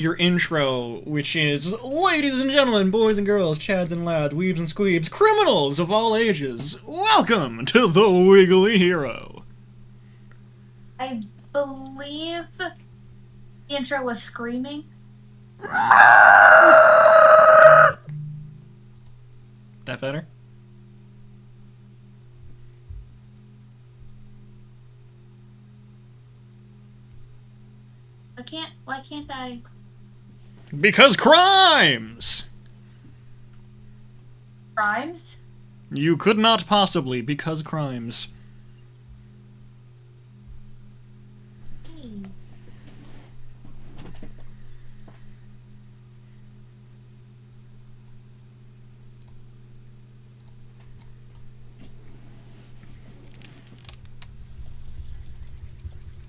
your intro, which is, ladies and gentlemen, boys and girls, chads and lads, weebs and squeebs, criminals of all ages, welcome to the Wiggly Hero. I believe the intro was screaming. That better? Why can't I? Because crimes! Crimes? You could not possibly, because crimes. Hey.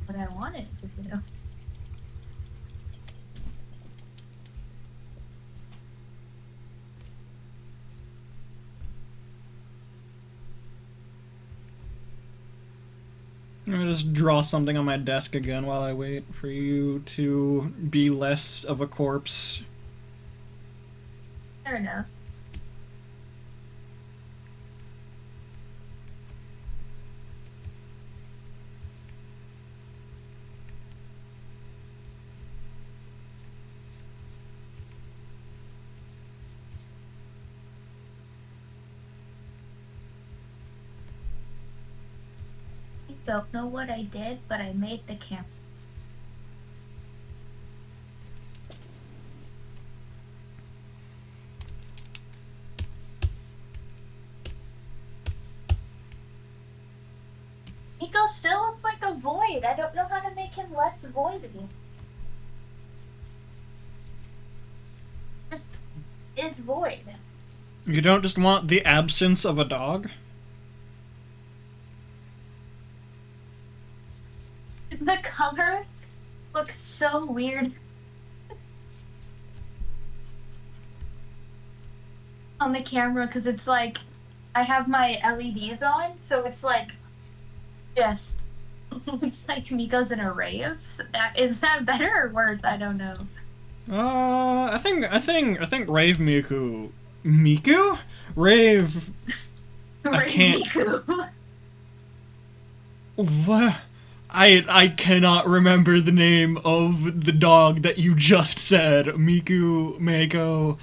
What I wanted to do. I'm gonna just draw something on my desk again while I wait for you to be less of a corpse. Fair enough. I don't know what I did, but I made the camera. Nico still looks like a void. I don't know how to make him less voidy. Just is void. You don't just want the absence of a dog? The color looks so weird on the camera because it's like I have my LEDs on, so it's like just looks like Miko's in a rave. So is that better or worse? I don't know. I think Rave Miku? Rave... I can't... Miku. What? I cannot remember the name of the dog that you just said. Miku, Mako,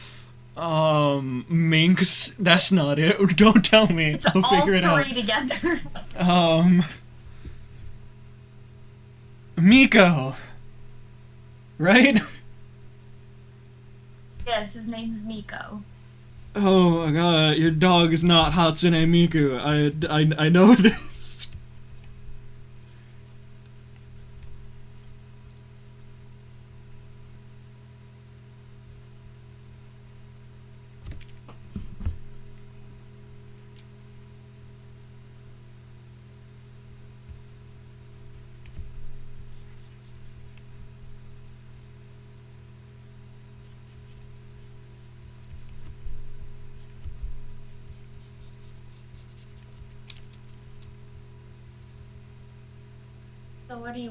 Minx. That's not it. Don't tell me. It's I'll all figure it out. three together. Miko. Right? Yes, his name's Miko. Oh my god, your dog is not Hatsune Miku. I know this. So what are you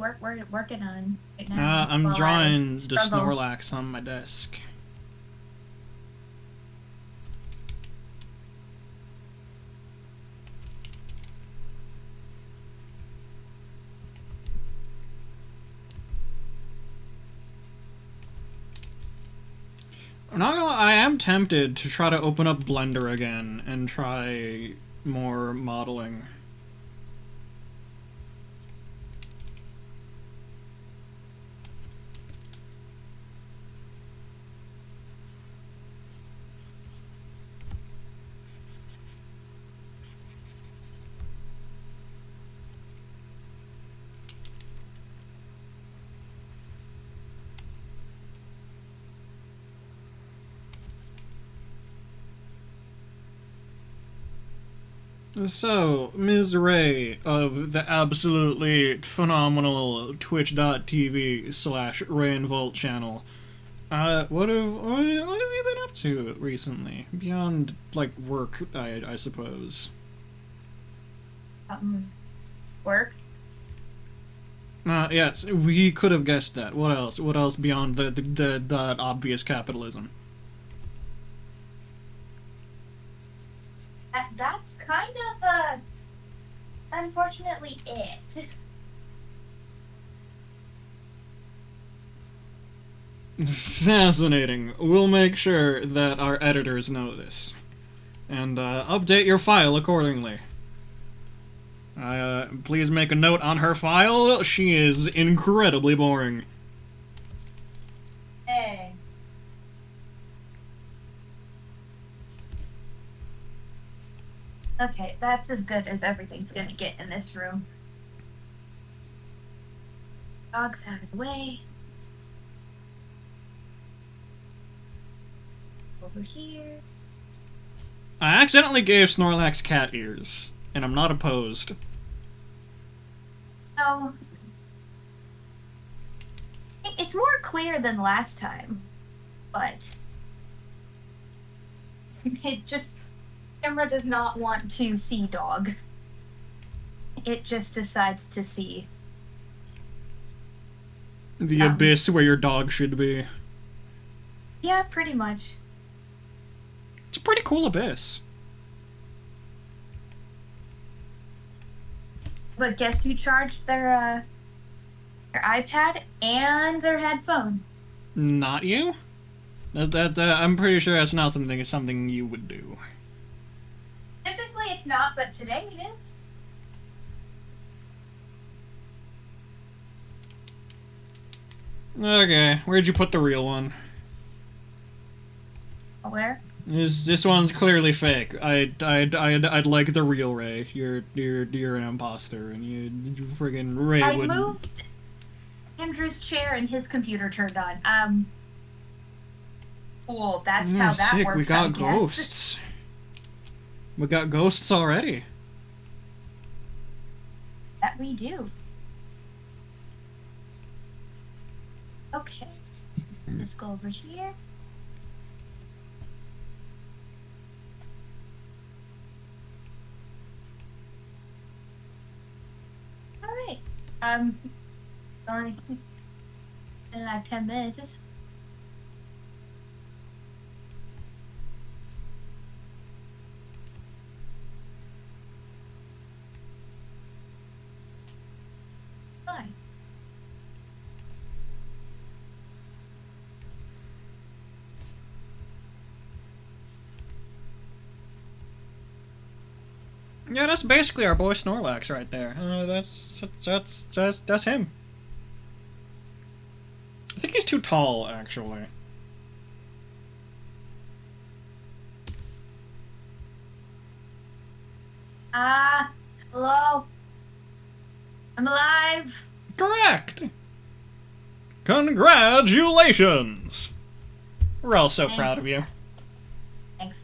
working on right now? I'm while I drawing the struggle? Snorlax on my desk. I'm not gonna lie, I am tempted to try to open up Blender again and try more modeling. So, Ms. Ray of the absolutely phenomenal twitch.tv/RayandVolt channel, what have you been up to recently? Beyond, like, work, I suppose. Work. Yes, we could have guessed that. What else? What else beyond the obvious capitalism? That's kind of, unfortunately it. Fascinating. We'll make sure that our editors know this. And, update your file accordingly. Please make a note on her file. She is incredibly boring. Hey. Okay, that's as good as everything's gonna get in this room. Dogs out of the way. Over here. I accidentally gave Snorlax cat ears, and I'm not opposed. So, it's more clear than last time, but it just, camera does not want to see dog. It just decides to see The abyss where your dog should be. Yeah, pretty much. It's a pretty cool abyss. But guess who charged their iPad and their headphone? Not you? I'm pretty sure that's not something you would do. Typically it's not, but today it is. Okay, where'd you put the real one? Where? This one's clearly fake. I'd like the real Ray. You're an imposter, and you friggin' Ray I wouldn't. moved Andrew's chair and his computer turned on. Cool. That's how that sick. works. We got I guess. ghosts. We got ghosts already. That we do. Okay. Let's go over here. Alright. Only in like 10 minutes. It's fine. Yeah, that's basically our boy Snorlax right there. That's him. I think he's too tall, actually. Hello? I'm alive! Correct! Congratulations! We're all so Thanks. proud of you. Thanks.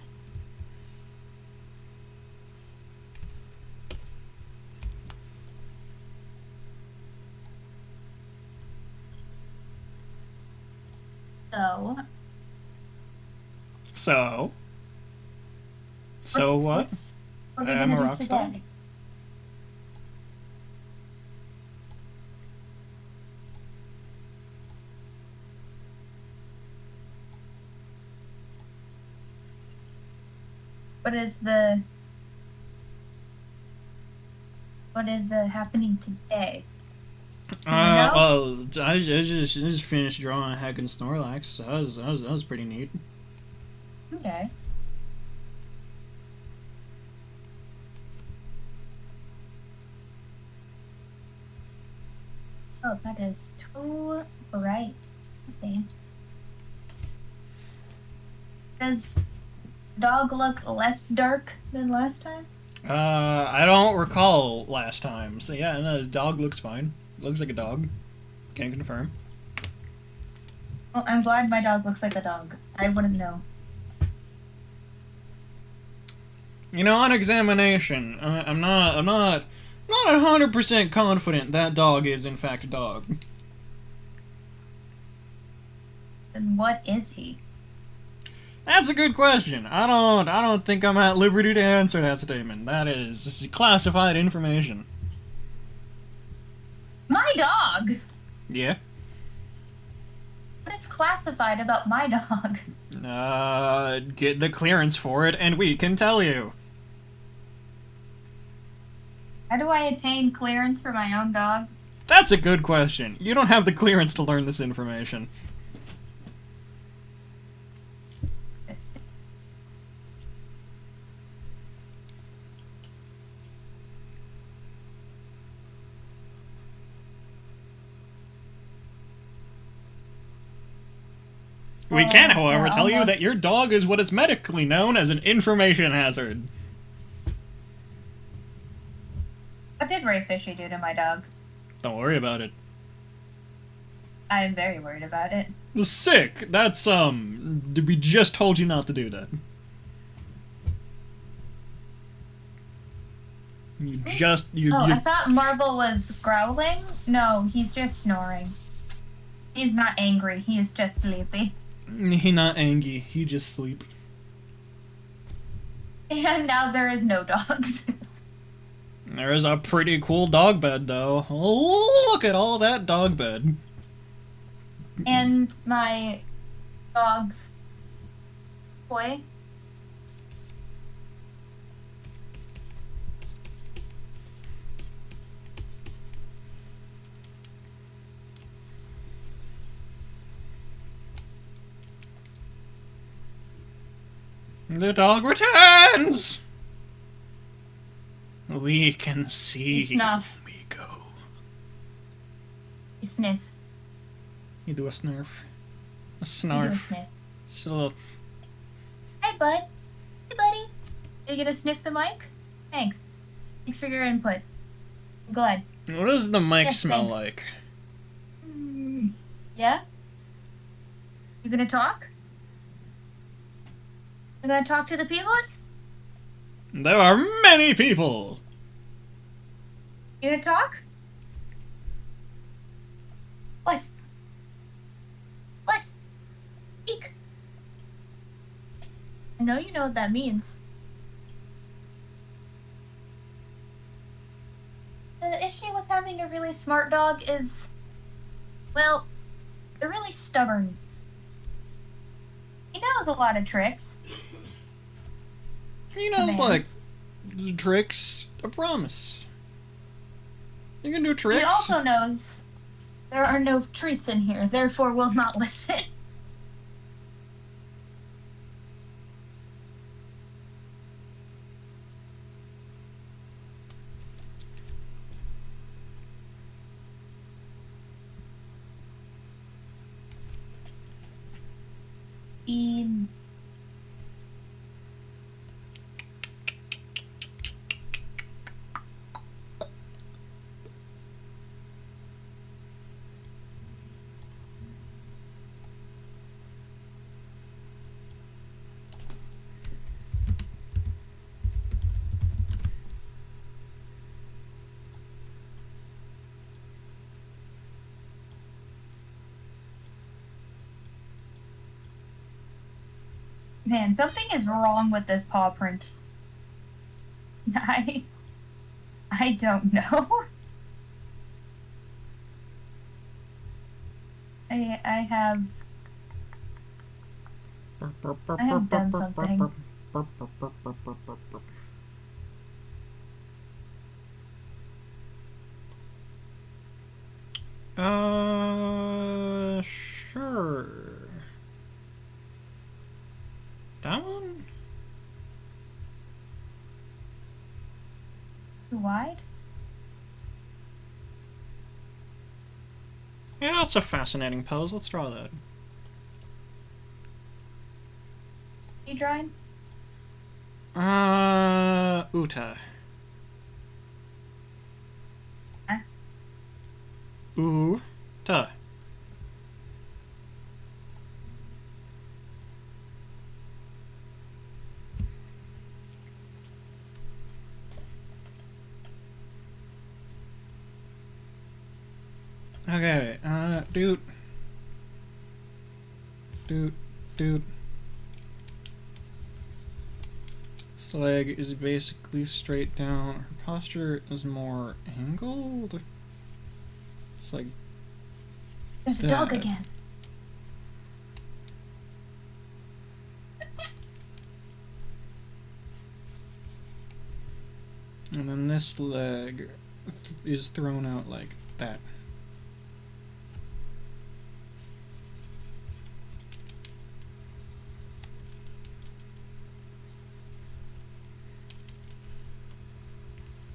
So... So what? What are we I'm a gonna rock do star. today? What is happening today? Well, I just finished drawing Heckin' Snorlax. That was pretty neat. Okay. Oh, that is too bright. Okay. Does dog look less dark than last time? I don't recall last time. So yeah, no, the dog looks fine. Looks like a dog. Can confirm. Well, I'm glad my dog looks like a dog. I wouldn't know. You know, on examination, I'm not 100% confident that dog is in fact a dog. Then what is he? That's a good question. I don't think I'm at liberty to answer that statement. This is classified information. My dog! dog. Yeah? What is classified about my dog? Get the clearance for it and we can tell you. How do I attain clearance for my own dog? That's a good question. You don't have the clearance to learn this information. We can, however, tell you that your dog is what is medically known as an information hazard. What did Ray Fishy do to my dog? Don't worry about it. I am very worried about it. Sick! That's, we just told you not to do that. I thought Marvel was growling? No, he's just snoring. He's not angry, he is just sleepy. He not angry, he just sleep. And now there is no dogs. There's a pretty cool dog bed, though. Look at all that dog bed. And my dog's toy. The dog returns! We can see snuff. we go. You sniff. You do a snurf. A You snarf. do a sniff. Just a little... Hey, bud. Hey, buddy. You gonna sniff the mic? Thanks. Thanks for your input. I'm glad. What does the mic Yes, smell thanks. like? Yeah? You gonna talk? You gonna talk to the peoples? There are many people! You gonna talk? What? What? Speak. I know you know what that means. The issue with having a really smart dog is, well, they're really stubborn. He knows a lot of tricks. He knows, like, tricks, I promise. You can do tricks. He also knows there are no treats in here, therefore will not listen. Feed. Man, something is wrong with this paw print. I don't know. I have done something. Sure. That one? Too wide? Yeah, that's a fascinating pose. Let's draw that. You drawing? Uta. Huh? Uta. Okay, dude. This leg is basically straight down. Her posture is more angled. It's like There's a dog again. And then this leg is thrown out like that.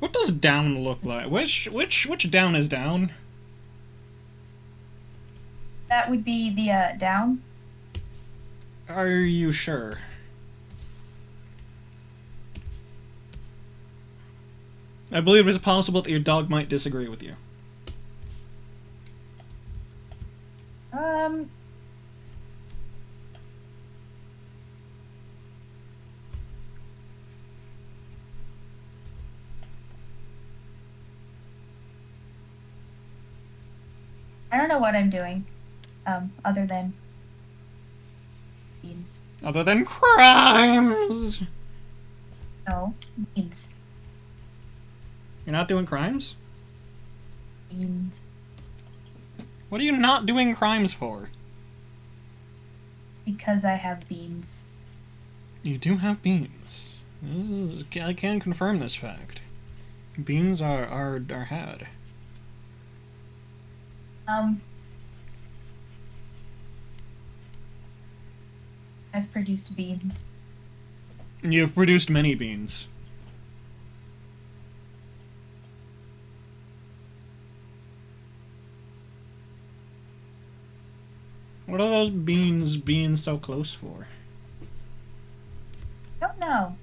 What does down look like? Which down is down? That would be the down. Are you sure? I believe it's possible that your dog might disagree with you. I don't know what I'm doing, other than beans. Other than crimes! No, beans. You're not doing crimes? Beans. What are you not doing crimes for? Because I have beans. You do have beans. I can confirm this fact. Beans are had. I've produced beans. You've produced many beans. What are those beans being so close for? I don't know.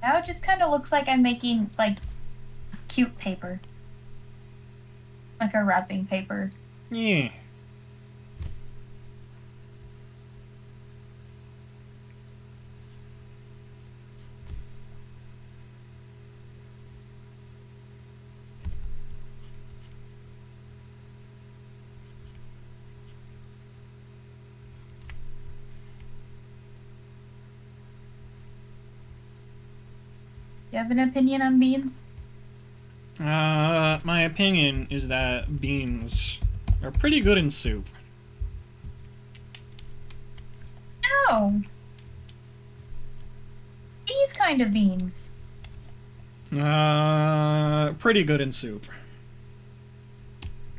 Now it just kind of looks like I'm making, like, cute paper. Like a wrapping paper. Yeah. You have an opinion on beans? My opinion is that beans are pretty good in soup. No! These kind of beans. Pretty good in soup.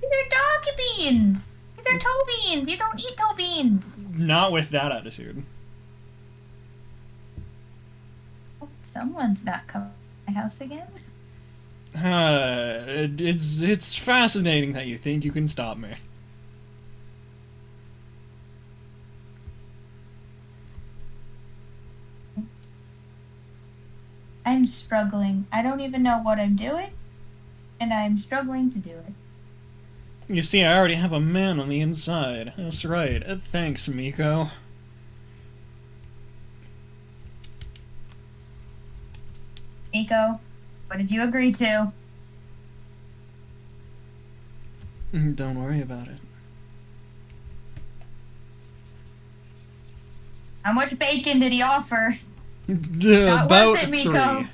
These are dog beans! These are toe beans! You don't eat toe beans! Not with that attitude. Someone's not coming to my house again. It's fascinating that you think you can stop me. I'm struggling. I don't even know what I'm doing, and I'm struggling to do it. You see, I already have a man on the inside. That's right. Thanks, Miko. Miko, what did you agree to? Don't worry about it. How much bacon did he offer? About worth it, Miko. 3.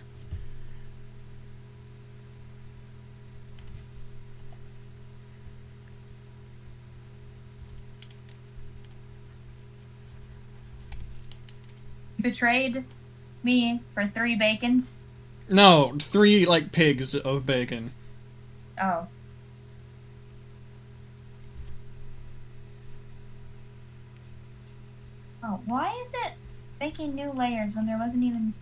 You betrayed me for 3 bacons? No, 3, like, pigs of bacon. Oh. Oh, why is it making new layers when there wasn't even...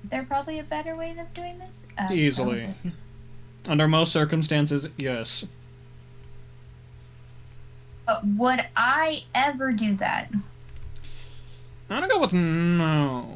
Is there probably a better way of doing this? Easily. Probably. Under most circumstances, yes. But would I ever do that? I'm gonna go with no.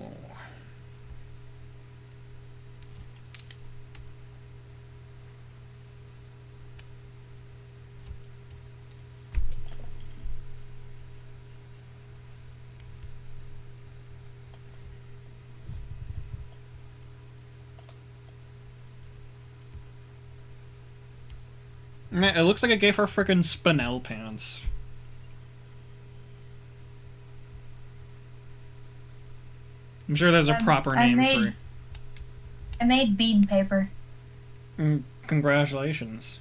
Man, it looks like I gave her frickin' spinel pants. I'm sure there's a proper name for. I made bead paper. Congratulations.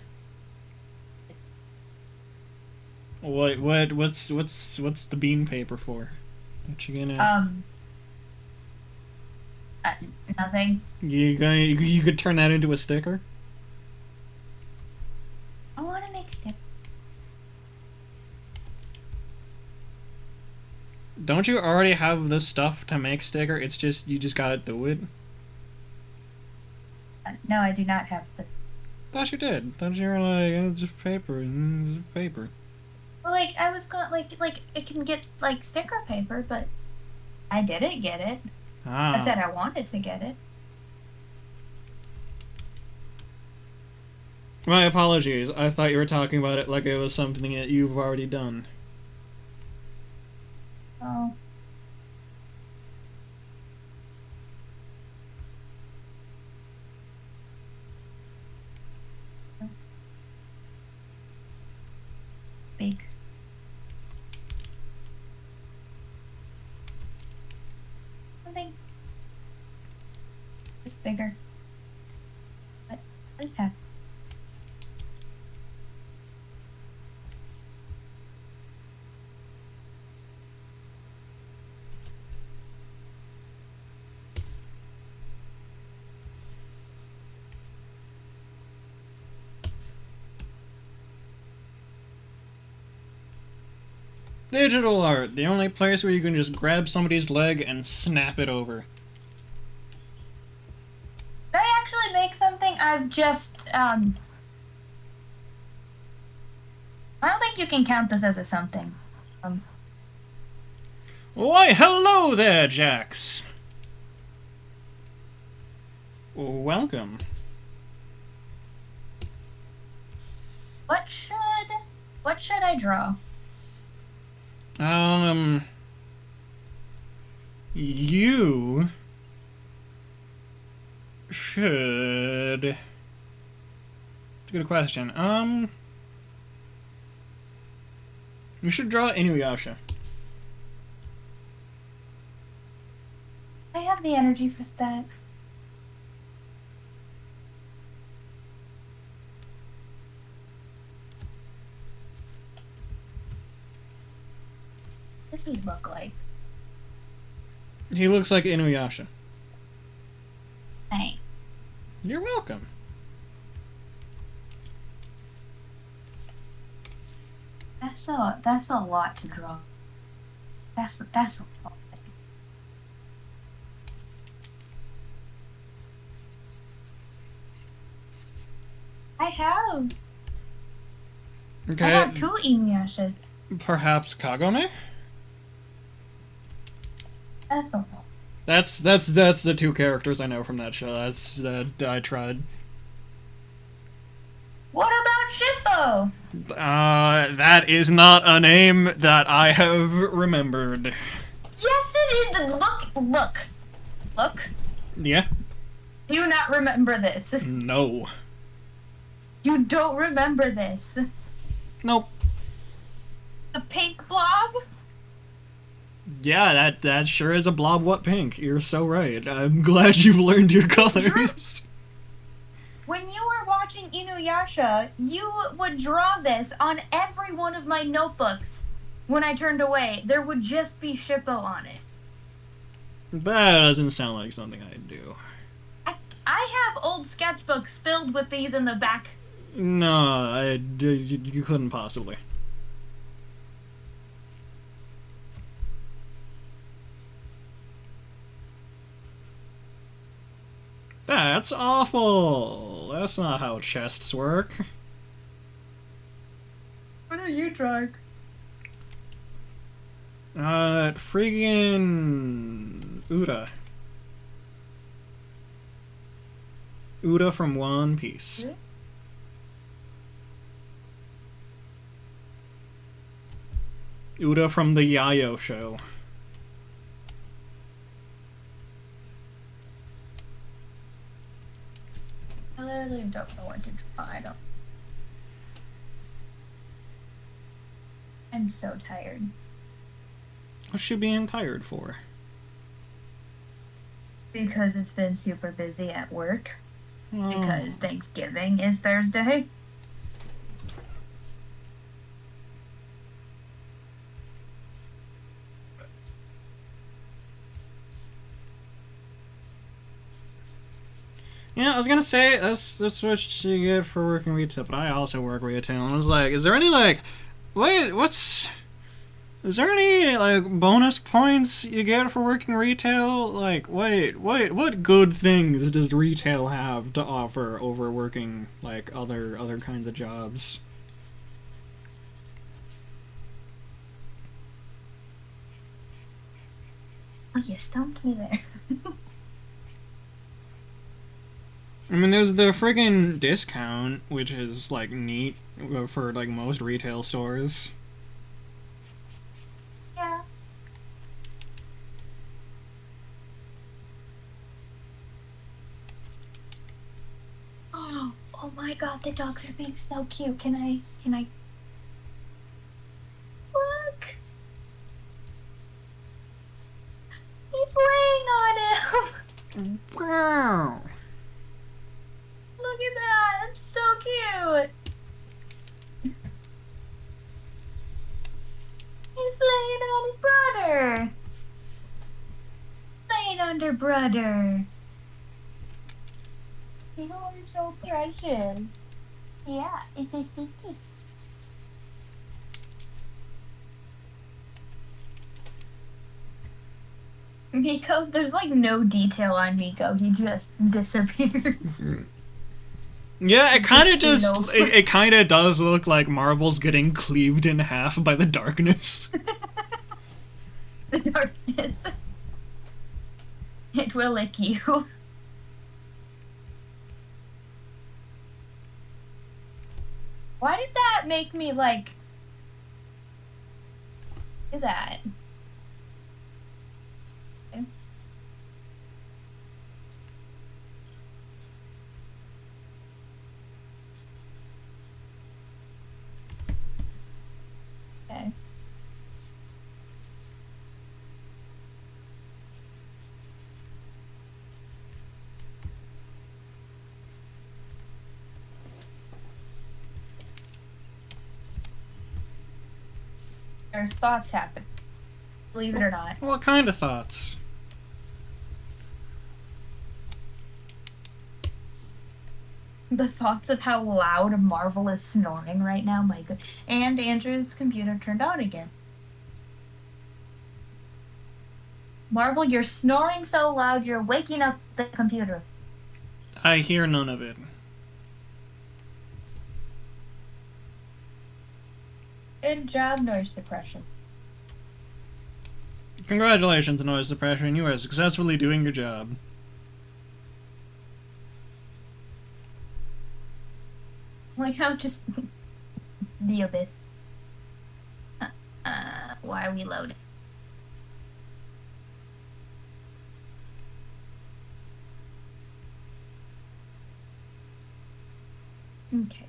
What's the bean paper for? What you gonna? Nothing. You could turn that into a sticker. I want to make stickers. Don't you already have the stuff to make sticker? It's just you just gotta do it. No, I do not have the. Thought you did. Thought you were like, oh, just paper, just paper. Well, like I was going like it can get like sticker paper, but I didn't get it. Ah. I said I wanted to get it. My apologies. I thought you were talking about it like it was something that you've already done. Oh. Big. Something. Just bigger. What is happening? Digital art, the only place where you can just grab somebody's leg and snap it over. Did I actually make something? I've just, I don't think you can count this as a something. Why, hello there, Jax! Welcome. What should I draw? You should. It's a good question. You should draw Inuyasha. I have the energy for that. What does he look like? He looks like Inuyasha. Thanks. You're welcome. That's a lot to draw. That's a lot. Okay. I have 2 Inuyashas. Perhaps Kagome? That's a lot. That's the 2 characters I know from that show. That's I tried. What about Shippo? That is not a name that I have remembered. Yes, it is. Look. Yeah? Do you not remember this? No. You don't remember this? Nope. The pink blob? Yeah, that sure is a blob what pink. You're so right. I'm glad you've learned your colors. When you were watching Inuyasha, you would draw this on every one of my notebooks. When I turned away, there would just be Shippo on it. That doesn't sound like something I'd do. I have old sketchbooks filled with these in the back. No, you couldn't possibly. That's awful. That's not how chests work. What are you drawing? Friggin' Uda. Uda from One Piece. Really? Uda from the Yayo show. I literally don't know what to draw. I'm so tired. What's she being tired for? Because it's been super busy at work. Oh. Because Thanksgiving is Thursday. Yeah, I was gonna say that's what you get for working retail, but I also work retail, and I was like, is there any is there any like bonus points you get for working retail? Like, what good things does retail have to offer over working like other kinds of jobs? Oh, you stumped me there. I mean, there's the friggin' discount, which is like neat for like most retail stores. Yeah. Oh my god, the dogs are being so cute. Can I look? He's laying on him. Wow. Look at that. It's so cute. He's laying on his brother. Laying under brother. You are so precious. Yeah, it's just sticky. Miko, there's like no detail on Miko. He just disappears. Yeah, it kind of Just just it kind of does look like Marvel's getting cleaved in half by the darkness. The darkness. It will lick you. Why did that make me like do that? Okay. There's thoughts happen. Believe it or not. What kind of thoughts? The thoughts of how loud Marvel is snoring right now, my god. And Andrew's computer turned on again. Marvel, you're snoring so loud you're waking up the computer. I hear none of it. Good job, noise suppression. Congratulations, noise suppression. You are successfully doing your job. Like how just the abyss. Why are we loading? Okay.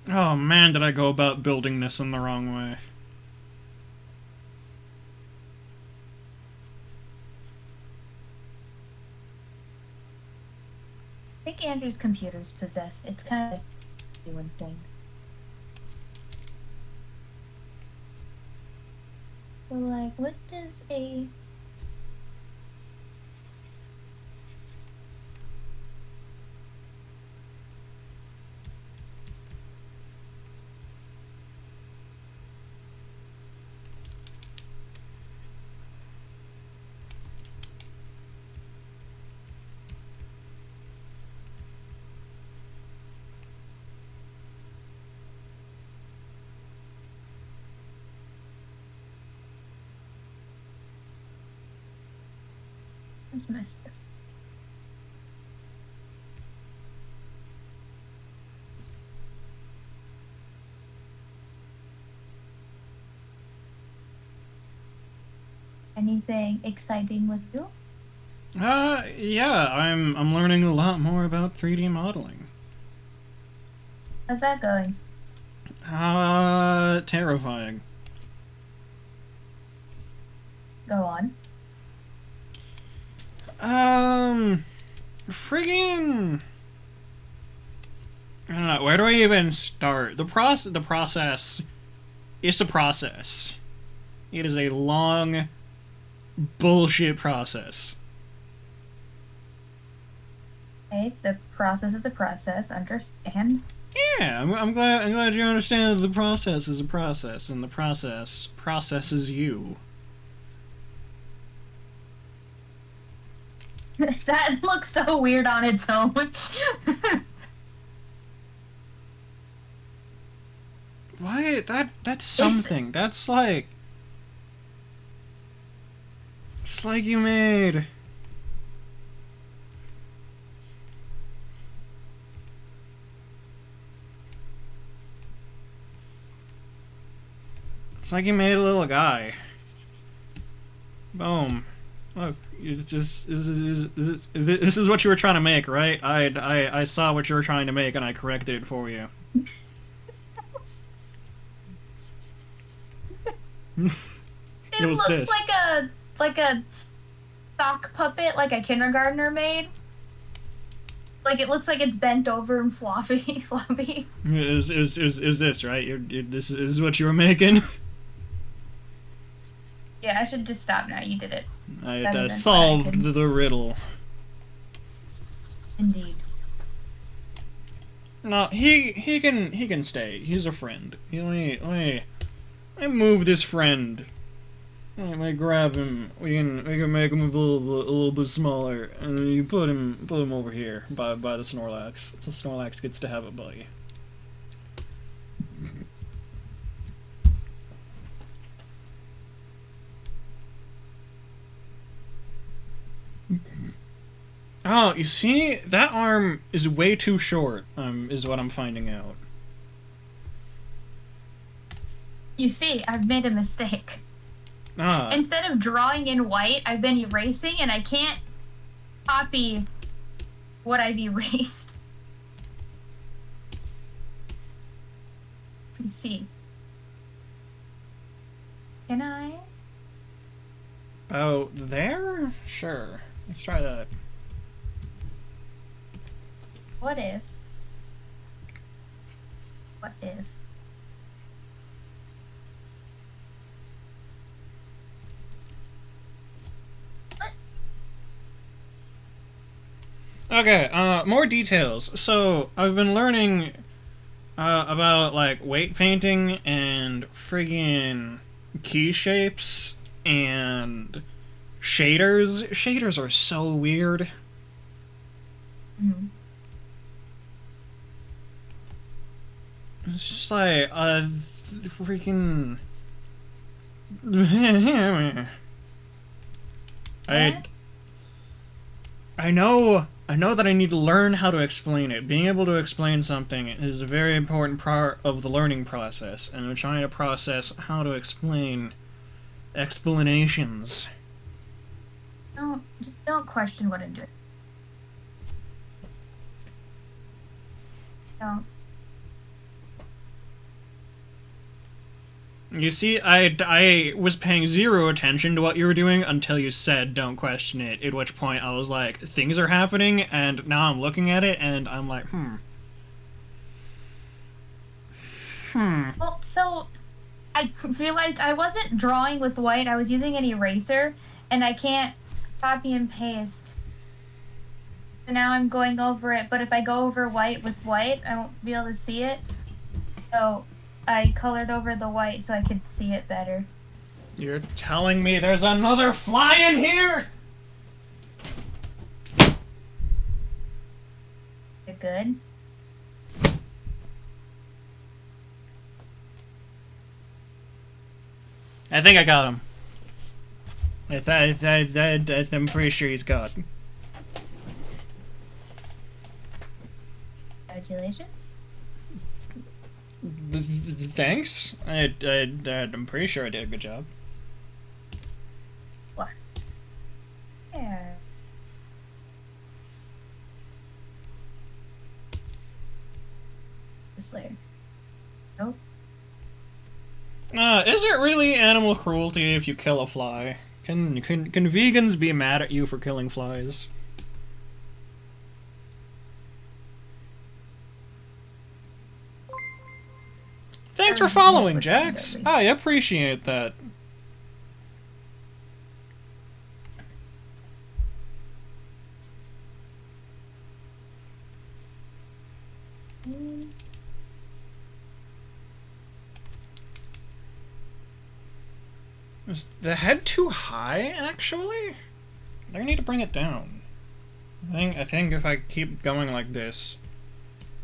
Oh man, did I go about building this in the wrong way. I think Andrew's computer's possessed. It's kind of doing thing. So like, what does a Where's my stuff? Anything exciting with you? Yeah, I'm learning a lot more about 3D modeling. How's that going? Terrifying. Go on. Friggin'. I don't know. Where do I even start? The process is a process. It is a long bullshit process. Okay, the process is a process. Understand? Yeah, I'm glad you understand that the process is a process, and the process processes you. That looks so weird on its own. What? That's something. That's like. It's like you made. It's like you made a little guy. Boom. Look, it's just this is what you were trying to make, right? I saw what you were trying to make and I corrected it for you. It was looks this. like a sock puppet, like a kindergartner made. Like it looks like it's bent over and floppy. Is this right? This is what you were making. Yeah, I should just stop now. You did it. I solved the riddle. Indeed. No, he can stay. He's a friend. Let me move this friend. Let me grab him. We can make him a little bit smaller, and then you put him over here by the Snorlax. So Snorlax gets to have a buddy. Oh, you see, that arm is way too short. Is what I'm finding out. You see, I've made a mistake. Ah. Instead of drawing in white, I've been erasing, and I can't copy what I've erased. You see. Can I? About there? Sure. Let's try that. What if? What if? Okay, more details. So, I've been learning about, like, weight painting and friggin' key shapes and shaders. Shaders are so weird. Mm-hmm. It's just like, freaking... I know that I need to learn how to explain it. Being able to explain something is a very important part of the learning process, and I'm trying to process how to explain explanations. Just don't question what I'm doing. Don't. You see, I was paying zero attention to what you were doing until you said don't question it, at which point I was like, things are happening, and now I'm looking at it, and I'm like, Well, so I realized I wasn't drawing with white, I was using an eraser, and I can't copy and paste. So now I'm going over it, but if I go over white with white, I won't be able to see it. So I colored over the white so I could see it better. You're telling me there's another fly in here? Is it good? I think I got him. I'm pretty sure he's got. Congratulations. Thanks. I'm pretty sure I did a good job. What? Yeah. This layer. Nope. Is it really animal cruelty if you kill a fly? Can vegans be mad at you for killing flies? Thanks for following, Jax. I appreciate that. Is the head too high, actually? I need to bring it down. I think if I keep going like this,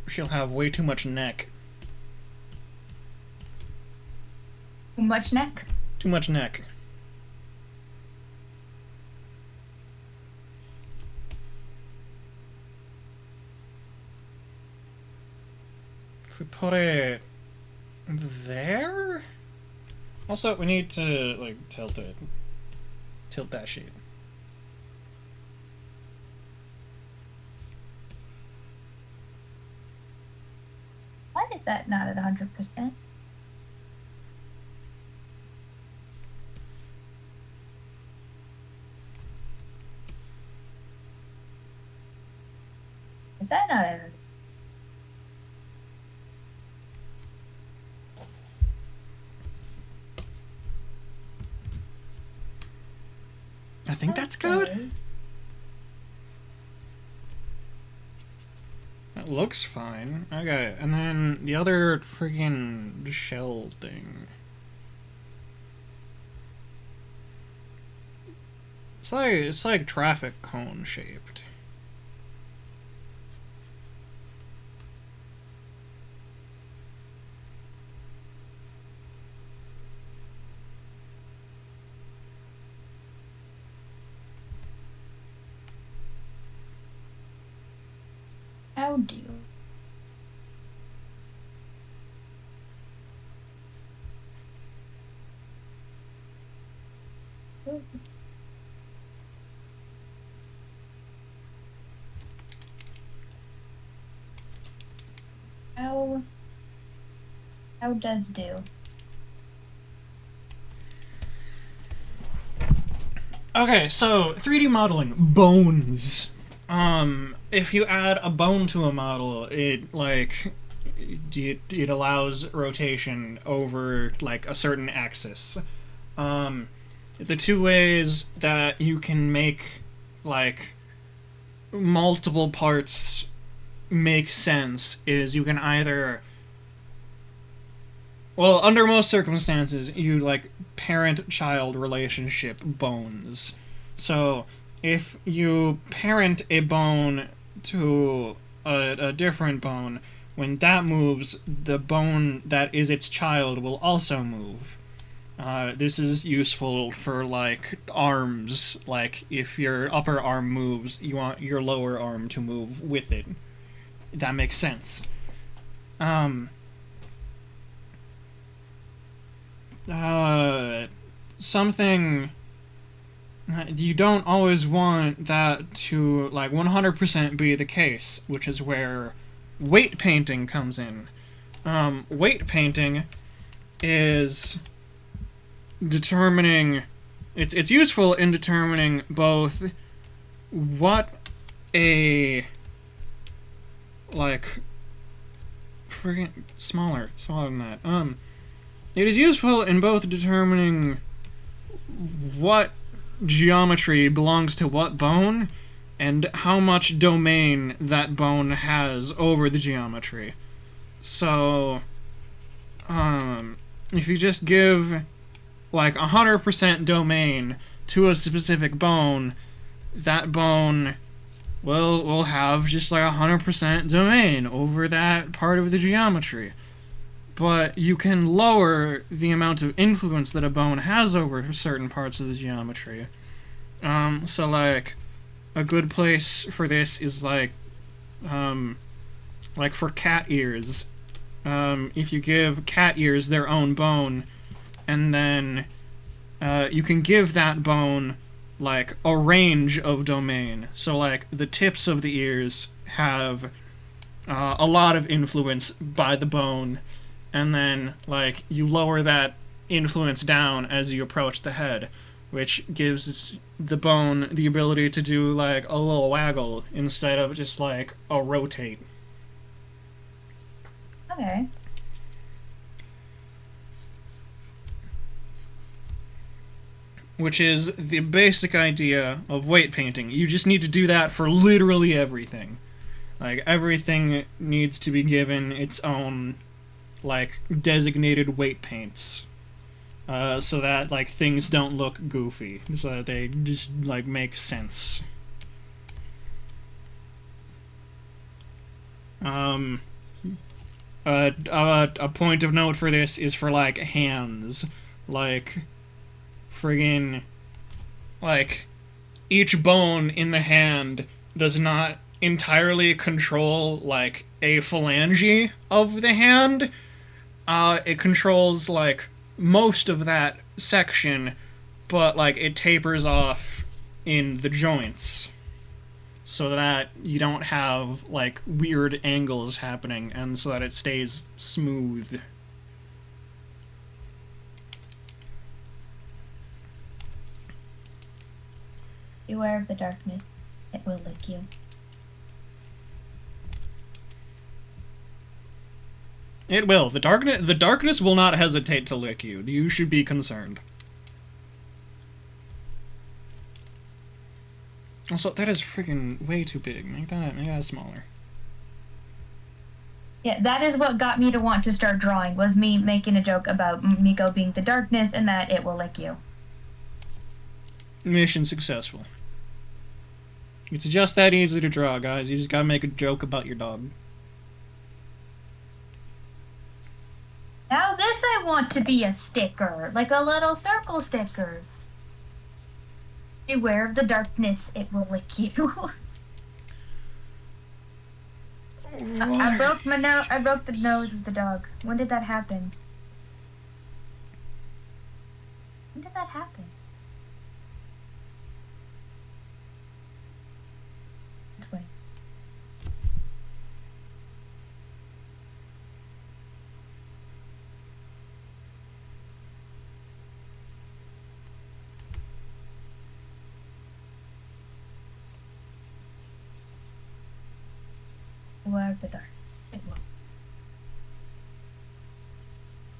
she'll have way too much neck. Too much neck? Too much neck. If we put it there? Also, we need to, like, tilt it. Tilt that shit. Why is that not at 100%? Is that not at... I think that's good. That looks fine. Okay, and then the other freaking shell thing. It's like traffic cone shaped. How do you? How does do? Okay, so 3D modeling bones. If you add a bone to a model, it allows rotation over like a certain axis. The two ways that you can make like multiple parts make sense is you can either, well, under most circumstances, you like parent-child relationship bones. So if you parent a bone to a different bone, when that moves, the bone that is its child will also move. This is useful for, like, arms. Like, if your upper arm moves, you want your lower arm to move with it. That makes sense. Something... You don't always want that to, like, 100% be the case, which is where weight painting comes in. Weight painting is determining... It's useful in determining both what a... like... friggin' smaller than that. It is useful in both determining what geometry belongs to what bone, and how much domain that bone has over the geometry. So, if you just give, like, 100% domain to a specific bone, that bone will have just, like, 100% domain over that part of the geometry. But you can lower the amount of influence that a bone has over certain parts of the geometry. So, like, a good place for this is, like for cat ears. If you give cat ears their own bone, and then you can give that bone, like, a range of domain. So, like, the tips of the ears have a lot of influence by the bone, and then, like, you lower that influence down as you approach the head. which gives the bone the ability to do like a little waggle instead of just like a rotate. Okay. Which is the basic idea of weight painting. You just need to do that for literally everything. Like, everything needs to be given its own, like, designated weight paints. So that, like, things don't look goofy. So that they just, like, make sense. A point of note for this is for, like, hands. Like, friggin', like, each bone in the hand does not entirely control, like, a phalange of the hand. It controls, like, most of that section, but, like, it tapers off in the joints. So that you don't have, like, weird angles happening, and so that it stays smooth. Beware of the darkness. It will lick you. It will. The darkness will not hesitate to lick you. You should be concerned. Also, that is freaking way too big. Make that smaller. Yeah, that is what got me to want to start drawing, was me making a joke about Miko being the darkness and that it will lick you. Mission successful. It's just that easy to draw, guys. You just gotta make a joke about your dog. Now this I want to be a sticker, like a little circle sticker. Beware of the darkness, it will lick you. I broke my nose. I broke the nose of the dog. When did that happen? When did that happen? Let's wait. Beware of the dark. It will.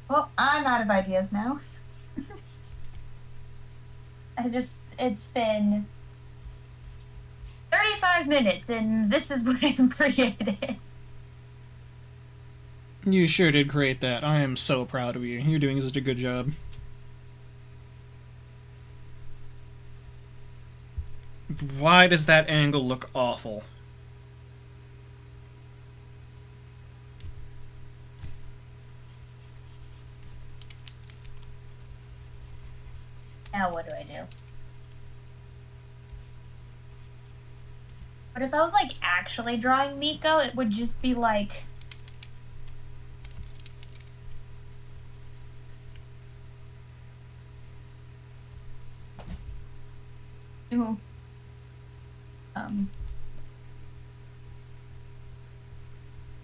Well, I'm out of ideas now. It's been 35 minutes and this is what I've created. You sure did create that. I am so proud of you. You're doing such a good job. Why does that angle look awful? Now what do I do? But if I was like actually drawing Miko, it would just be like two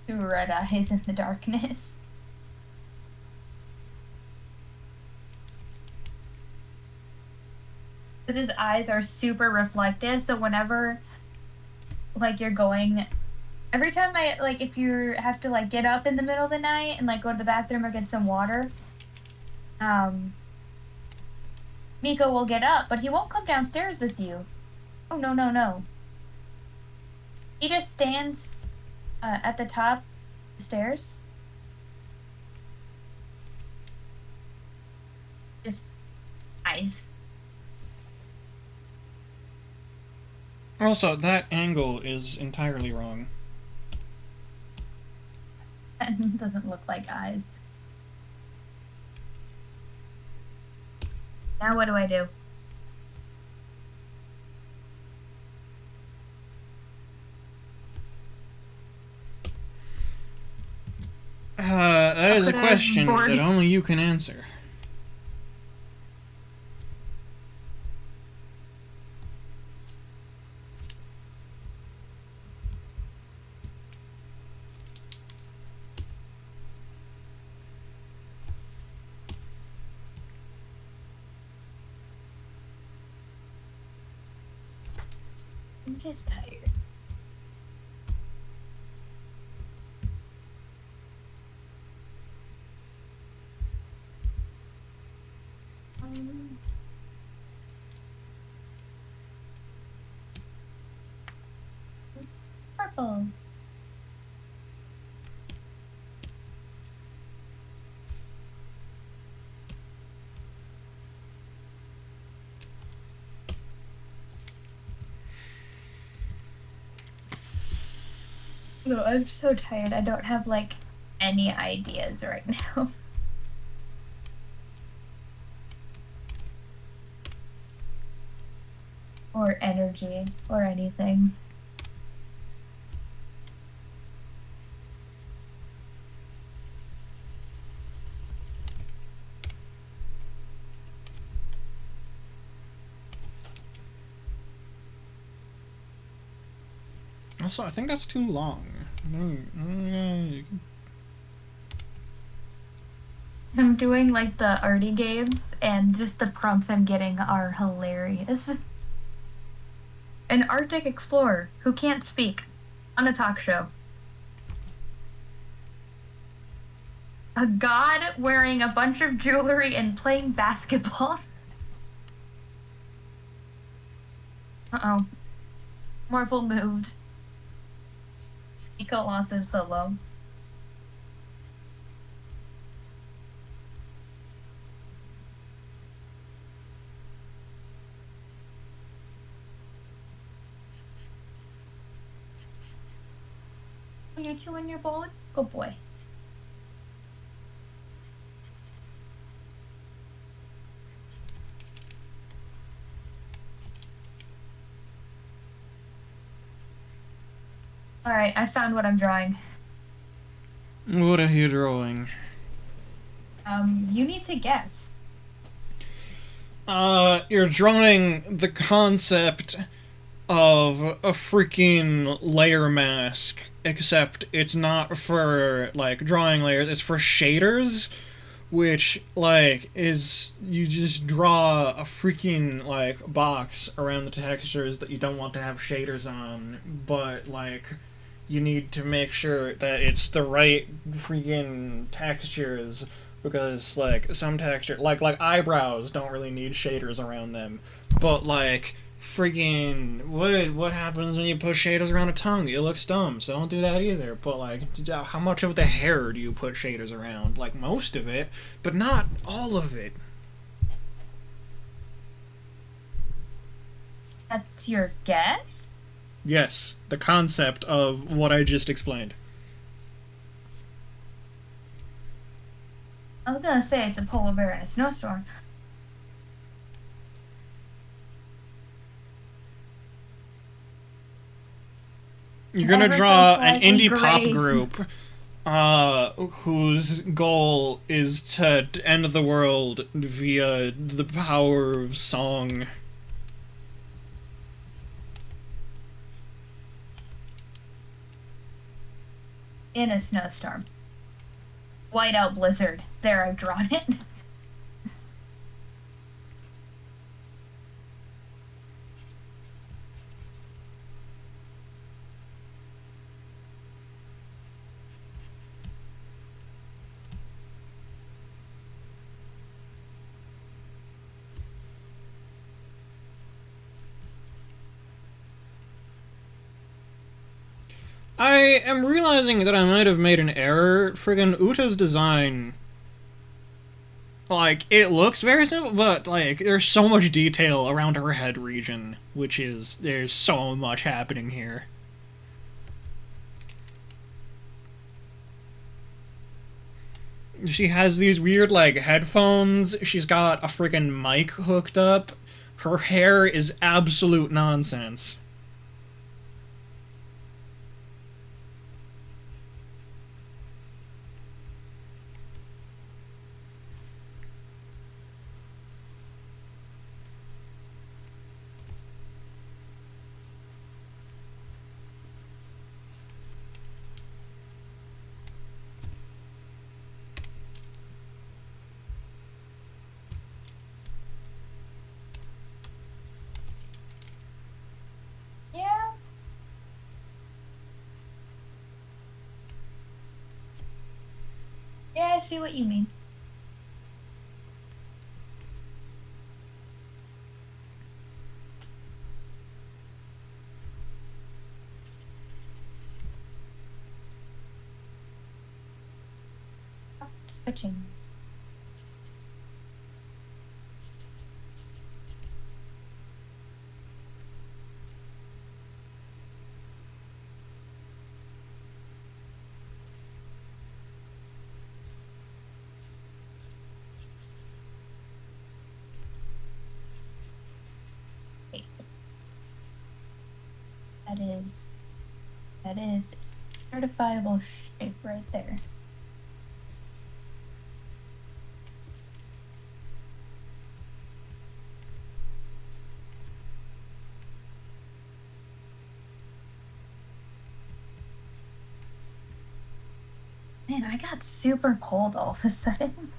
two red eyes in the darkness. Because his eyes are super reflective, so whenever like you're going, every time if you have to like get up in the middle of the night and like go to the bathroom or get some water, Miko will get up, but he won't come downstairs with you. Oh, no, no, no. He just stands at the top of the stairs. Just eyes. Also, that angle is entirely wrong. That doesn't look like eyes. Now what do I do? That is a question that only you can answer. I'm just tired. Purple. No, I'm so tired. I don't have like any ideas right now. Or energy or anything. Also, I think that's too long. I'm doing like the arty games, and just the prompts I'm getting are hilarious. An Arctic explorer who can't speak on a talk show. A god wearing a bunch of jewelry and playing basketball. Uh-oh. Marvel moved. Nico lost his pillow. Are you chewing your bone? Good boy. Alright, I found what I'm drawing. What are you drawing? You need to guess. You're drawing the concept of a freaking layer mask, except it's not for, like, drawing layers, it's for shaders, which, like, is you just draw a freaking, like, box around the textures that you don't want to have shaders on, but, like, you need to make sure that it's the right freaking textures, because, like, some texture, like eyebrows don't really need shaders around them, but, like, freaking what happens when you put shaders around a tongue? It looks dumb, so don't do that either. But, like, how much of the hair do you put shaders around? Like, most of it, but not all of it. That's your guess? Yes, the concept of what I just explained. I was gonna say it's a polar bear in a snowstorm. You're gonna Ever so draw an slightly indie pop gray. group whose goal is to end the world via the power of song. In a snowstorm. Whiteout blizzard. There, I've drawn it. I am realizing that I might have made an error. Friggin' Uta's design, like, it looks very simple, but, like, there's so much detail around her head region, which is, there's so much happening here. She has these weird, like, headphones. She's got a freaking mic hooked up. Her hair is absolute nonsense. I see what you mean. Switching. That is certifiable shape right there. Man, I got super cold all of a sudden.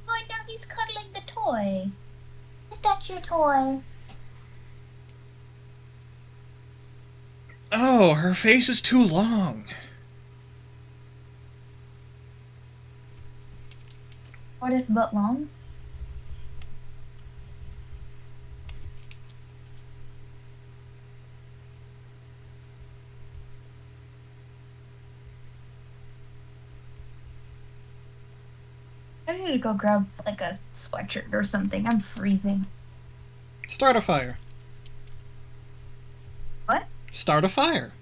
Oh, now he's cuddling the toy. Is that your toy? Oh, her face is too long. What is but long? I need to go grab like a sweatshirt or something. I'm freezing. Start a fire. What? Start a fire.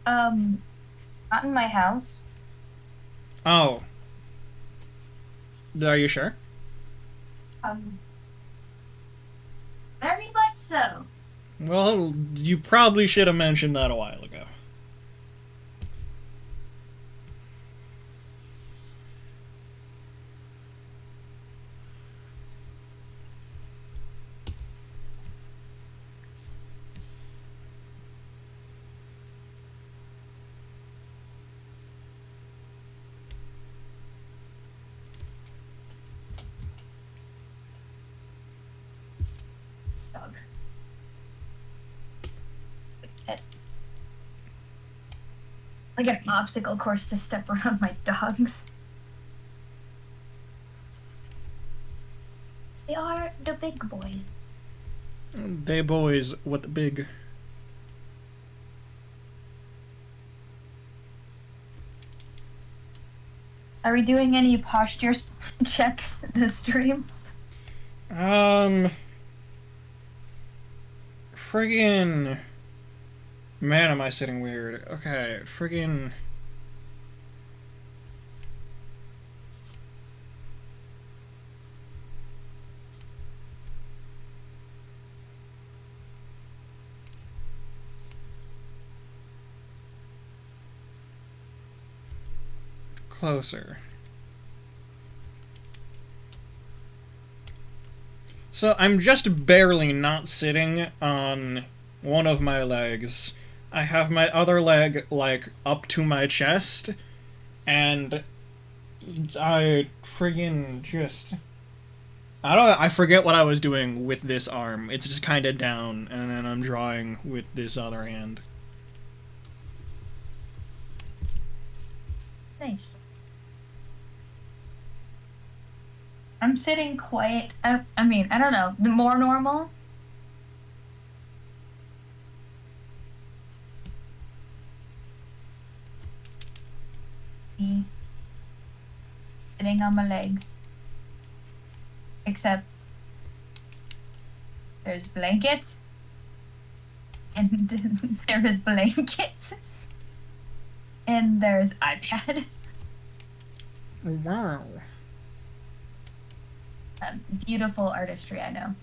Not in my house. Oh. Are you sure? Very much so. Well, you probably should have mentioned that a while ago. Dog. Like an obstacle course to step around my dogs. They are the big boys. They boys with the big... Are we doing any posture checks this stream? Friggin... Man, am I sitting weird. Okay, friggin... Closer. So I'm just barely not sitting on one of my legs. I have my other leg, like, up to my chest, and I friggin' just... I forget what I was doing with this arm. It's just kinda down, and then I'm drawing with this other hand. Nice. I'm sitting quite... I mean, I don't know. More normal? Sitting on my legs. Except there's blanket. And there is blanket. And there's iPad. Wow. Beautiful artistry, I know.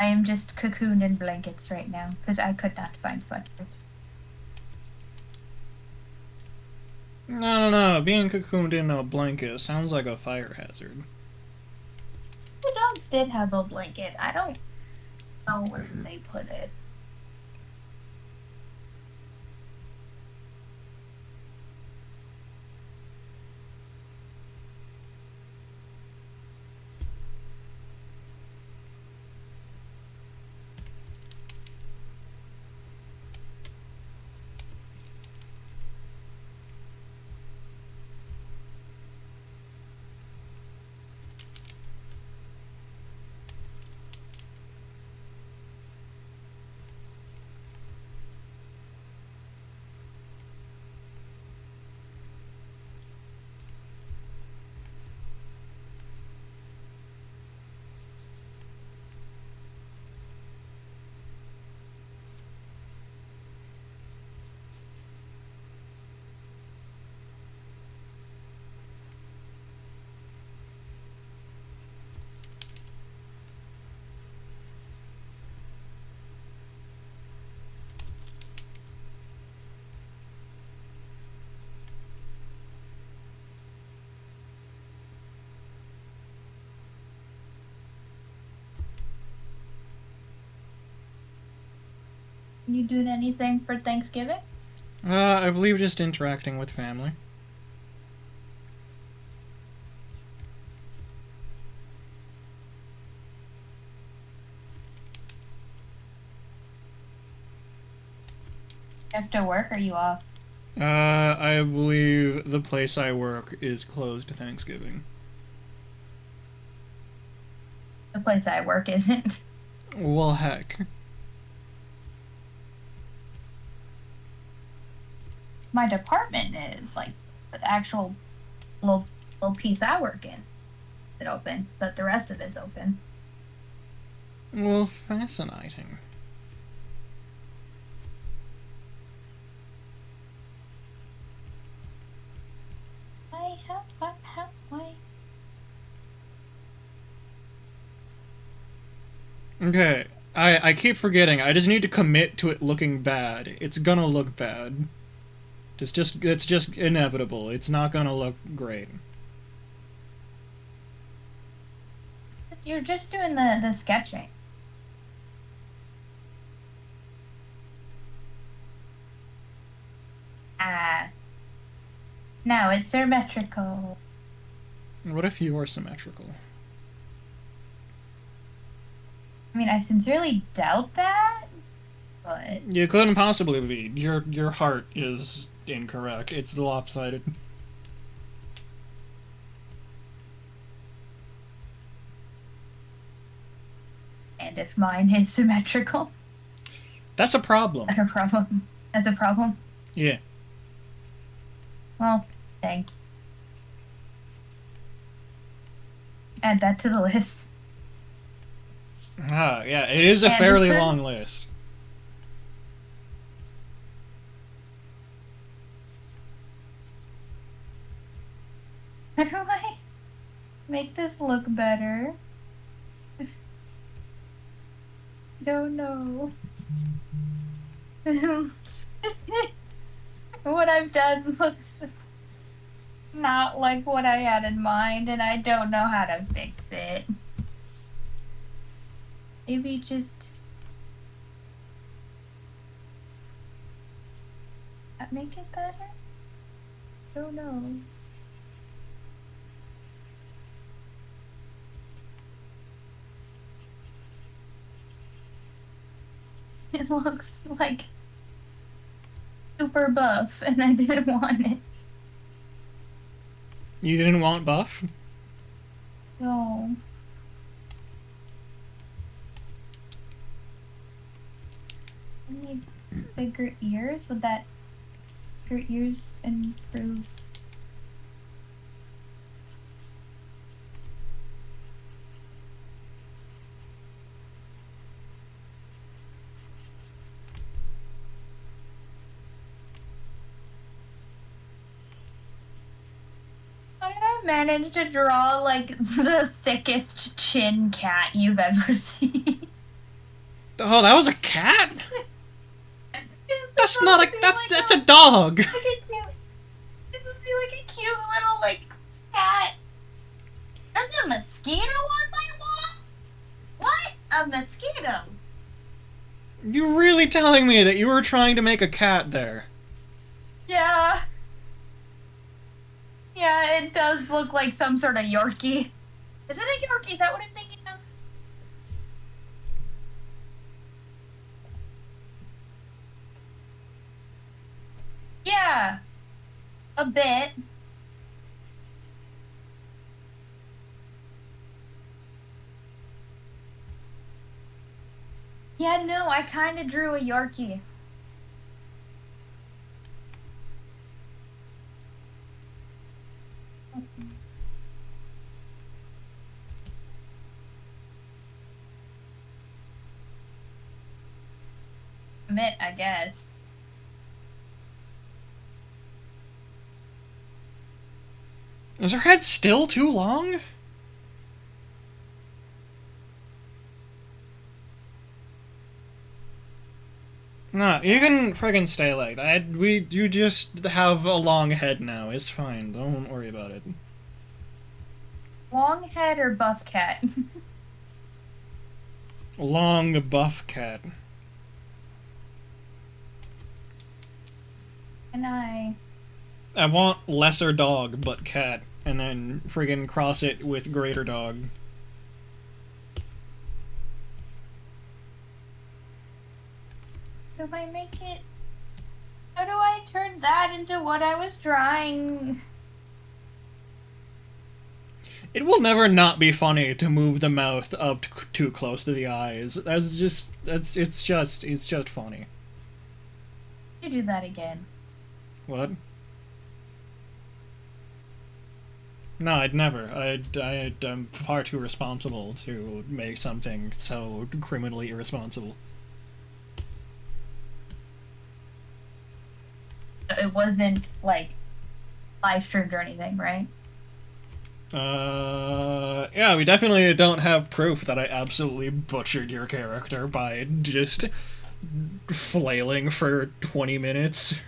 I am just cocooned in blankets right now because I could not find sweatshirt. No. Being cocooned in a blanket sounds like a fire hazard. The dogs did have a blanket. I don't know where they put it. You doing anything for Thanksgiving? I believe just interacting with family. After work, are you off? I believe the place I work is closed Thanksgiving. The place I work isn't. Well, heck. My department is like the actual little piece I work in. It's open, but the rest of it's open. Well, fascinating. Why? Okay, I keep forgetting. I just need to commit to it looking bad. It's gonna look bad. It's just inevitable. It's not gonna look great. You're just doing the sketching. Ah. No, it's symmetrical. What if you are symmetrical? I mean, I sincerely doubt that, but You couldn't possibly be. Your heart is incorrect. It's lopsided. and if mine is symmetrical, That's a problem. that's a problem. That's a problem. Yeah. Well, thank you. Add that to the list. Ah, yeah, it is a And fairly this turn? long list. How do I make this look better? Don't know. What I've done looks not like what I had in mind, and I don't know how to fix it. Maybe just make it better? Don't know. It looks like super buff, and I didn't want it. You didn't want buff? No. I need bigger ears. Would that bigger ears improve? I managed to draw like the thickest chin cat you've ever seen. Oh, that was a cat? It's That's supposed not to a- be that's- like that's a dog! Like a cute. This would be like a cute little like cat. There's a mosquito on my wall. What? A mosquito? You really telling me that you were trying to make a cat there? Yeah. Yeah, it does look like some sort of Yorkie. Is it a Yorkie? Is that what I'm thinking of? Yeah. A bit. Yeah, no, I kind of drew a Yorkie. Admit, I guess. Is her head still too long? No, you can friggin' stay like that. You just have a long head now. It's fine. Don't worry about it. Long head or buff cat? Long buff cat. And I want lesser dog, but cat, and then friggin' cross it with greater dog. Do I make it? How do I turn that into what I was drawing? It will never not be funny to move the mouth up too close to the eyes. It's just funny. You do that again. What? No, I'd never. I'm far too responsible to make something so criminally irresponsible. It wasn't like live streamed or anything, right? Yeah, we definitely don't have proof that I absolutely butchered your character by just flailing for 20 minutes.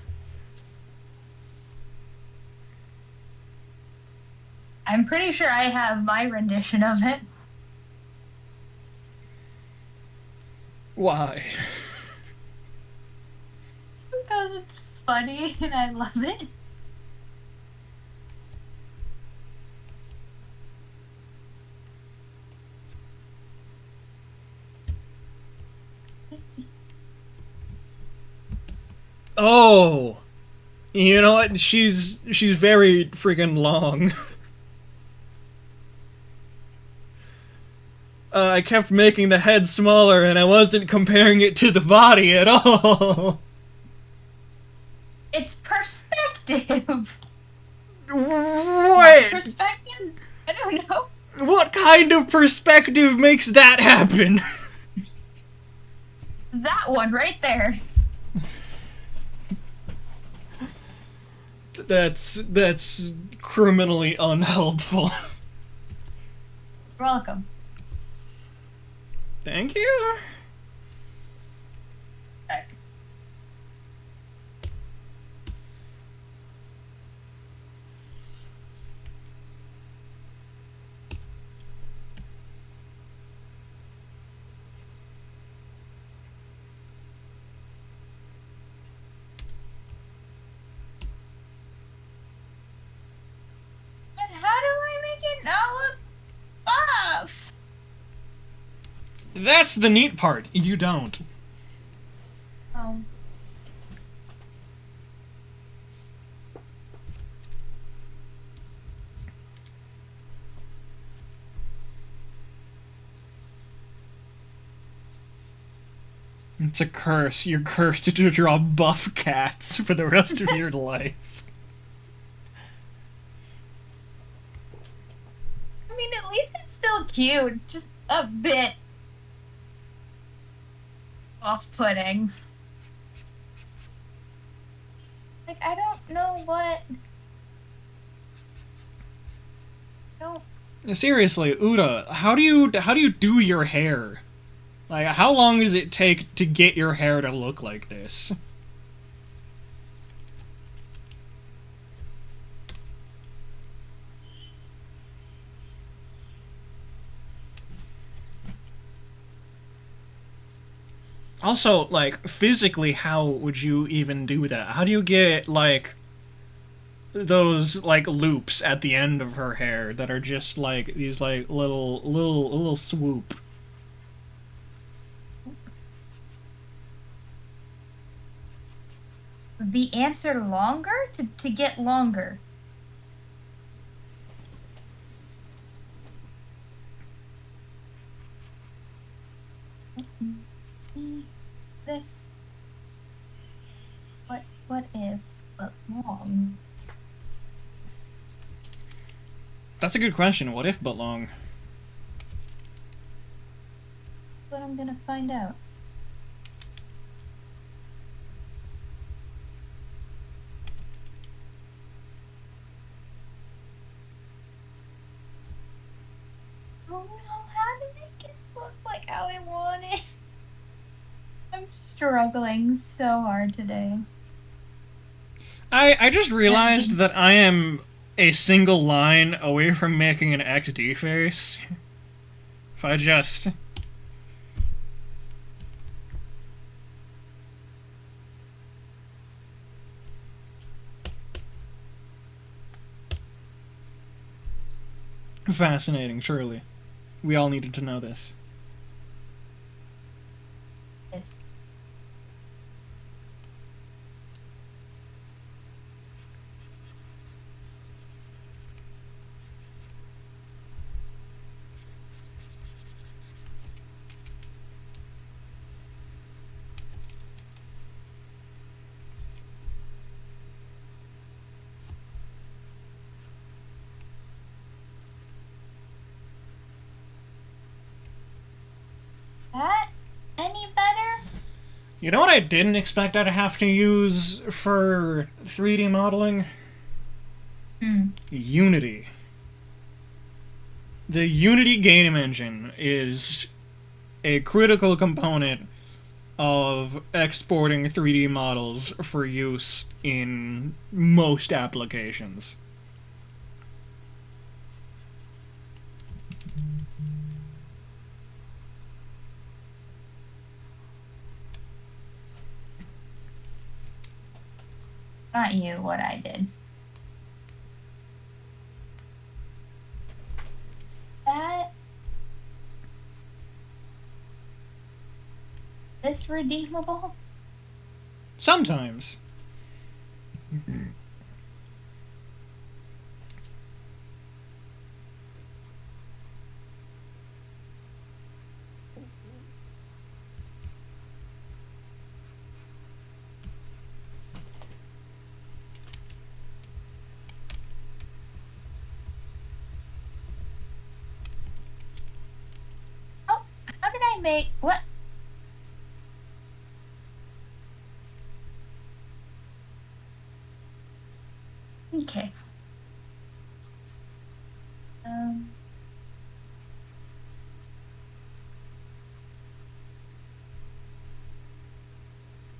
I'm pretty sure I have my rendition of it. Why? Because it's funny and I love it. Oh! You know what? She's very freaking long. I kept making the head smaller and I wasn't comparing it to the body at all. It's perspective. What? Perspective? I don't know. What kind of perspective makes that happen? That one right there. That's criminally unhelpful. You're welcome. Thank you. Okay. But how do I make it not look buff? That's the neat part. You don't. Oh. It's a curse. You're cursed to draw buff cats for the rest of your life. I mean, at least it's still cute. It's just a bit off-putting. Like, I don't know what... Don't... Seriously, Uda, how do you do your hair? Like, how long does it take to get your hair to look like this? Also, like, physically, how would you even do that? How do you get, like, those, like, loops at the end of her hair that are just, like, these, like, little swoop? Is the answer longer? To get longer. If what if but long? That's a good question. What if but long? What I'm gonna find out. I don't know how to make this look like how I want it. I'm struggling so hard today. I just realized that I am a single line away from making an XD face. If I just... Fascinating, surely. We all needed to know this. Yes. That any better? You know what I didn't expect I'd have to use for 3D modeling? Unity. The Unity game engine is a critical component of exporting 3D models for use in most applications. Not you, what I did. That... This redeemable? Sometimes. Oh, how did I make... What? Okay.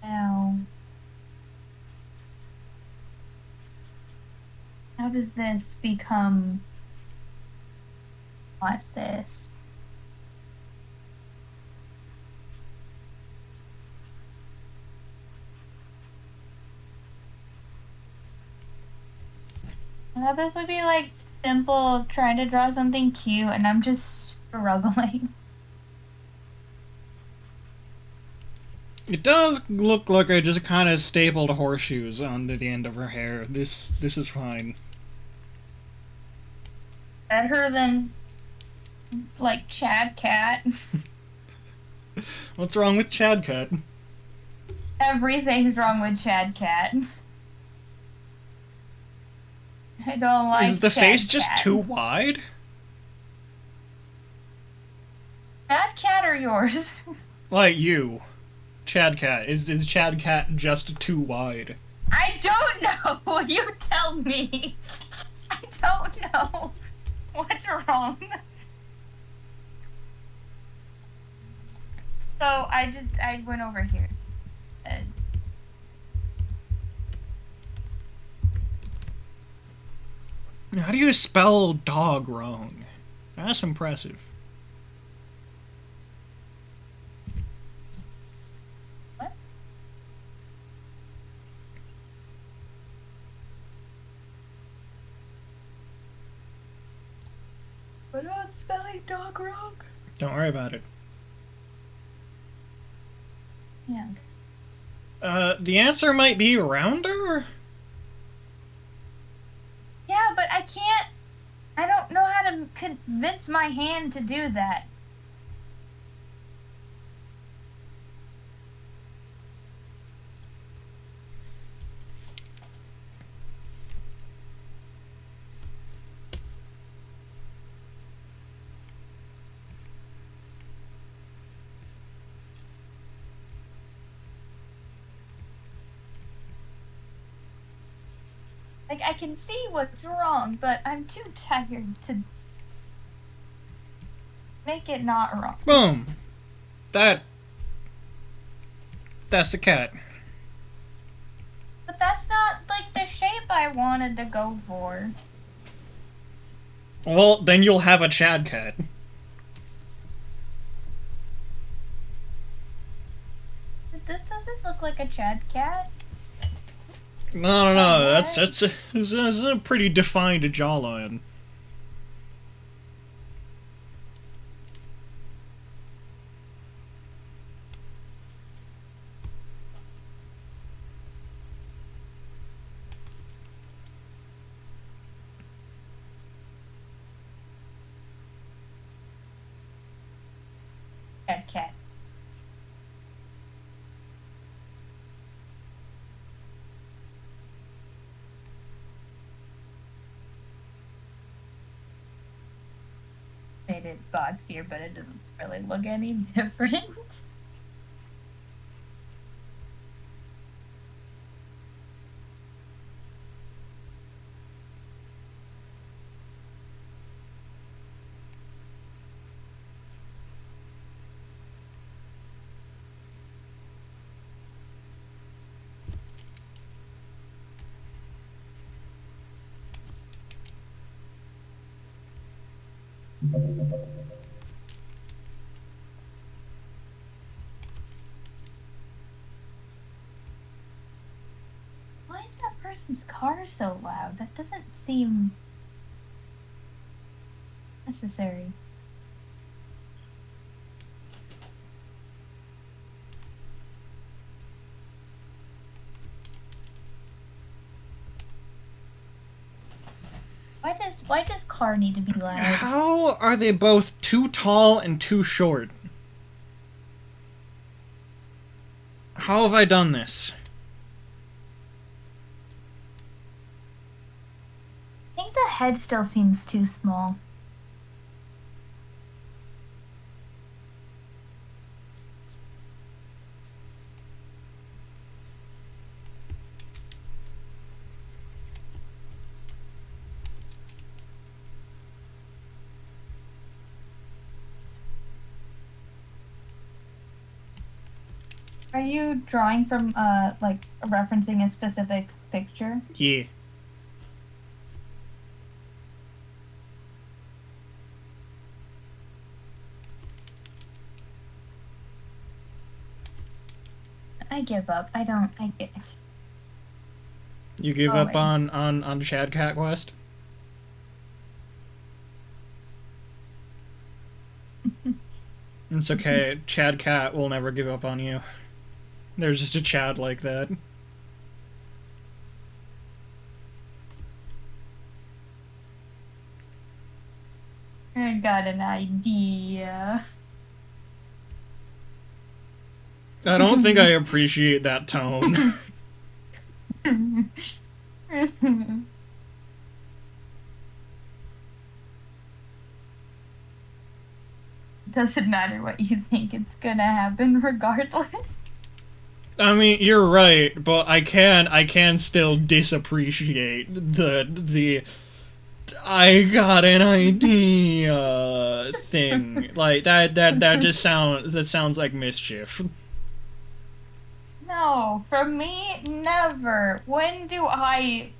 Now... How does this become... What this? I thought this would be like simple, trying to draw something cute, and I'm just struggling. It does look like I just kind of stapled horseshoes onto the end of her hair. This is fine. Better than like Chad Cat. What's wrong with Chad Cut? Everything's wrong with Chad Cat. I don't like Is the Chad face just Cat. too wide? Chad Cat or yours? Like you. Chad Cat. Is Chad Cat just too wide? I don't know. You tell me. I don't know. What's wrong? I went over here. How do you spell dog wrong? That's impressive. What? What about spelling dog wrong? Don't worry about it. Yeah. The answer might be rounder? Yeah, but I can't. I don't know how to convince my hand to do that. Like, I can see what's wrong, but I'm too tired to make it not wrong. Boom. That's a cat. But that's not, like, the shape I wanted to go for. Well, then you'll have a Chad cat. This doesn't look like a Chad cat. No. That's a pretty defined jawline. Chad cat. Made it boxier, but it doesn't really look any different. Why is that person's car so loud? That doesn't seem necessary. Why does car need to be loud? How are they both too tall and too short? How have I done this? I think the head still seems too small. Are you drawing from, like, referencing a specific picture? Yeah. I give up. I get it. You give up on Chad Cat Quest? It's okay. Chad Cat will never give up on you. There's just a Chad like that. I got an idea. I don't think I appreciate that tone. Doesn't matter what you think, it's gonna happen regardless. I mean, you're right, but I can still disappreciate the I got an idea thing. Like that sounds like mischief. No, from me, never. When do I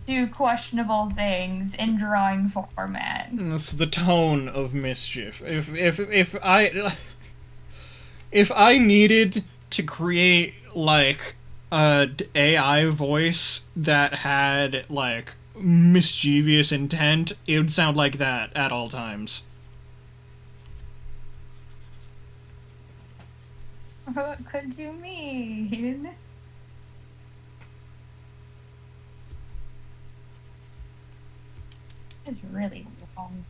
do questionable things in drawing format? That's the tone of mischief. If I needed to create like a AI voice that had like mischievous intent, it would sound like that at all times. What could you mean? It's really long.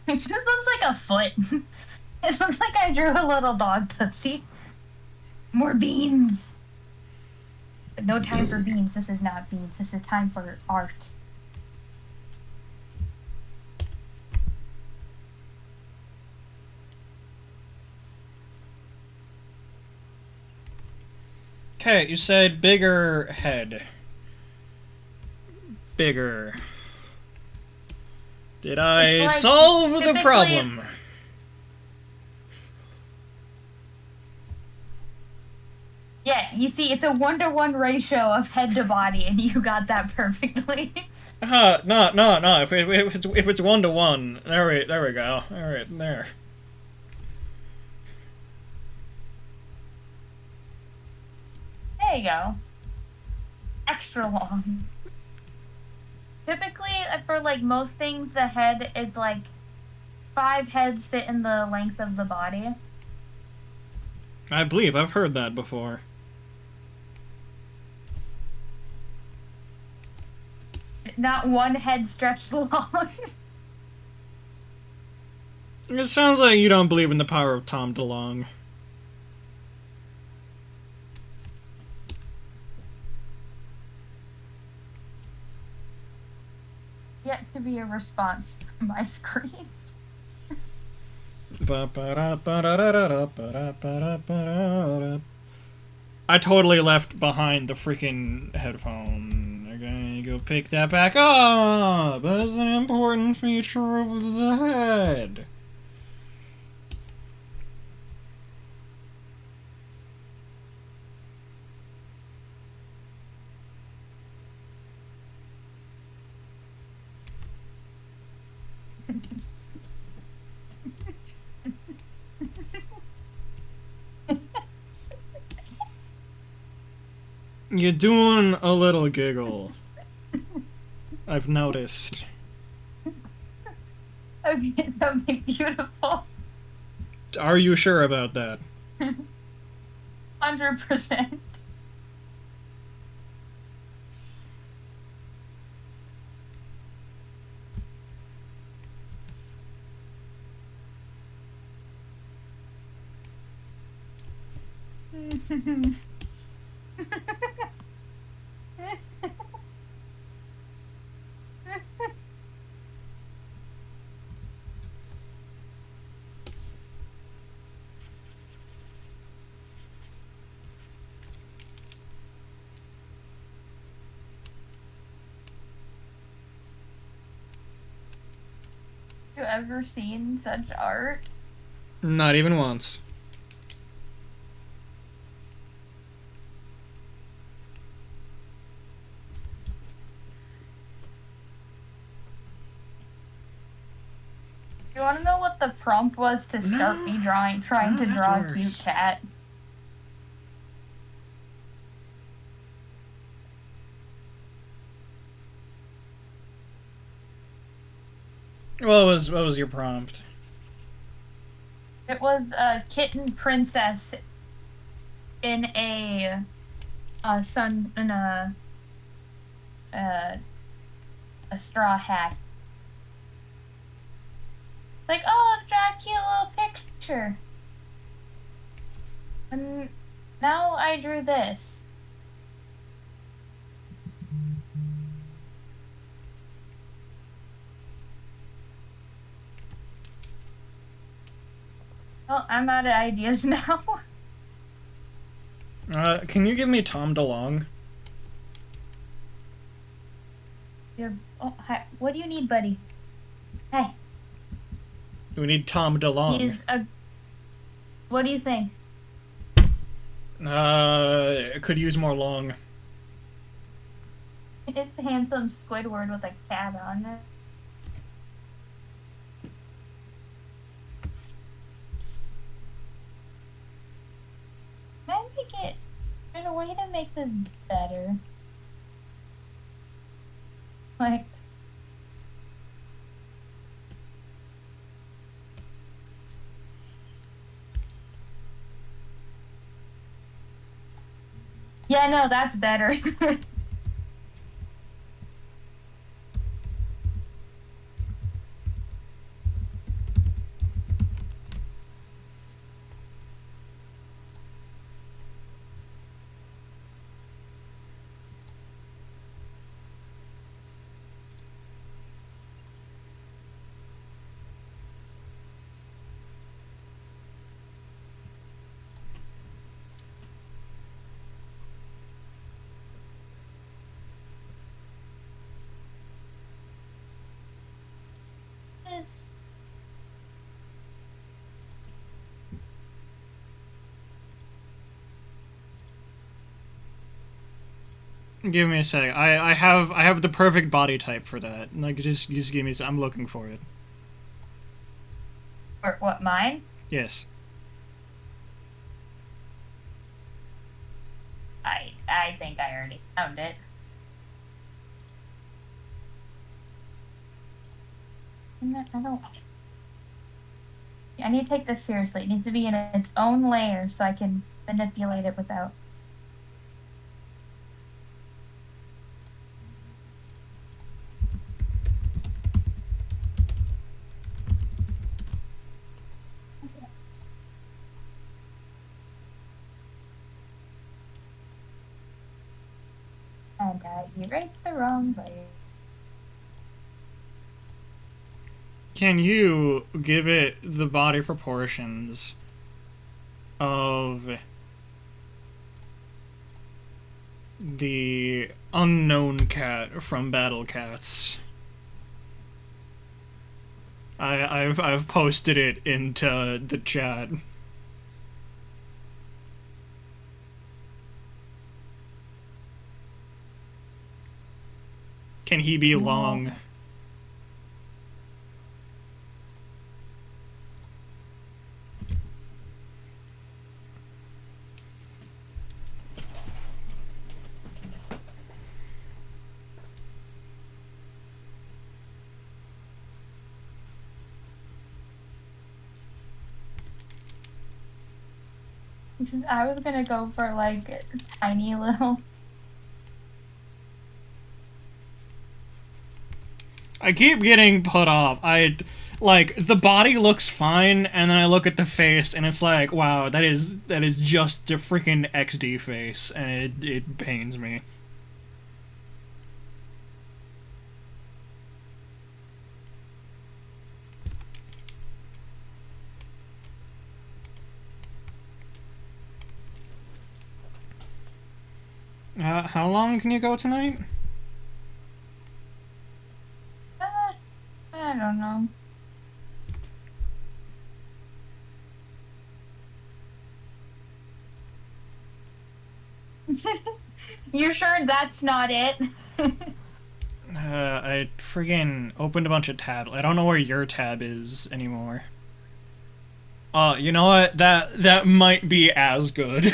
It just looks like a foot. It looks like I drew a little dog tootsie. More beans. But no time for beans. This is not beans. This is time for art. Okay, you said bigger head. Bigger. Did I Like, solve the typically- problem? Yeah, you see, it's a 1-to-1 ratio of head to body, and you got that perfectly. No. If it's 1-to-1, there we go. All right, there. There you go. Extra long. Typically, for like most things, the head is like 5 heads fit in the length of the body. I believe I've heard that before. Not one head stretched long. It sounds like you don't believe in the power of Tom DeLonge. Yet to be a response from my screen. I totally left behind the freaking headphone. Okay, go pick that back up. That's an important feature of the head. You're doing a little giggle. I've noticed. Okay, something beautiful. Are you sure about that? 100%. Have you ever seen such art? Not even once. You want to know what the prompt was to start me trying to that's draw a worse. cute cat? What was your prompt? It was a kitten princess in a straw hat. Like, oh, draw a cute little picture. And now I drew this. Well, I'm out of ideas now. Can you give me Tom DeLonge? Oh, hi. What do you need, buddy? Hey. We need Tom DeLonge. He's a... What do you think? Could use more long. It's a handsome Squidward with a cat on it. I think there's a way to make this better. Like... Yeah, no, that's better. Give me a sec. I have the perfect body type for that. Like just give me. I'm looking for it. Or what, mine? Yes. I think I already found it. I don't... I need to take this seriously. It needs to be in its own layer so I can manipulate it without... And I erased the wrong layer. Can you give it the body proportions of the unknown cat from Battle Cats? I've posted it into the chat. Can he be long? I was gonna go for like tiny little... I keep getting put off. Like the body looks fine, and then I look at the face, and it's like, wow, that is just a freaking XD face, and it pains me. How long can you go tonight? I don't know. You sure that's not it? I friggin' opened a bunch of tabs. I don't know where your tab is anymore. You know what? That might be as good.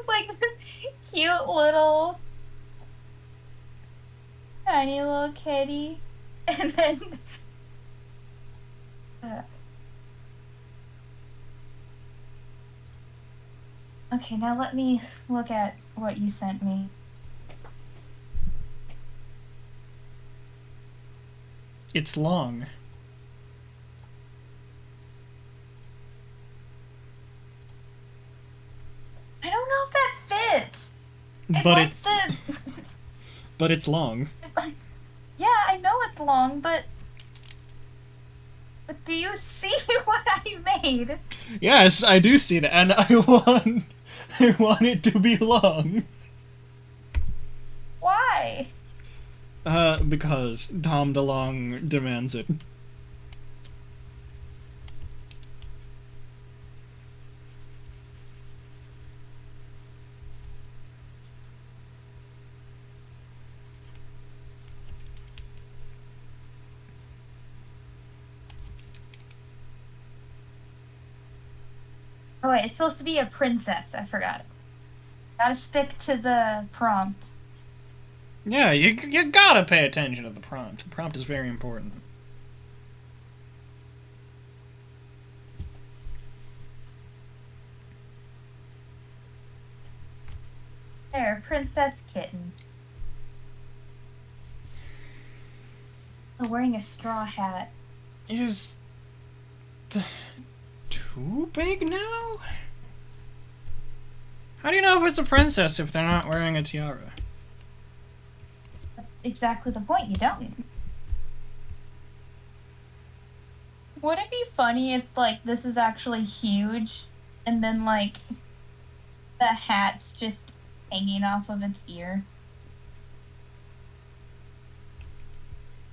Like cute little tiny little kitty, and then okay, now let me look at what you sent me. It's long. I don't know if that fits. But it's but it's long. Yeah, I know it's long, but But do you see what I made? Yes, I do see that, and I want it to be long. Why? Because Tom DeLonge demands it. Oh wait, it's supposed to be a princess. I forgot it. Gotta stick to the prompt. Yeah, you gotta pay attention to the prompt. The prompt is very important. There, princess kitten. Oh, wearing a straw hat. Is the too big now? How do you know if it's a princess if they're not wearing a tiara? That's exactly the point. You don't. Would it be funny if, like, this is actually huge, and then, like, the hat's just hanging off of its ear?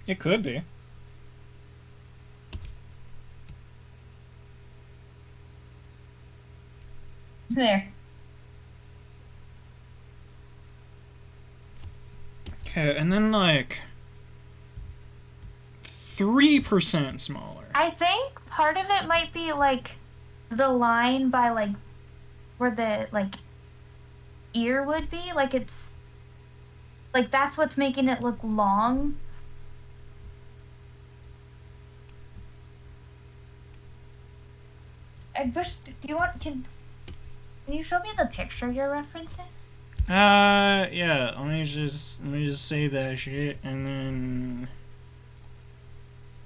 It could be. There. Okay, and then like 3% smaller. I think part of it might be, like, the line by, like, where the, like, ear would be. Like, it's... Like, that's what's making it look long. I wish... Do you want... Can you show me the picture you're referencing? Yeah, let me just save that shit, and then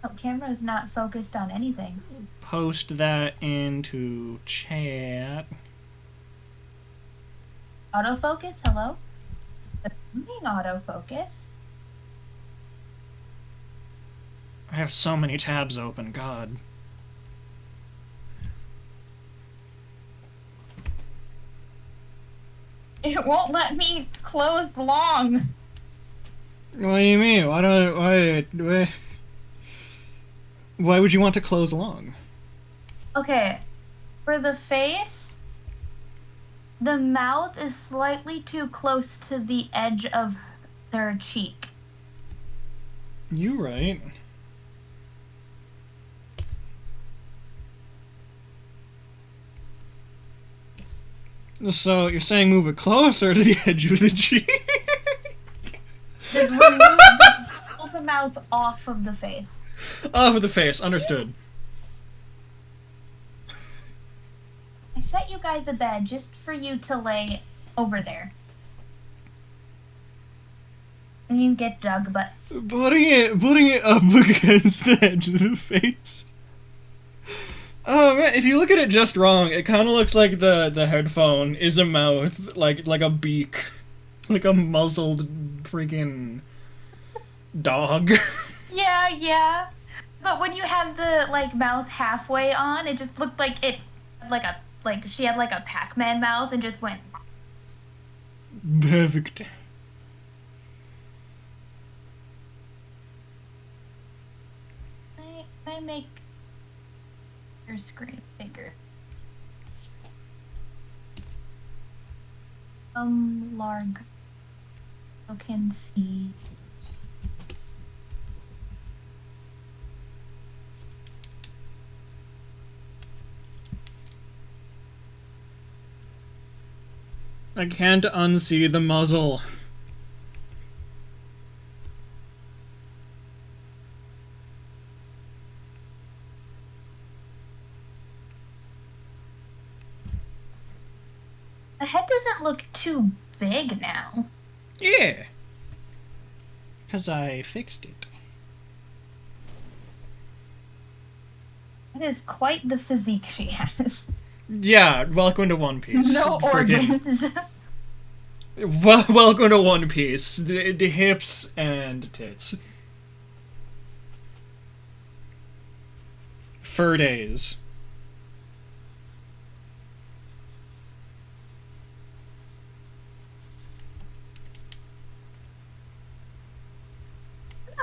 Oh, camera's not focused on anything. post that into chat. Autofocus? Hello? Being autofocus. I have so many tabs open, God. It won't let me close long. What do you mean? Why would you want to close long? Okay, for the face, the mouth is slightly too close to the edge of their cheek. You right. So you're saying move it closer to the edge of the cheek? Pull the mouth off of the face. Off of the face, understood. I set you guys a bed just for you to lay over there. And you get dug butts. Putting it up against the edge of the face. Oh man, if you look at it just wrong, it kind of looks like the headphone is a mouth, like a beak, like a muzzled freaking dog. Yeah. But when you have the, like, mouth halfway on, it just looked like it, like she had, like, a Pac-Man mouth and just went... Perfect. I make your screen bigger. Larg. You can see. I can't unsee the muzzle. The head doesn't look too big now. Yeah. Because I fixed it. It is quite the physique she has. Yeah, welcome to One Piece. No Friggin- organs. welcome to One Piece. The hips and tits. fur days.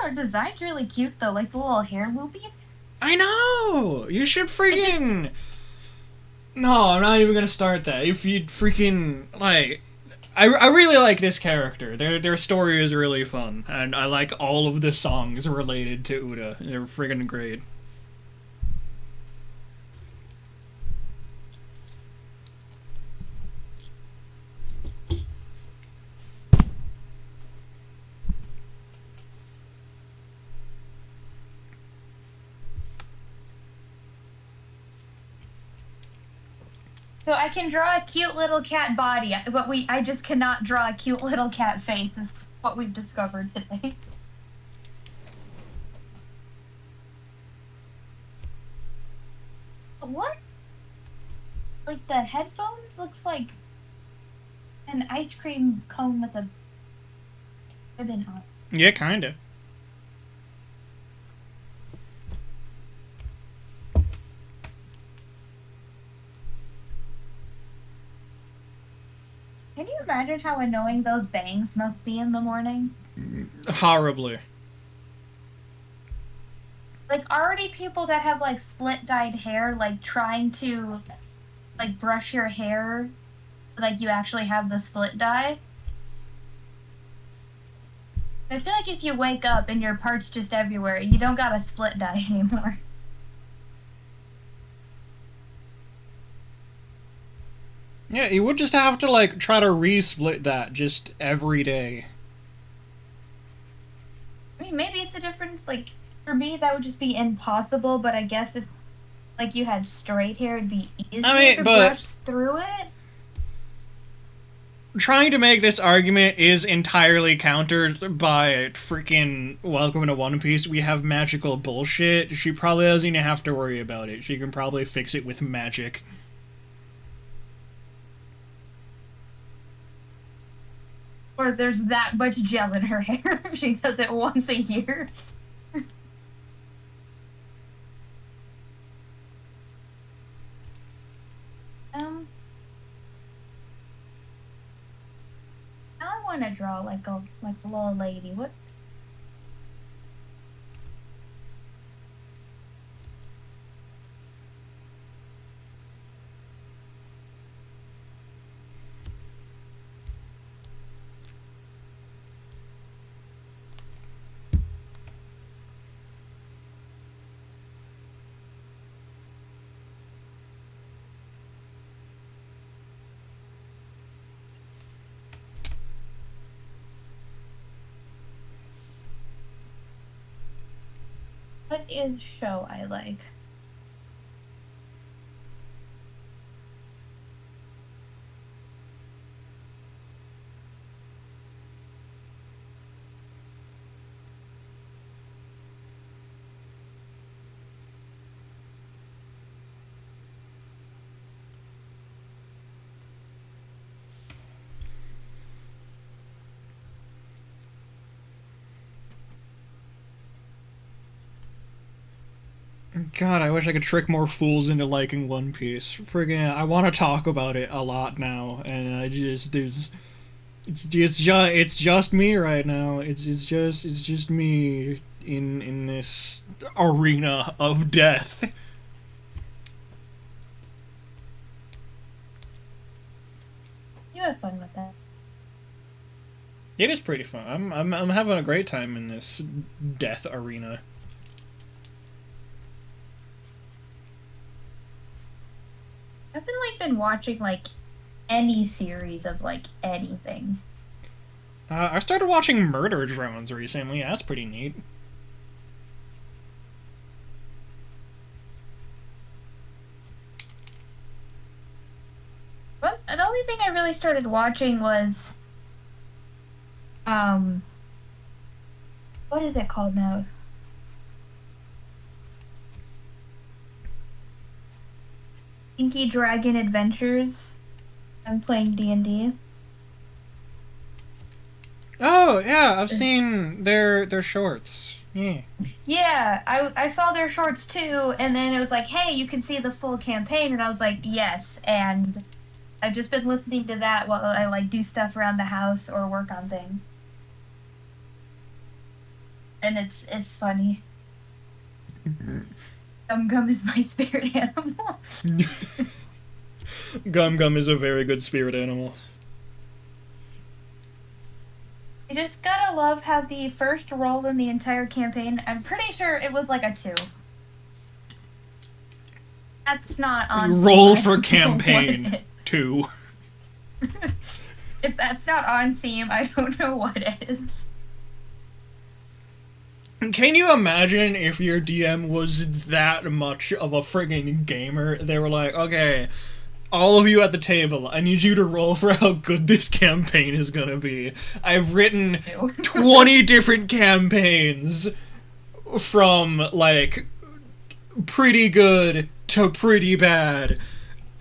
Our design's really cute though, like the little hair loopies. I know! You should freaking... No, I'm not even gonna start that. If you freaking, like... I really like this character. Their story is really fun. And I like all of the songs related to Uda. They're freaking great. So I can draw a cute little cat body, but I just cannot draw a cute little cat face, is what we've discovered today. What? Like the headphones looks like an ice cream cone with a ribbon on it. Yeah, kinda. Can you imagine how annoying those bangs must be in the morning? Horribly. Like, already people that have, like, split-dyed hair, like, trying to, like, brush your hair, like, you actually have the split dye. I feel like if you wake up and your parts just everywhere, you don't got a split dye anymore. Yeah, you would just have to, like, try to re-split that just every day. I mean, maybe it's a difference, like, for me that would just be impossible, but I guess if, like, you had straight hair, it'd be easier to brush through it. Trying to make this argument is entirely countered by freaking Welcome to One Piece. We have magical bullshit. She probably doesn't even have to worry about it. She can probably fix it with magic. Or there's that much gel in her hair. She does it once a year. Now I want to draw like a little lady. What? What is show I like? God, I wish I could trick more fools into liking One Piece. Friggin', I want to talk about it a lot now, and I just it's just me right now. It's just me in this arena of death. You have fun with that. It is pretty fun. I'm having a great time in this death arena. I haven't like been watching like any series of like anything. I started watching Murder Drones recently. That's pretty neat. Well, the only thing I really started watching was what is it called now? Inky Dragon Adventures. I'm playing D&D. Oh yeah, I've seen their shorts. Yeah. Yeah, I saw their shorts too, and then it was like, hey, you can see the full campaign, and I was like, yes, and I've just been listening to that while I like do stuff around the house or work on things. And it's funny. Gum Gum is my spirit animal. Gum Gum is a very good spirit animal. You just gotta love how the first roll in the entire campaign, I'm pretty sure it was like a 2. That's not on Roll theme. for campaign 2. If that's not on theme, I don't know what is. Can you imagine if your DM was that much of a friggin' gamer? They were like, okay, all of you at the table, I need you to roll for how good this campaign is gonna be. I've written 20 different campaigns from, like, pretty good to pretty bad.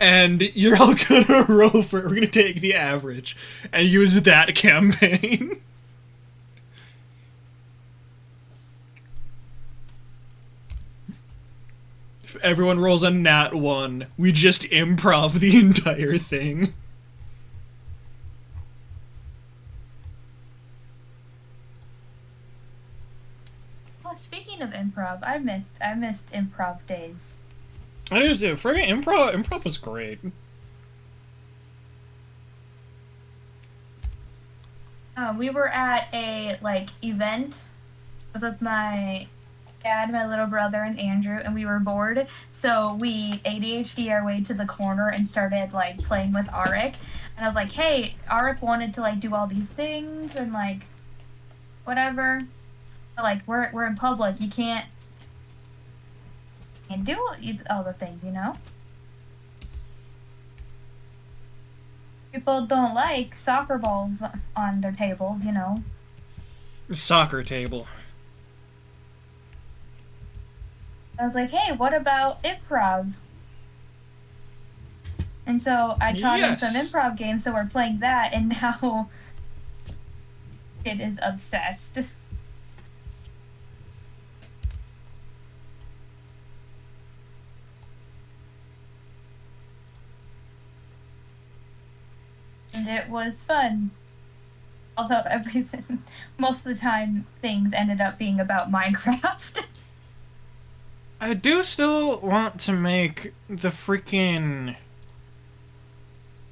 And you're all gonna roll for it. We're gonna take the average and use that campaign. If everyone rolls a nat 1, we just improv the entire thing. Well, speaking of improv, I missed improv days. I do too. Friggin' improv was great. We were at a like event with my dad, my little brother, and Andrew, and we were bored, so we ADHD our way to the corner and started like playing with Arik. And I was like, "Hey, Arik wanted to like do all these things and like whatever, but, like we're in public, you can't do all the things, you know." People don't like soccer balls on their tables, you know. Soccer table. I was like, hey, what about improv? And so I taught him some improv games, so we're playing that, and now it is obsessed. And it was fun. Although everything, most of the time, things ended up being about Minecraft. I do still want to make the freaking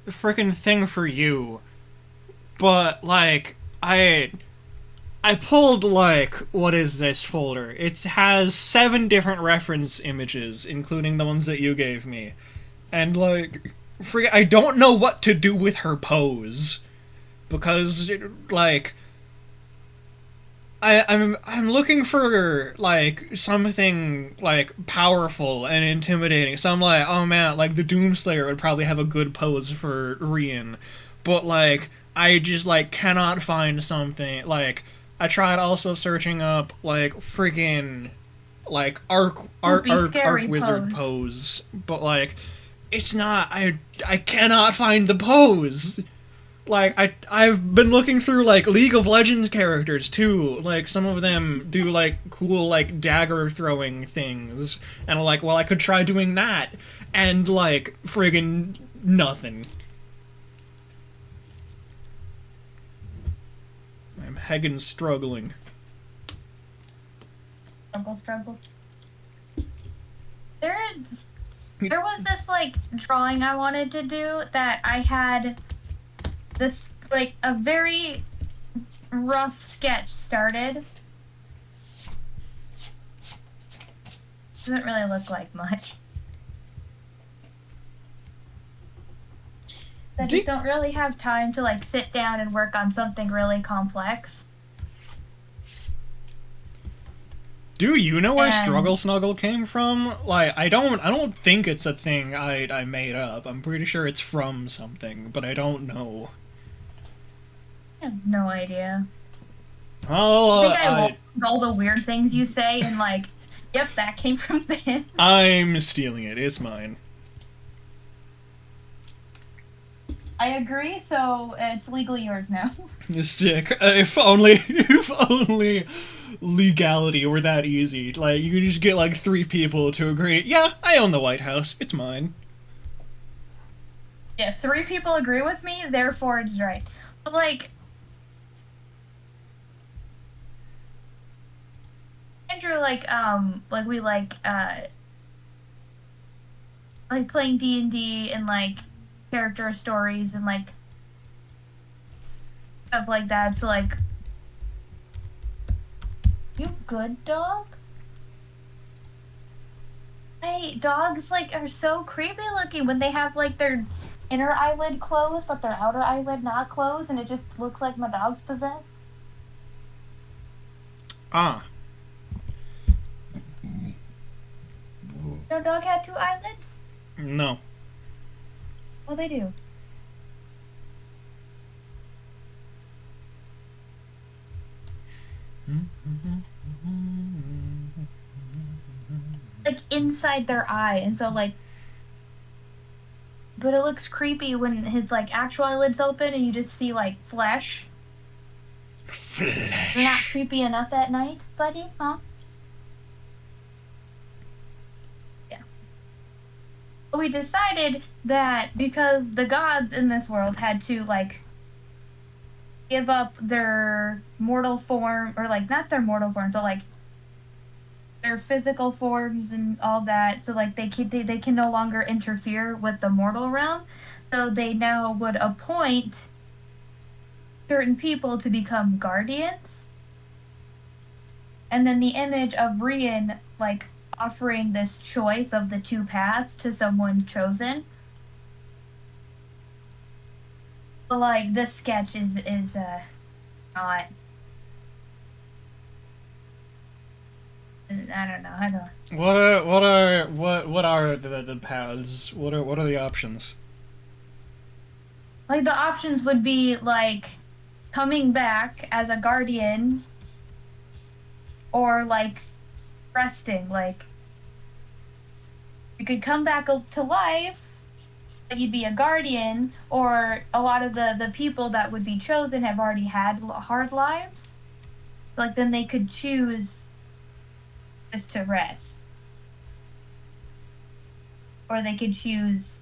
thing for you, but like I pulled like what is this folder? It has 7 different reference images, including the ones that you gave me, and like I don't know what to do with her pose because like. I'm looking for like something like powerful and intimidating. So I'm like, oh man, like the Doomslayer would probably have a good pose for Rian, but like I just like cannot find something. Like I tried also searching up like freaking like arc wizard pose, but like it's not. I cannot find the pose. Like, I've been looking through, like, League of Legends characters, too. Like, some of them do, like, cool, like, dagger-throwing things. And I'm like, well, I could try doing that. And, like, friggin' nothing. I'm heggin' struggling. Struggle. There was this, like, drawing I wanted to do that I had this, like, a very rough sketch started. Doesn't really look like much. I just don't really have time to, like, sit down and work on something really complex. Do you know where Struggle Snuggle came from? Like, I don't think it's a thing I made up. I'm pretty sure it's from something, but I don't know. I have no idea. Well, I think I love all the weird things you say and like, yep, that came from this. I'm stealing it. It's mine. I agree, so it's legally yours now. Sick. If only legality were that easy. Like, you could just get like 3 people to agree, yeah, I own the White House, it's mine. Yeah, 3 people agree with me, therefore it's right. But like, Andrew, like we like playing D&D and like character stories and like stuff like that. So like, you good, dog? Hey, dogs like are so creepy looking when they have like their inner eyelid closed but their outer eyelid not closed, and it just looks like my dog's possessed. Ah. Your dog had 2 eyelids? No. Well, they do. Like inside their eye, and so like, but it looks creepy when his like actual eyelids open and you just see like flesh. They're not creepy enough at night, buddy, huh? Yeah. But we decided that because the gods in this world had to like give up their mortal form, or like not their mortal form, but like their physical forms and all that, so like they can no longer interfere with the mortal realm, so they now would appoint certain people to become guardians. And then the image of Rian like offering this choice of the 2 paths to someone chosen. But like this sketch is not, I don't know. I don't. What are the paths? What are the options? Like the options would be like coming back as a guardian, or like resting. Like you could come back to life, but you'd be a guardian, or a lot of the people that would be chosen have already had hard lives. Like then they could choose just to rest, or they could choose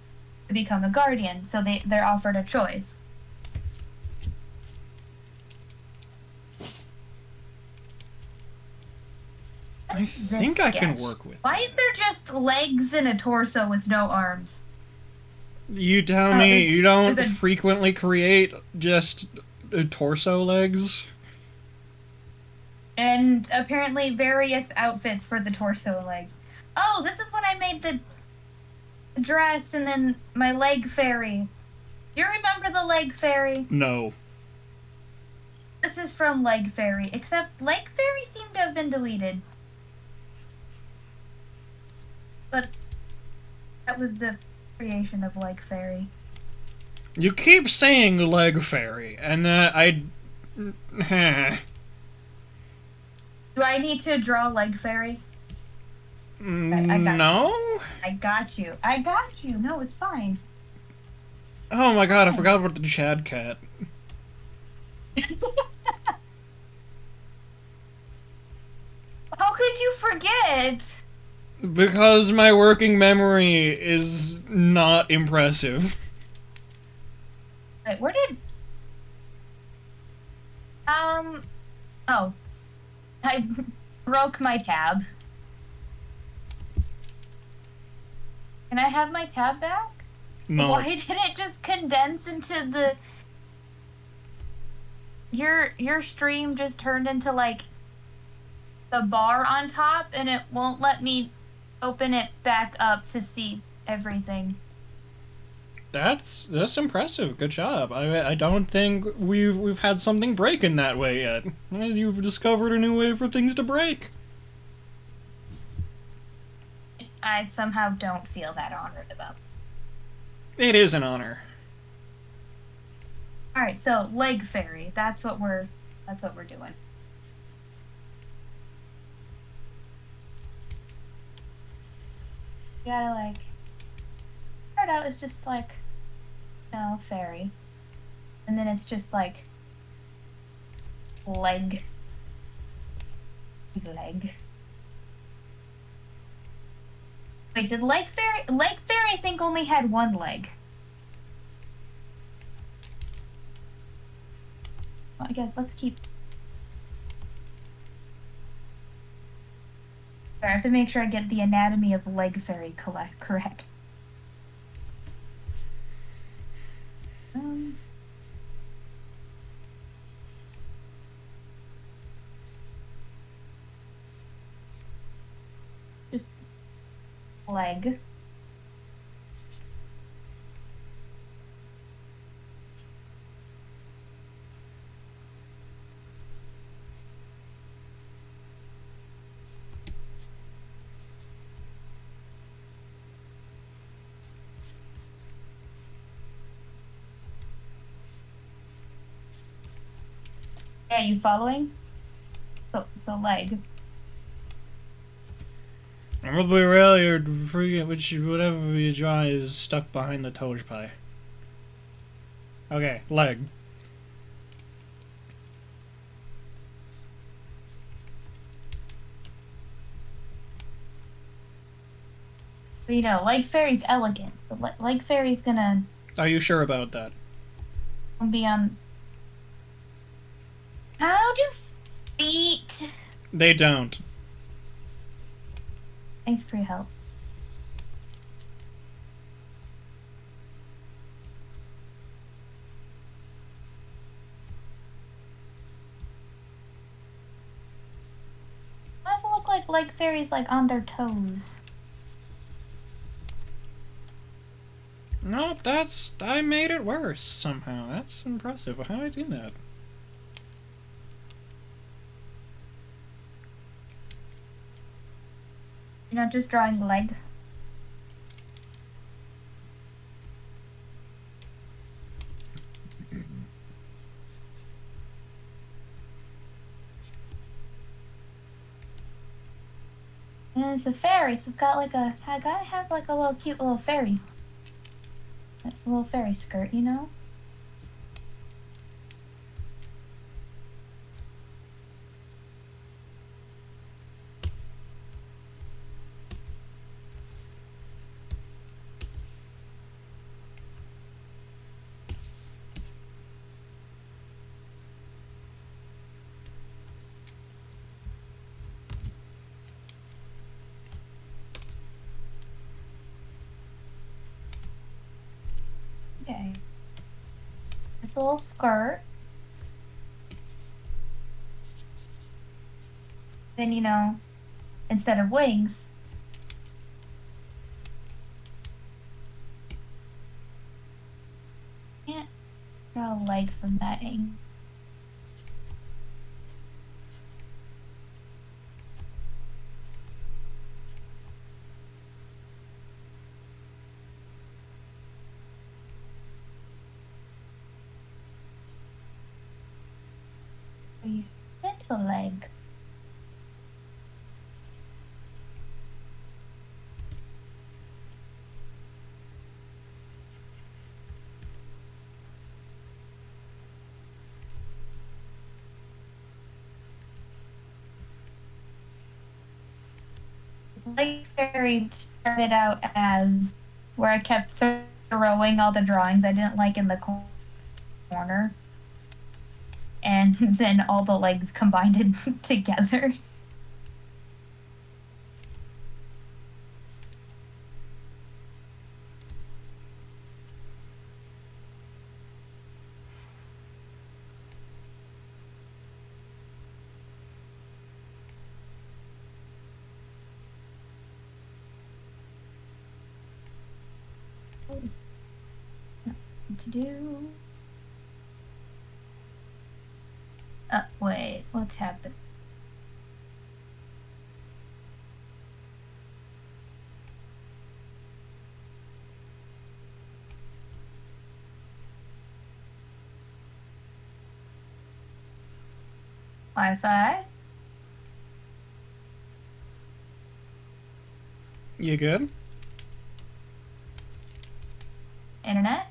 to become a guardian, so they're offered a choice. I think I can work with Why is there just legs and a torso with no arms? You tell me you don't frequently create just torso legs? And apparently various outfits for the torso legs. Oh, this is when I made the dress and then my leg fairy. Do you remember the leg fairy? No. This is from Leg Fairy, except Leg Fairy seemed to have been deleted. But that was the creation of Leg Fairy. You keep saying leg fairy, and Do I need to draw Leg Fairy? No? I got you. I got you. No, it's fine. Oh my god, I forgot about the Chad cat. How could you forget? Because my working memory is not impressive. Wait, where did... Oh. I broke my tab. Can I have my tab back? No. Why did it just condense into the... Your stream just turned into, like, the bar on top, and it won't let me open it back up to see everything. That's impressive. Good job. I don't think we've had something break in that way yet. You've discovered a new way for things to break. I somehow don't feel that honored about it. It is an honor. Alright, so Leg Fairy, that's what we're doing. You gotta like start out as just like, you know, fairy. And then it's just like leg. leg. Wait, did Leg Fairy? Leg Fairy, I think, only had one leg. Well, I guess let's keep. I have to make sure I get the anatomy of Leg Fairy correct. Just leg. Yeah, you following? So leg. Probably really or forget whatever you draw is stuck behind the Toge Pie. Okay, leg. But you know, Leg Fairy's elegant. But Leg Fairy's gonna Are you sure about that? be on. How do feet? They don't. Thanks for your help. Why does it look like Leg Fairy's like on their toes? No, I made it worse somehow. That's impressive. How did I do that? You're not just drawing the leg. And it's a fairy, so it's got like a. I gotta have like a little cute little fairy. A little fairy skirt, you know? Okay. It's a little skirt. Then, you know, instead of wings, can't draw a leg from that angle. You fit a leg. Leg Fairy started out as where I kept throwing all the drawings I didn't like in the corner. And then all the legs combined together. What to do? Wait, what's happened? Wi-Fi? You good? Internet?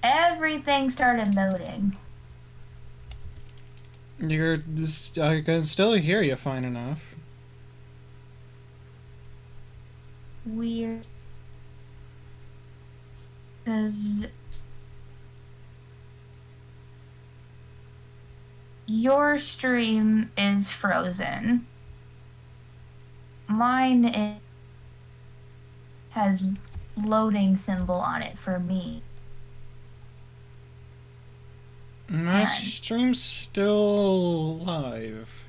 Everything started loading. I can still hear you fine enough. Weird. Because your stream is frozen. Mine has loading symbol on it for me. My stream's still live.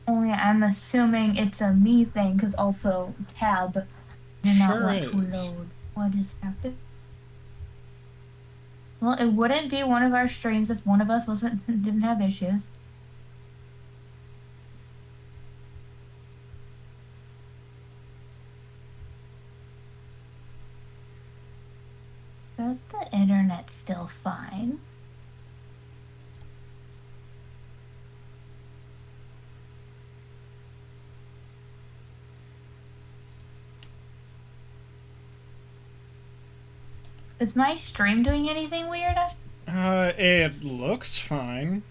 Oh yeah, I'm assuming it's a me thing, because also tab did not want to load. What is happening? Well, it wouldn't be one of our streams if one of us didn't have issues. Is the internet still fine? Is my stream doing anything weird? It looks fine.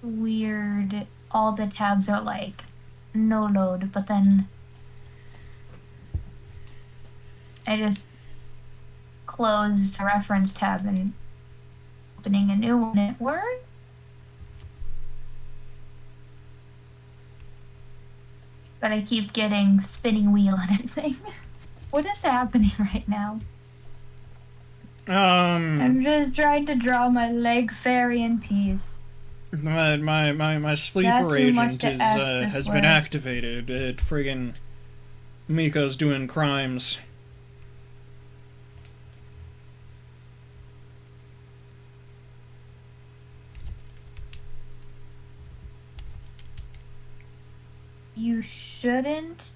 Weird. All the tabs are like no load, but then I just closed a reference tab and opening a new one. It worked. But I keep getting spinning wheel on everything. What is happening right now? I'm just trying to draw my leg fairy in peace. My sleeper agent has been activated. Friggin' Miko's doing crimes. You shouldn't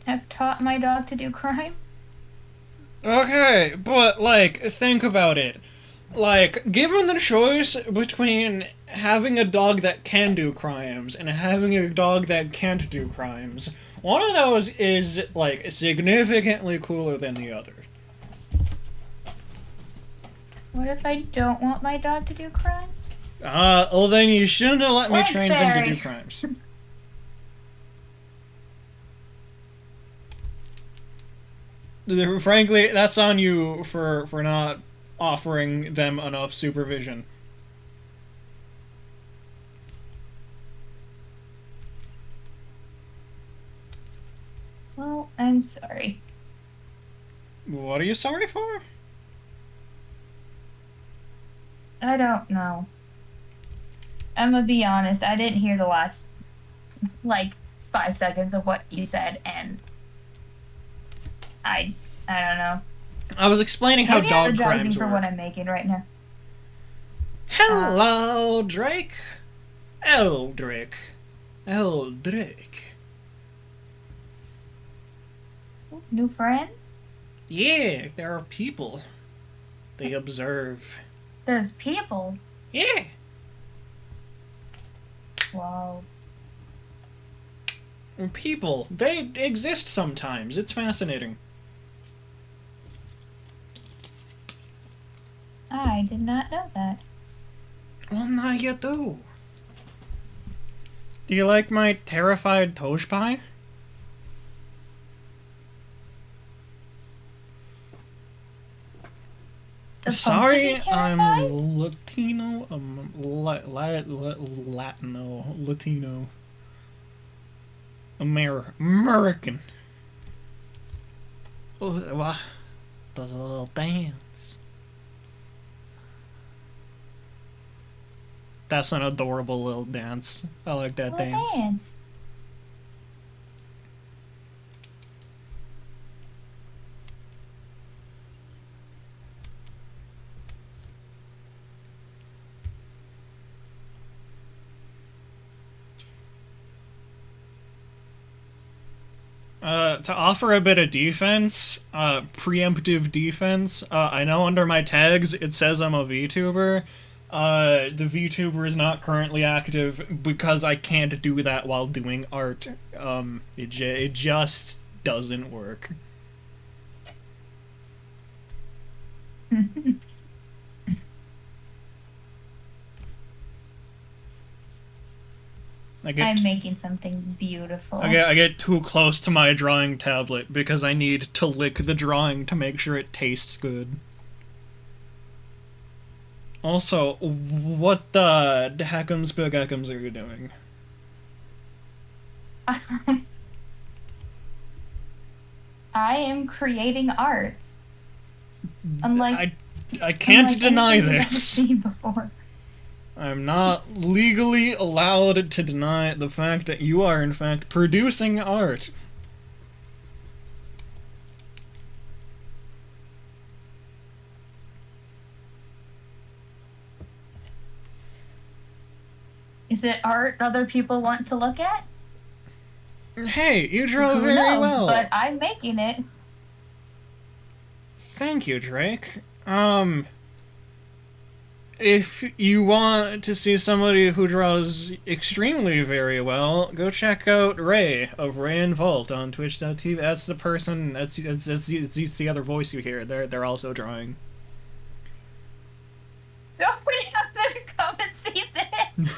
have taught my dog to do crime. Okay, but, like, think about it. Like, given the choice between having a dog that can do crimes and having a dog that can't do crimes, one of those is, like, significantly cooler than the other. What if I don't want my dog to do crimes? Well then you shouldn't have let me train them to do crimes. Frankly, that's on you for not offering them enough supervision. Well, I'm sorry. What are you sorry for? I don't know. I'm gonna be honest, I didn't hear the last, like, 5 seconds of what you said, and I don't know. I was explaining how dog crimes for work. what I'm making right now. Hello, Drake. Eldrick. Eldrick. New friend? Yeah, there are people. They observe. There's people? Yeah. Wow. People. They exist sometimes. It's fascinating. I did not know that. Well, now you do. Do you like my terrified toge pie? Sorry, I'm Latino. Latino. American. Oh, wow. Does a little dance. That's an adorable little dance. I like that dance. To offer a bit of defense, preemptive defense, I know under my tags it says I'm a VTuber, The VTuber is not currently active because I can't do that while doing art. It just doesn't work. I'm making something beautiful. I get too close to my drawing tablet because I need to lick the drawing to make sure it tastes good. Also, what the heckums big heckums are you doing? I am creating art. Unlike I can't deny this. I've never seen before. I'm not legally allowed to deny the fact that you are, in fact, producing art. Is it art other people want to look at? Hey, you drew Who very knows, well. But I'm making it. Thank you, Drake. If you want to see somebody who draws extremely very well, go check out Ray of Ray and Vault on Twitch.tv. That's the person. That's the other voice you hear. They're also drawing. Nobody out there come and see this.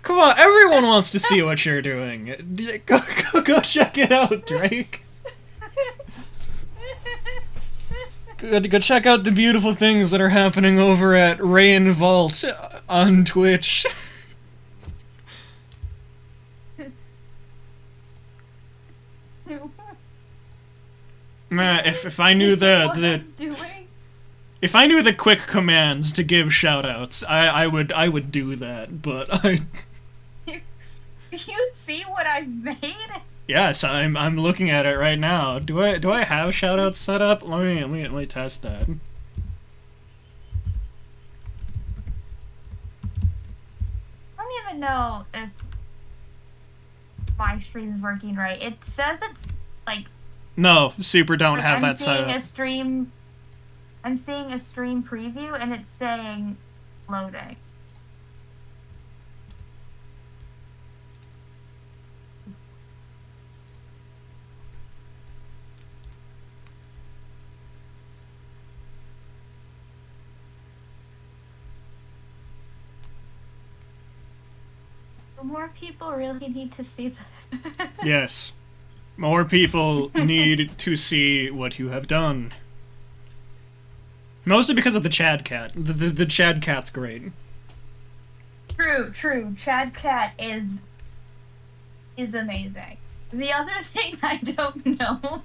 Come on, everyone wants to see what you're doing. Go check it out, Drake. Go check out the beautiful things that are happening over at Ray and Vault on Twitch. Man, if I knew if I knew the quick commands to give shoutouts, I would do that, but I. You see what I've made? Yes, I'm looking at it right now. Do I have shoutouts set up? Let me test that. I don't even know if my stream's working right. It says it's like. No, Super don't have that set up. I'm seeing a stream preview and it's saying loading. More people really need to see that. Yes. More people need to see what you have done. Mostly because of the Chad Cat. The Chad Cat's great. True. Chad Cat is amazing. The other thing I don't know.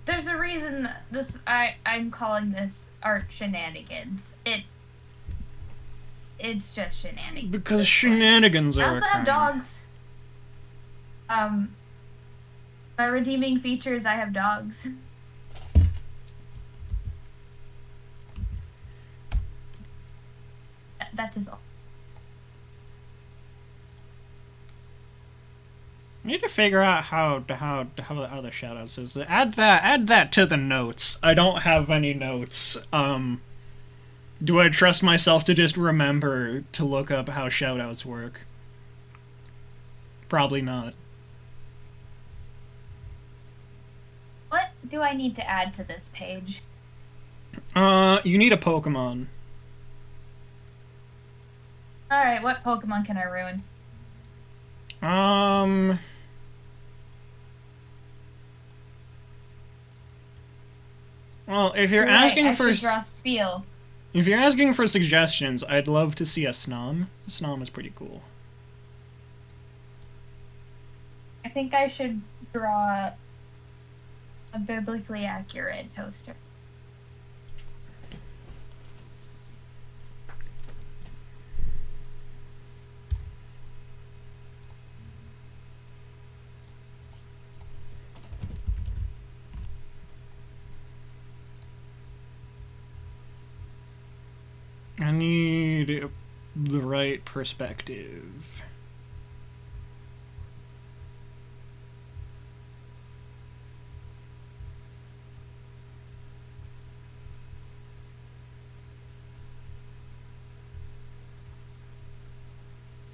There's a reason I'm calling this art shenanigans. It's just shenanigans. Because shenanigans are. I also have dogs. My redeeming features, I have dogs. That is all. I need to figure out how the shoutouts is. Add that to the notes. I don't have any notes. Do I trust myself to just remember to look up how shoutouts work? Probably not. What do I need to add to this page? You need a Pokemon. Alright, what Pokemon can I ruin? Well, if you're asking for draw Spiel. If you're asking for suggestions, I'd love to see a Snom. A Snom is pretty cool. I think I should draw a biblically accurate toaster. I need the right perspective.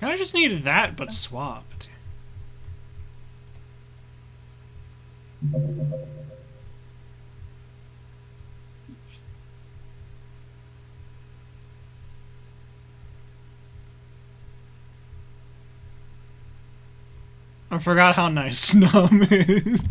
I just need that, but swapped. I forgot how nice Snom is.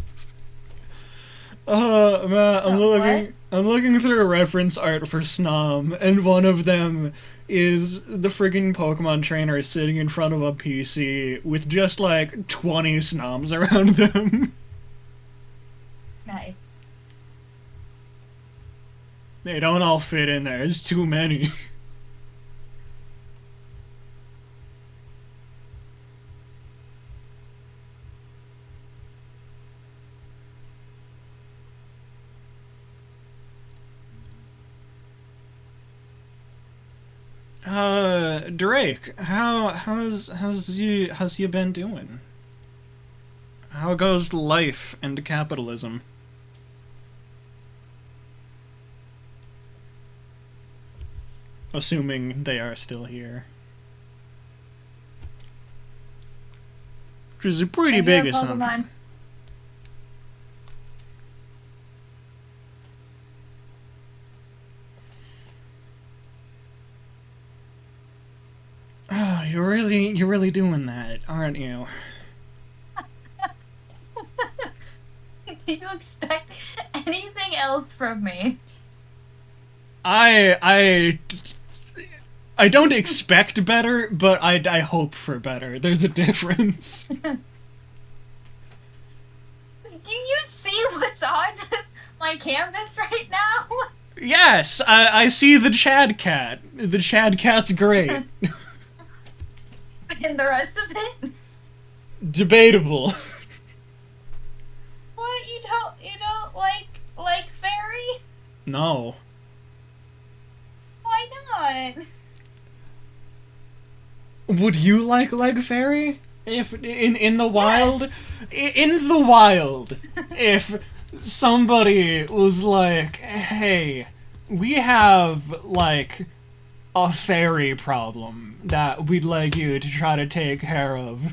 Man, I'm looking through reference art for Snom, and one of them is the friggin' Pokemon trainer sitting in front of a PC with just like 20 Snoms around them. Nice. They don't all fit in there, there's too many. Drake, how's you been doing? How goes life and capitalism? Assuming they are still here. Which is a pretty big assumption. Oh, you're really doing that, aren't you? Do you expect anything else from me? I don't expect better, but I hope for better. There's a difference. Do you see what's on my canvas right now? Yes, I see the Chad Cat. The Chad Cat's great. And the rest of it? Debatable. What, you don't like fairy? No. Why not? Would you like Leg Fairy? If in the wild, Yes. in the wild, if somebody was like, "Hey, we have like a fairy problem that we'd like you to try to take care of,"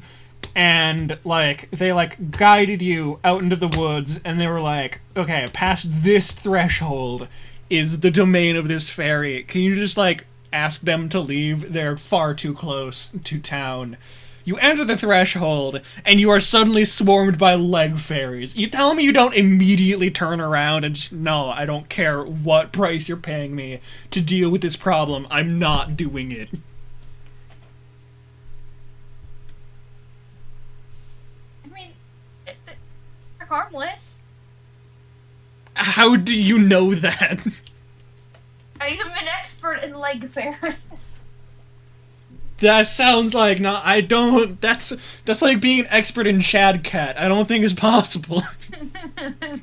and like they like guided you out into the woods, and they were like, "Okay, past this threshold is the domain of this fairy. Can you just like ask them to leave? They're far too close to town." You enter the threshold, and you are suddenly swarmed by leg fairies. You tell me you don't immediately turn around and just, "No, I don't care what price you're paying me to deal with this problem. I'm not doing it." I mean, they're harmless. How do you know that? I am an expert in leg fairies. That sounds like I don't. That's like being an expert in Chad Cat. I don't think it's possible. I'm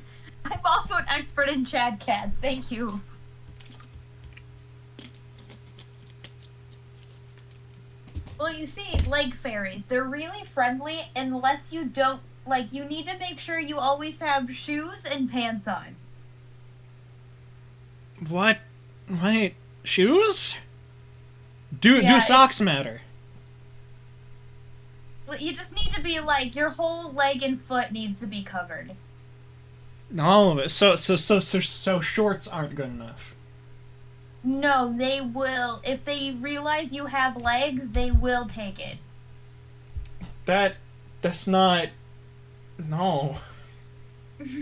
also an expert in Chad Cats. Thank you. Well, you see, leg fairies, they're really friendly unless you don't, like, you need to make sure you always have shoes and pants on. What? Wait, shoes? Do Yeah, socks matter? You just need to be, like, your whole leg and foot needs to be covered. No, so shorts aren't good enough. No, they will. If they realize you have legs, they will take it. That's not. No. Wait,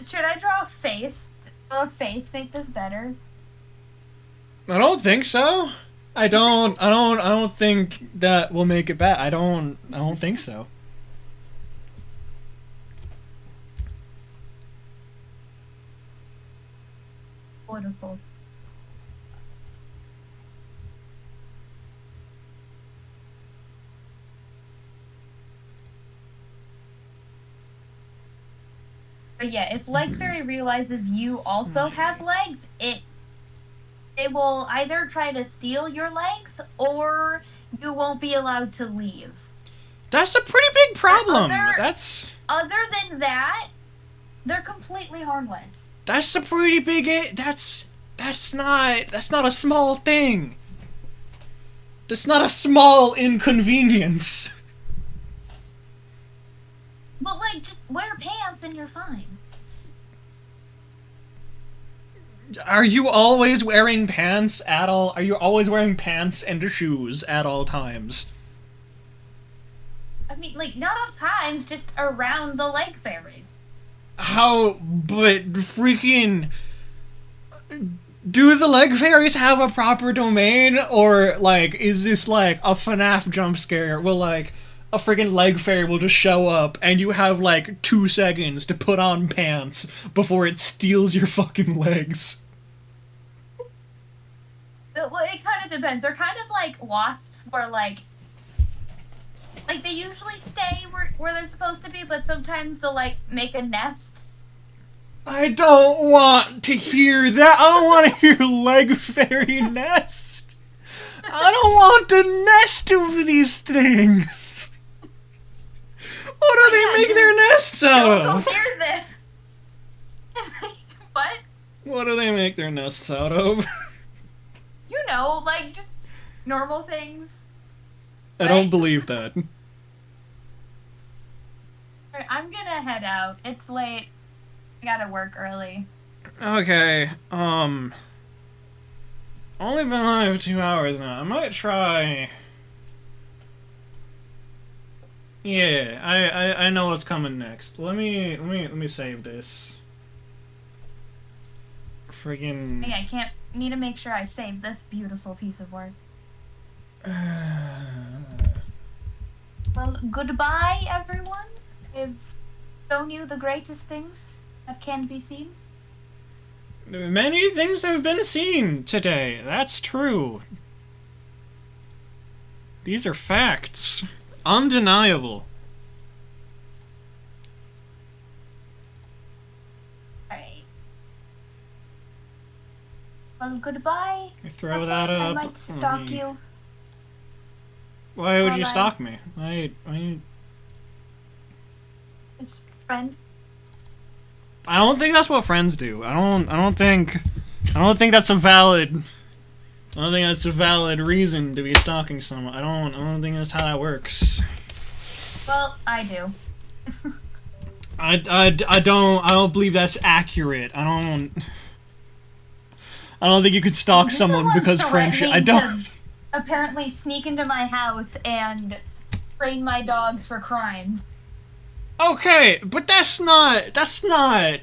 should I draw a face? Will a face make this better? I don't think so. I don't think that will make it bad. I don't think so. Wonderful. But yeah, if Leg Fairy realizes you also have legs, it will either try to steal your legs or you won't be allowed to leave. That's a pretty big problem. Other than that, they're completely harmless. That's a pretty big. That's not a small thing. That's not a small inconvenience. But, like, just wear pants and you're fine. Are you always wearing pants at all? Are you always wearing pants and shoes at all times? I mean, like, not all times, just around the leg fairies. How, but freaking... Do the leg fairies have a proper domain? Or, like, is this like a FNAF jump scare where, like, a freaking leg fairy will just show up and you have, like, 2 seconds to put on pants before it steals your fucking legs? Well, it kind of depends. They're kind of like wasps where, like they usually stay where they're supposed to be, but sometimes they'll, like, make a nest. I don't want to hear that. I don't want to hear leg fairy nest. I don't want to nest over these things. What do they make their nests out of? Go hear them. What? What do they make their nests out of? You know, like, just normal things. I don't believe that. I'm gonna head out. It's late. I gotta work early. Okay, only been live 2 hours now. I might try... Yeah, I know what's coming next. Let me save this. Friggin... Hey, I can't... Need to make sure I save this beautiful piece of work. Well, goodbye, everyone. I've shown you the greatest things that can be seen. Many things have been seen today. That's true. These are facts. Undeniable. Alright. Well, goodbye. Throw that up. I might stalk you. Why would you stalk me? Why Friend. I don't think that's what friends do. I don't think that's a valid reason to be stalking someone. I don't think that's how that works. Well, I do. I don't believe that's accurate. I don't think you could stalk someone because friendship. I don't. Apparently sneak into my house and train my dogs for crimes. Okay, but that's not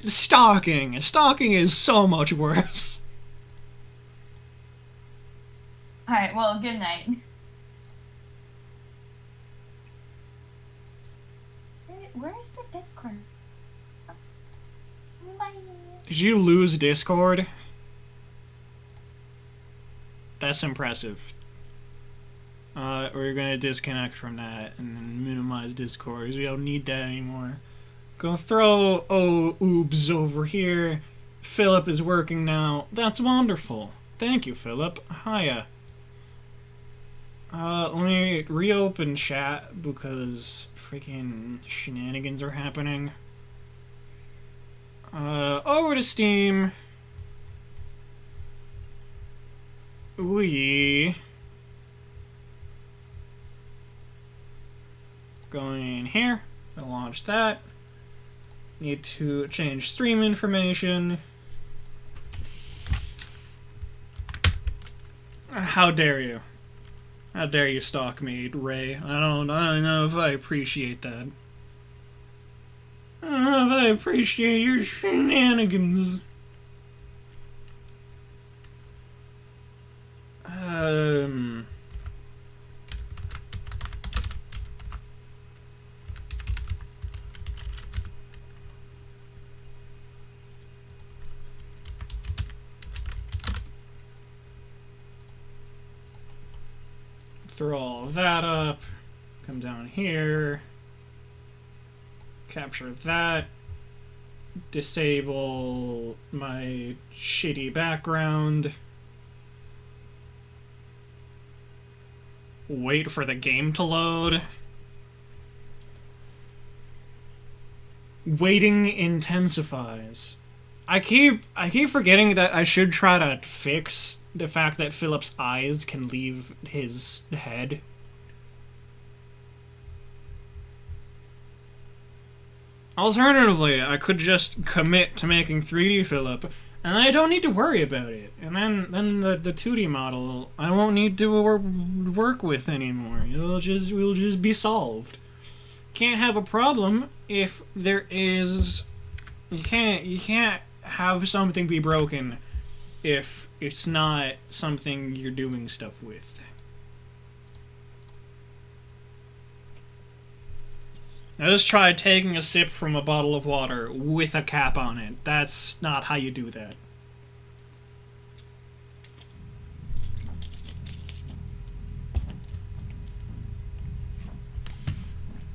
stalking. Stalking is so much worse. Alright, well, good night. Where is the Discord? Bye. Did you lose Discord? That's impressive. We're gonna disconnect from that and then minimize Discord because we don't need that anymore. Go throw oobs over here. Philip is working now. That's wonderful. Thank you, Philip. Hiya. Let me reopen chat because freaking shenanigans are happening. Over to Steam. We going here. Gonna launch that. Need to change stream information. How dare you? How dare you stalk me, Ray? I don't know if I appreciate that. I don't know if I appreciate your shenanigans. Throw all of that up. Come down here. Capture that. Disable my shitty background. Wait for the game to load. Waiting intensifies. I keep forgetting that I should try to fix the fact that Philip's eyes can leave his head. Alternatively, I could just commit to making 3D Philip, and I don't need to worry about it. And then the 2D model, I won't need to work with anymore. It'll just be solved. Can't have a problem if there is. You can't have something be broken if it's not something you're doing stuff with. Now just try taking a sip from a bottle of water with a cap on it. That's not how you do that.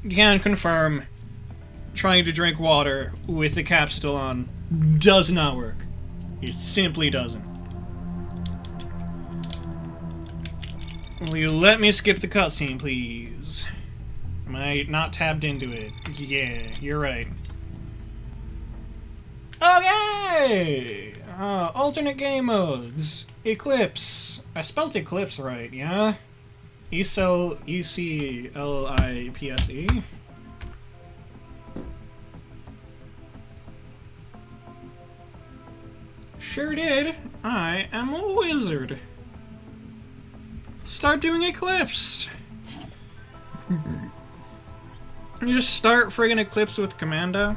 You can confirm trying to drink water with the cap still on does not work. It simply doesn't. Will you let me skip the cutscene, please? Am I not tabbed into it? Yeah, you're right. Okay! Alternate game modes. Eclipse. I spelled Eclipse right, yeah? E-C-L-I-P-S-E. Sure did. I am a wizard. Start doing Eclipse. You just start friggin' Eclipse with Commando.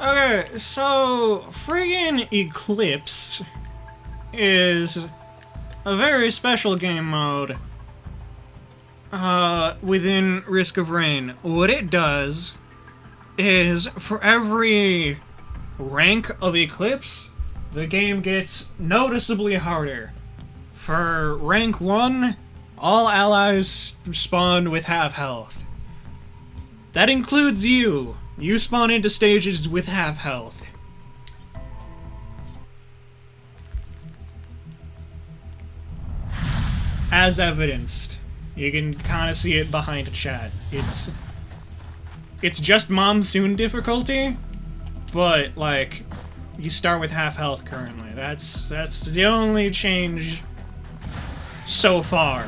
Okay, so friggin' Eclipse is a very special game mode within Risk of Rain. What it does is for every rank of Eclipse, the game gets noticeably harder. For rank 1, all allies spawn with half health. That includes you. You spawn into stages with half health. As evidenced. You can kind of see it behind chat. It's just monsoon difficulty, but like you start with half health currently. That's the only change so far.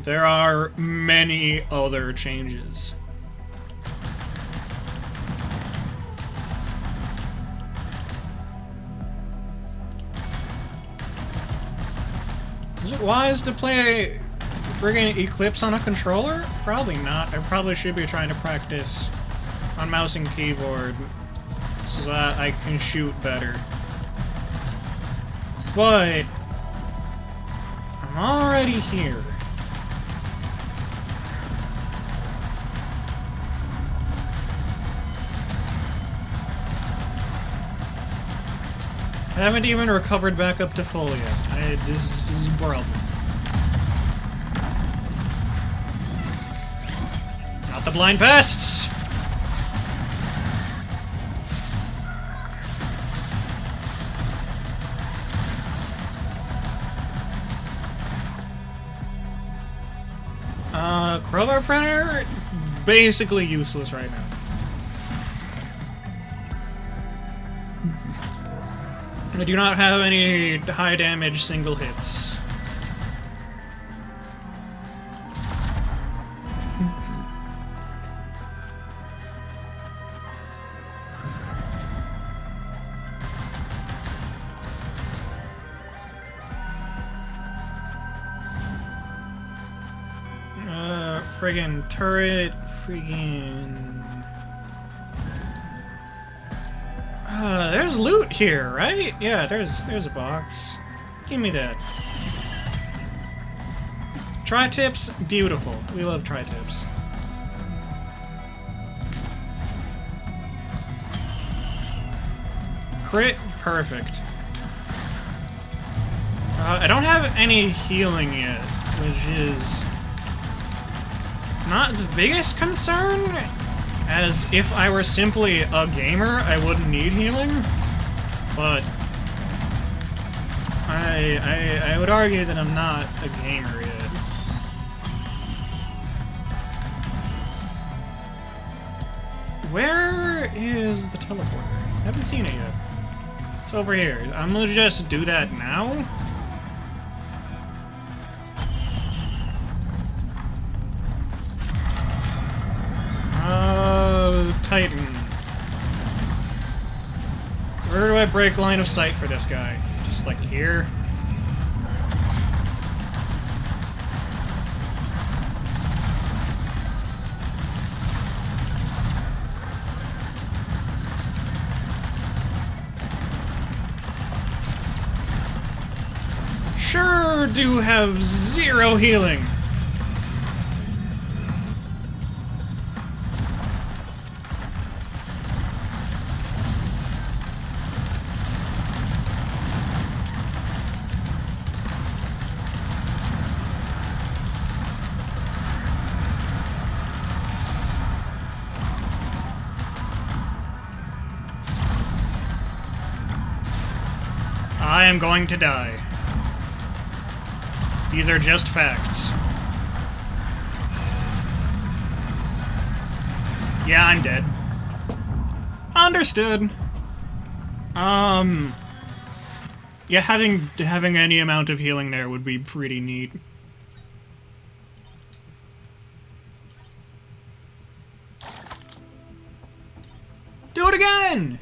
There are many other changes. Is it wise to play friggin' Eclipse on a controller? Probably not. I probably should be trying to practice on mouse and keyboard so that I can shoot better. But I'm already here. I haven't even recovered back up to full yet. This is a problem. Not the blind pests! Crowbar printer? Basically useless right now. I do not have any high damage single hits. Friggin' turret, friggin'... there's loot here, right? Yeah, there's a box. Give me that. Tri-tips, beautiful. We love tri-tips. Crit, perfect. I don't have any healing yet, which is not the biggest concern. As if I were simply a gamer, I wouldn't need healing, but I would argue that I'm not a gamer yet. Where is the teleporter? I haven't seen it yet. It's over here. I'm gonna just do that now. Titan. Where do I break line of sight for this guy? Just like here? Sure do have 0 healing. I am going to die. These are just facts. Yeah, I'm dead. Understood. Yeah, having any amount of healing there would be pretty neat. Do it again!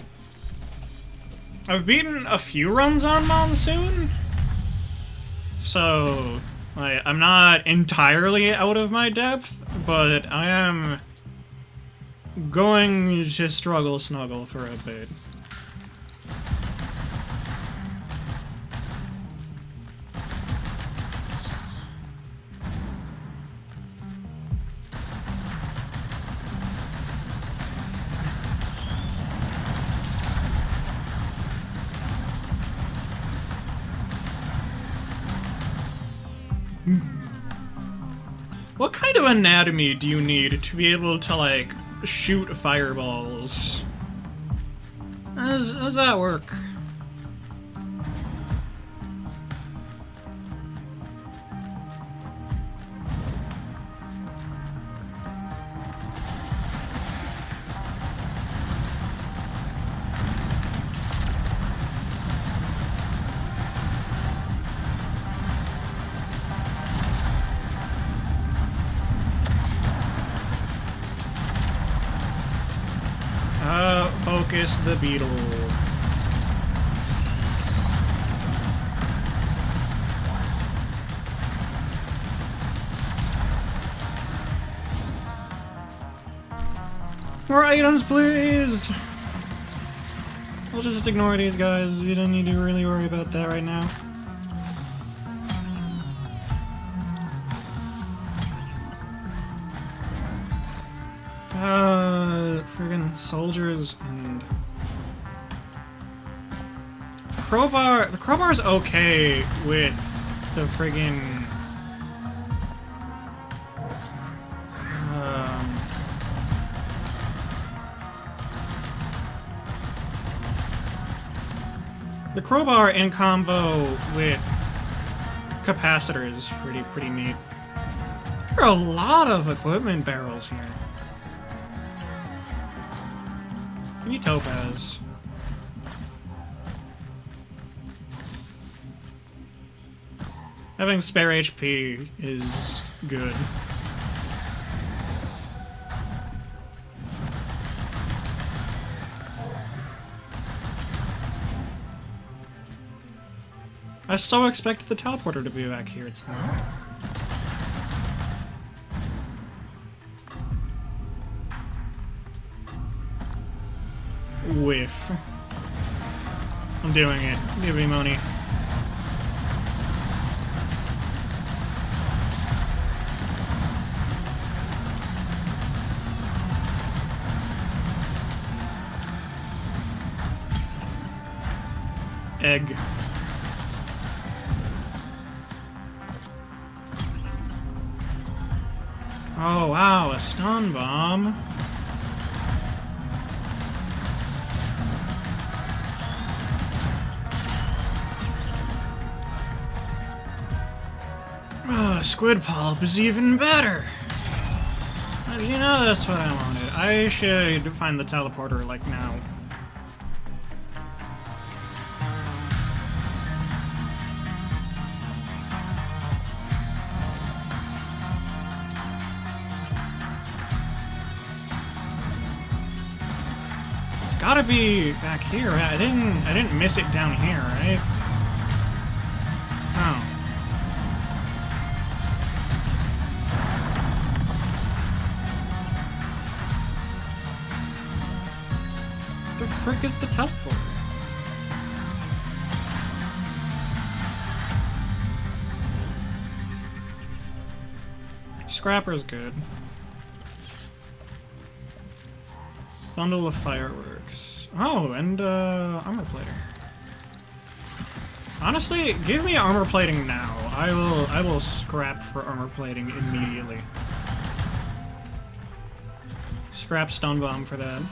I've beaten a few runs on Monsoon, so I'm not entirely out of my depth, but I am going to struggle snuggle for a bit. What kind of anatomy do you need to be able to, like, shoot fireballs? How does that work? Focus the beetle. More items, please! We'll just ignore these guys. We don't need to really worry about that right now. Friggin' soldiers and... The crowbar's okay with the friggin'... The crowbar in combo with capacitor is pretty neat. There are a lot of equipment barrels here. I need topaz. Having spare HP is good. I so expected the teleporter to be back here, it's not. Whiff. I'm doing it. Give me money. Egg. Oh wow, a stun bomb. Squid pulp is even better. You know, that's what I wanted. I should find the teleporter, like, now. It's gotta be back here. I didn't miss it down here, right? Oh. The frick is the teleporter? Scrapper's good. Bundle of fireworks. Oh, and armor plating. Honestly, give me armor plating now. I will scrap for armor plating immediately. Scrap stun bomb for that.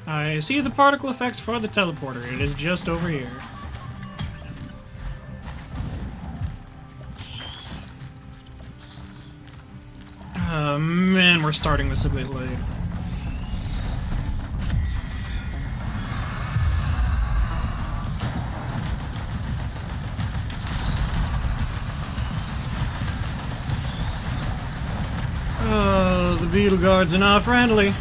I see the particle effects for the teleporter. It is just over here. Man, we're starting this a bit late. Oh, the beetle guards are not friendly.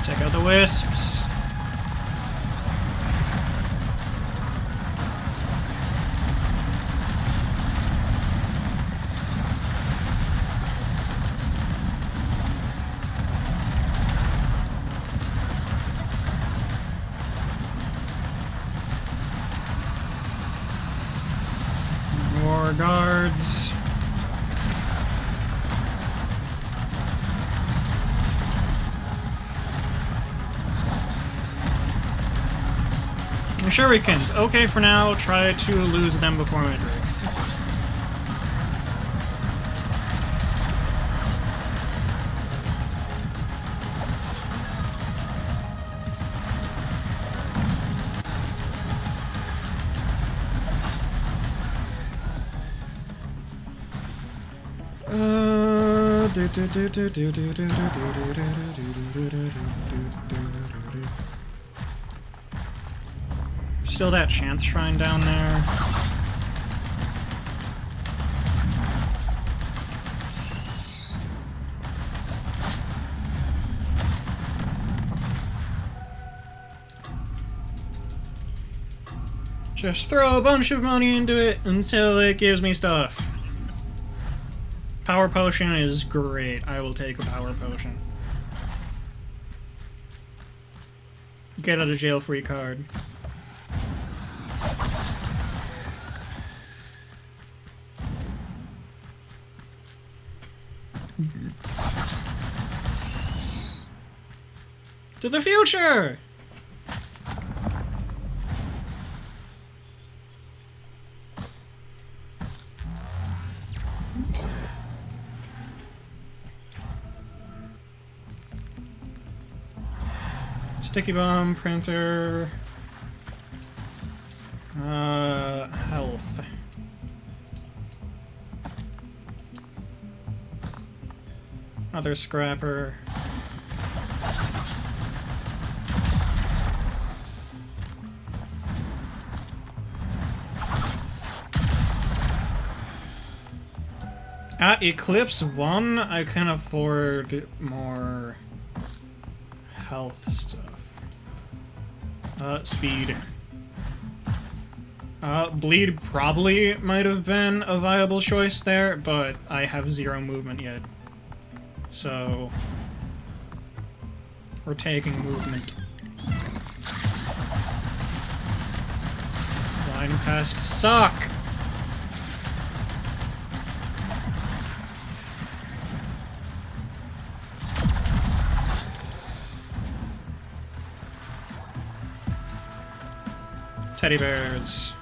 Check out the wisps. More guards. Shurikens. Okay, for now, try to lose them before Matrix. Still that chance shrine down there. Just throw a bunch of money into it until it gives me stuff. Power potion is great. I will take a power potion. Get out of jail free card. To the future! Sticky bomb, printer... health. Other scrapper. At Eclipse 1, I can afford more health stuff. Speed. Bleed probably might have been a viable choice there, but I have 0 movement yet. So, we're taking movement. Blind pests suck! Teddy bears.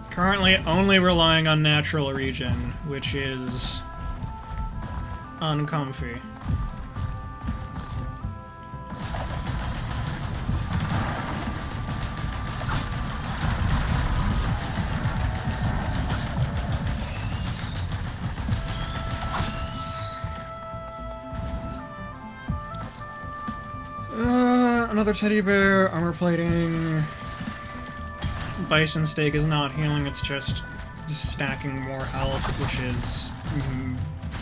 Currently only relying on natural regen, which is uncomfy. Another teddy bear, armor plating. Bison steak is not healing, it's just stacking more health, which is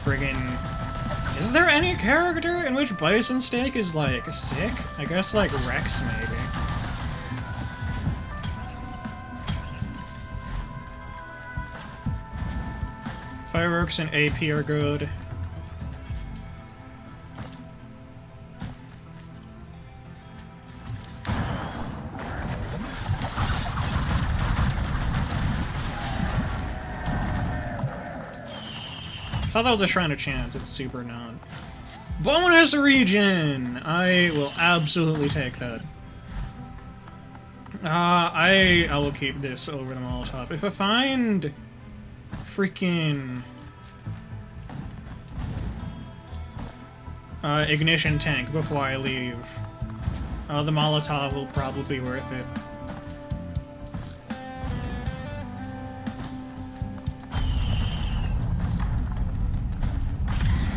friggin'... Is there any character in which bison steak is, like, sick? I guess, like, Rex, maybe. Fireworks and AP are good. I thought that was a Shrine of Chance, it's super not. Bonus region! I will absolutely take that. I will keep this over the Molotov. If I find freaking ignition tank before I leave, the Molotov will probably be worth it.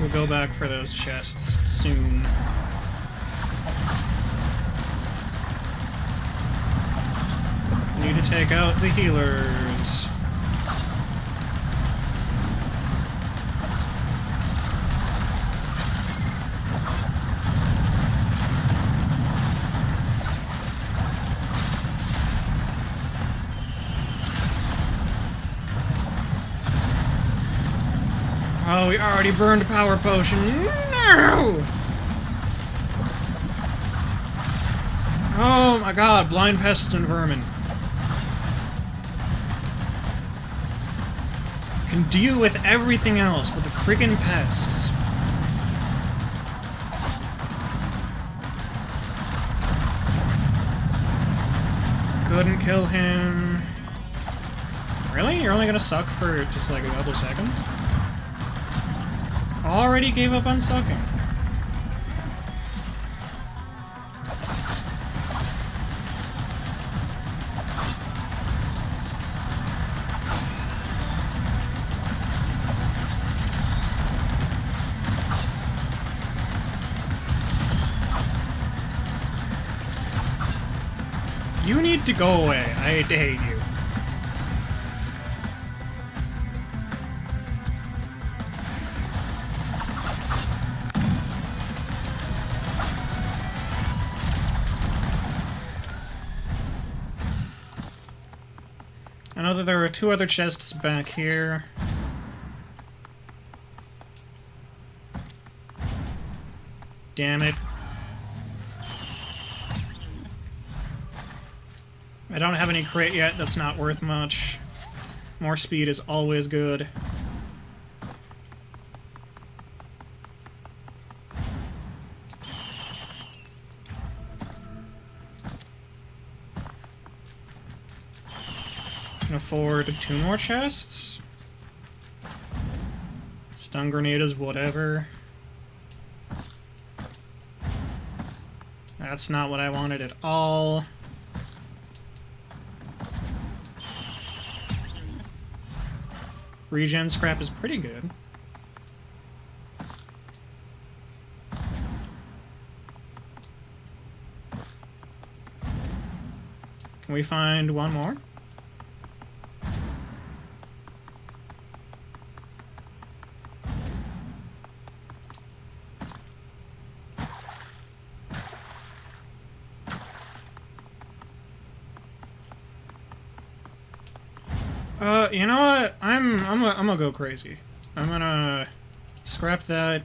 We'll go back for those chests soon. Need to take out the healers. Oh, we already burned a power potion. No! Oh my god, blind pests and vermin. Can deal with everything else but the friggin' pests. Couldn't kill him. Really? You're only gonna suck for just like a couple seconds? Already gave up on sucking. You need to go away. I hate you. I know that there are two other chests back here. Damn it. I don't have any crit yet, that's not worth much. More speed is always good. Can afford 2 more chests. Stun grenade is whatever. That's not what I wanted at all. Regen scrap is pretty good. Can we find one more? You know what? I'm gonna go crazy. I'm gonna scrap that.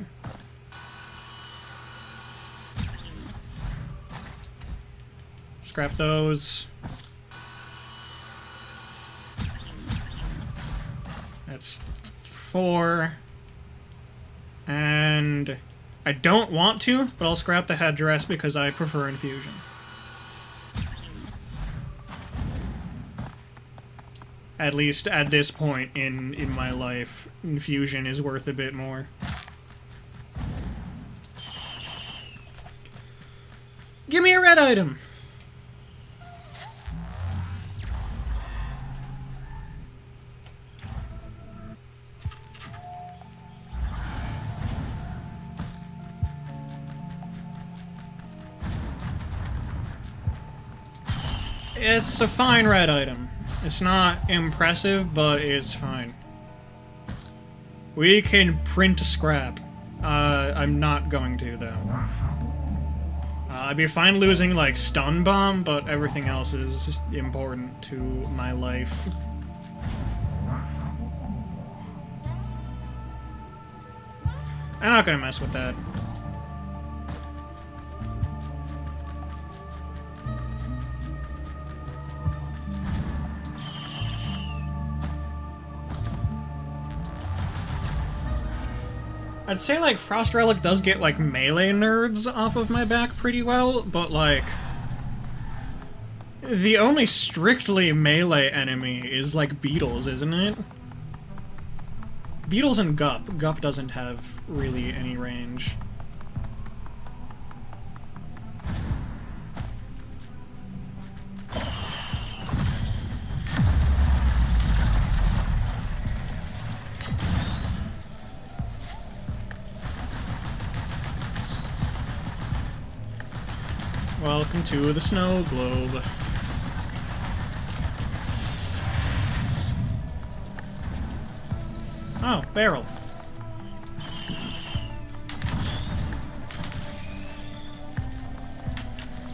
Scrap those. That's 4. And I don't want to, but I'll scrap the headdress because I prefer infusion. At least at this point in my life, infusion is worth a bit more. Give me a red item! It's a fine red item. It's not impressive, but it's fine. We can print scrap. I'm not going to, though. I'd be fine losing, like, stun bomb, but everything else is important to my life. I'm not gonna mess with that. I'd say, like, Frost Relic does get, like, melee nerds off of my back pretty well, but, like, the only strictly melee enemy is, like, Beetles, isn't it? Beetles and Gup. Gup doesn't have really any range. Welcome to the snow globe. Oh, barrel.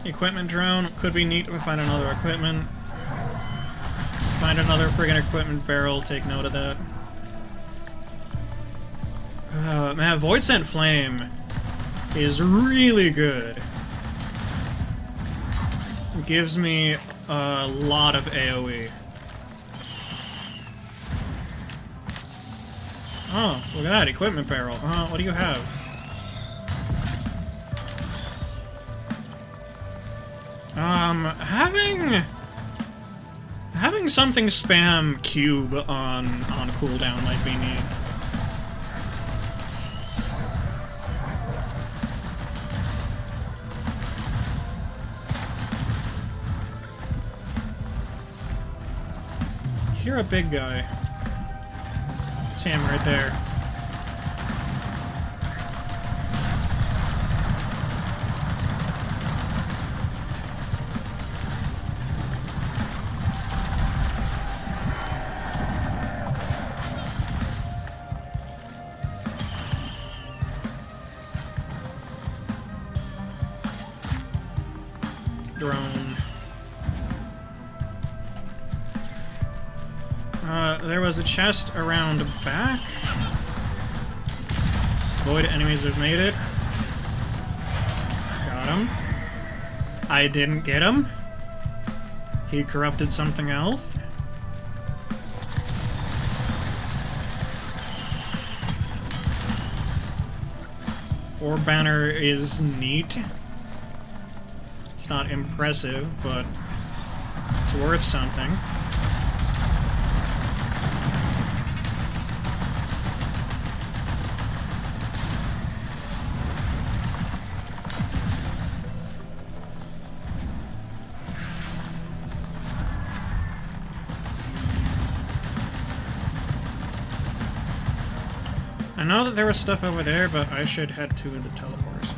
Equipment drone. Could be neat if we find another equipment. Find another friggin' equipment barrel. Take note of that. Man, Void Sent Flame is really good. It gives me a lot of AoE. Oh, look at that, equipment barrel. What do you have? Having something spam cube on cooldown might be neat. You're a big guy. It's him right there. Drone. There was a chest around back. Void enemies have made it. Got him. I didn't get him. He corrupted something else. Orb banner is neat. It's not impressive, but it's worth something. I know that there was stuff over there, but I should head to the teleporters.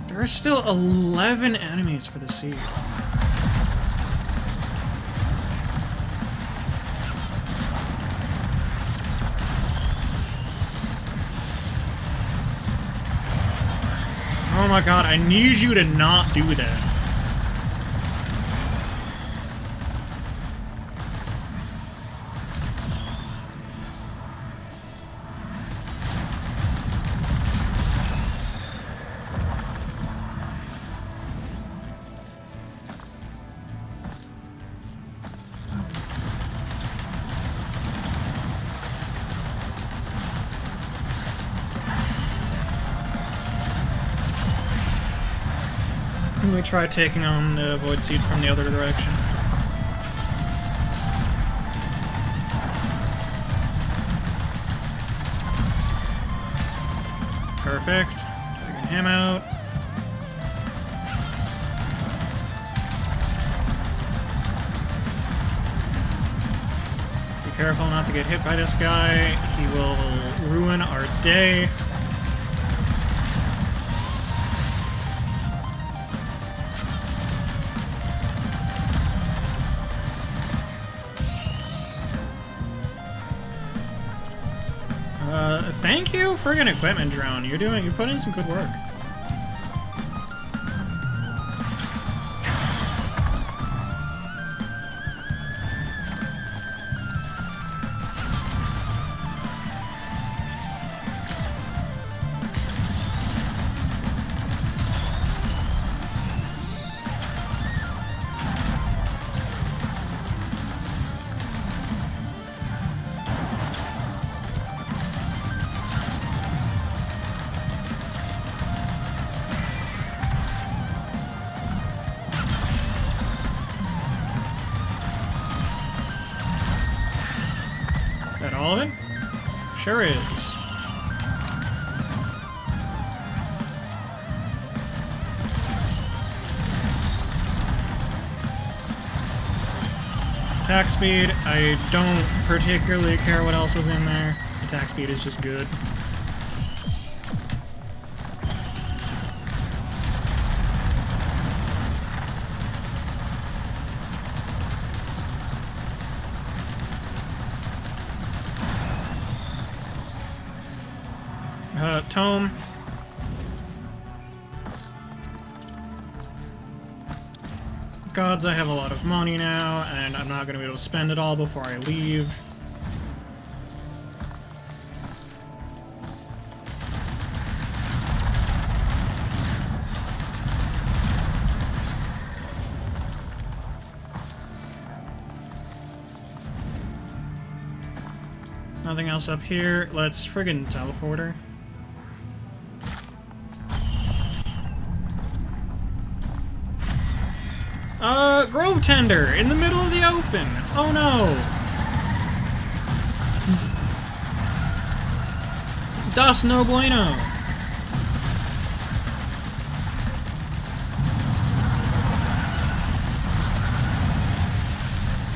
There are still 11 enemies for the siege. Oh my god, I need you to not do that. me try taking on the Void Seed from the other direction. Perfect. Taking him out. Be careful not to get hit by this guy. He will ruin our day. Thank you, friggin' equipment drone. You put in some good work. That all of it? Sure is. Attack speed, I don't particularly care what else was in there. Attack speed is just good. Tome. Gods, I have a lot of money now, and I'm not going to be able to spend it all before I leave. Nothing else up here. Let's friggin' teleport her. Grove Tender in the middle of the open. Oh no. Das no bueno.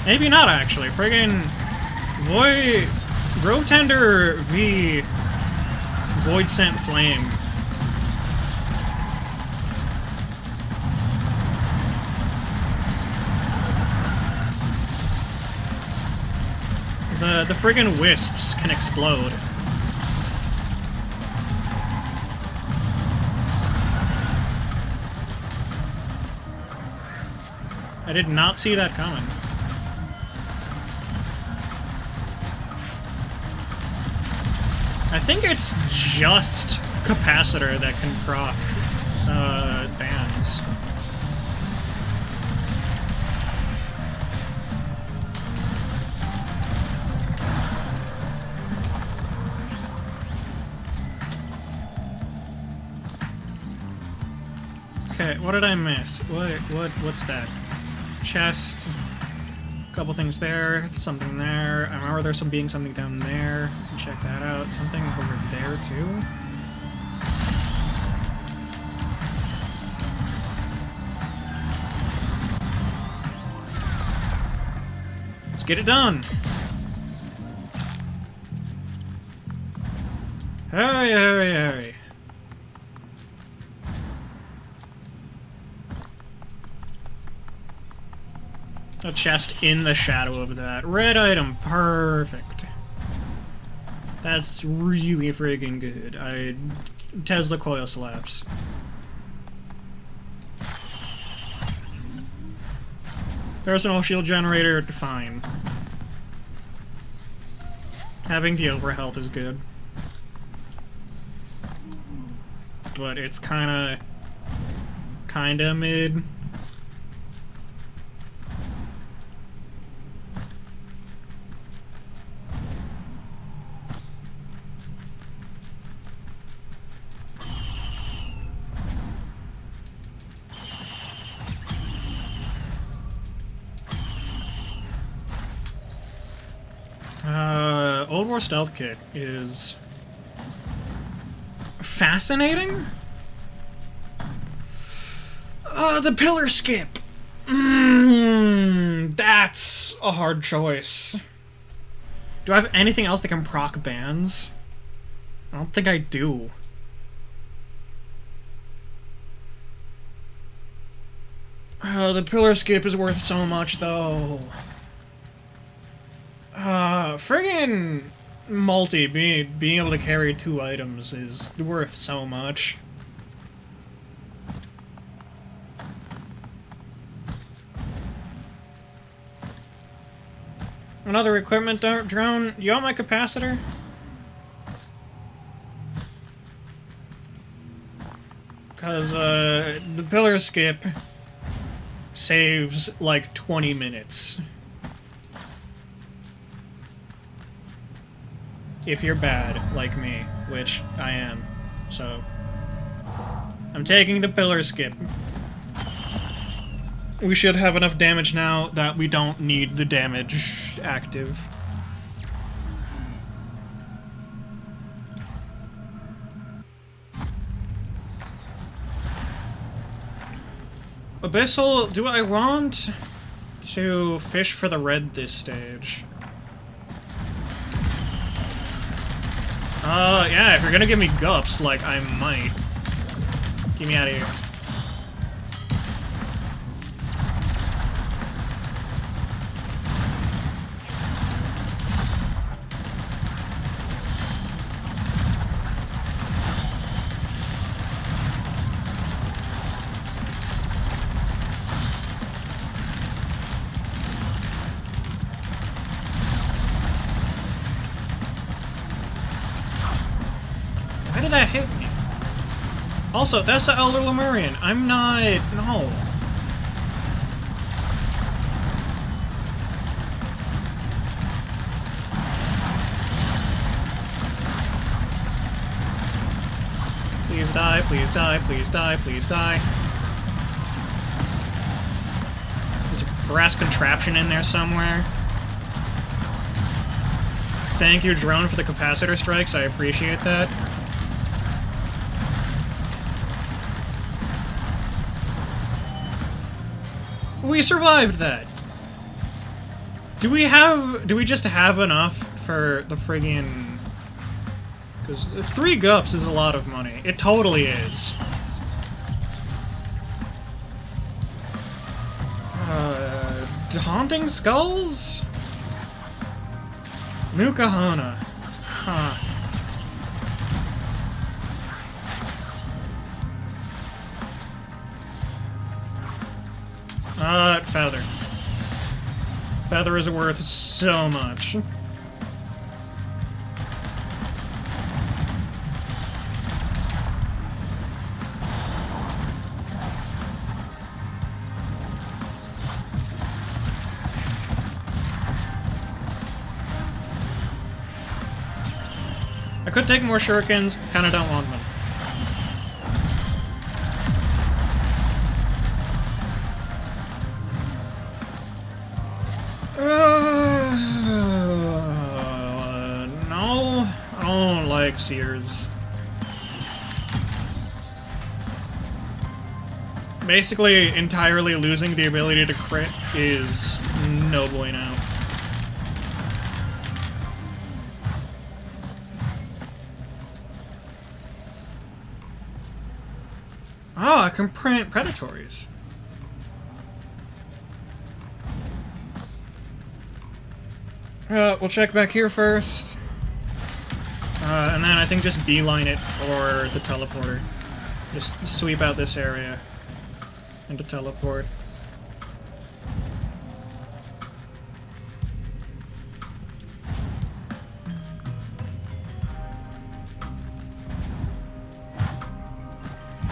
Maybe not actually. Friggin' Grove Tender v Void Sent Flame. The friggin' wisps can explode. I did not see that coming. I think it's just Capacitor that can proc bans. Okay, what did I miss? What's that? Chest. A couple things there, something there. I remember there's something down there. Check that out. Something over there too. Let's get it done. Hurry, hurry, hurry. A chest in the shadow of that. Red item, perfect. That's really friggin' good. Tesla coil slabs. Personal shield generator, fine. Having the overhealth is good. But it's kinda mid. Old War Stealth Kit is fascinating. The pillar skip. That's a hard choice. Do I have anything else that can proc bans? I don't think I do. The pillar skip is worth so much, though. Friggin' multi, being able to carry 2 items is worth so much. Another equipment drone. You want my capacitor? Because, the pillar skip saves, like, 20 minutes. If you're bad, like me, which I am. So, I'm taking the pillar skip. We should have enough damage now that we don't need the damage active. Abyssal, do I want to fish for the red this stage? Yeah, if you're gonna give me gups, like, I might. Get me out of here. Why did that hit me? Also, that's the Elder Lemurian. I'm not... no. Please die, please die, please die, please die. There's a brass contraption in there somewhere. Thank you, drone, for the capacitor strikes. I appreciate that. We survived that! Do we just have enough for the friggin'... because 3 gups is a lot of money. It totally is. Haunting Skulls? Nukahana. Huh. Feather. Feather is worth so much. I could take more shurikens, kinda don't want them. No, I don't like Seers. Basically, entirely losing the ability to crit is no bueno. Oh, I can print Predatories. We'll check back here first. And then I think just beeline it for the teleporter. Just sweep out this area and to teleport.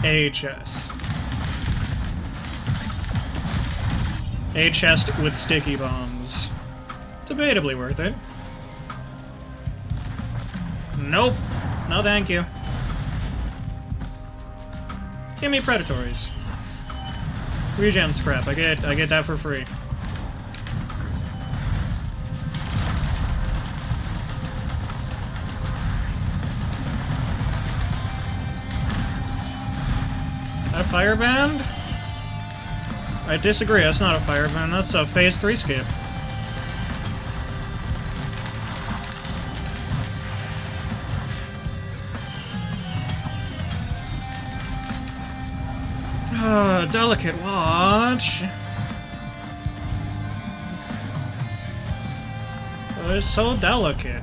A chest. A chest with sticky bombs. Debatably worth it. Nope. No thank you. Give me Predatories. Regen scrap. I get that for free. Fireband? I disagree, that's not a fireband, that's a phase 3 skip. Delicate watch. Oh, it's so delicate.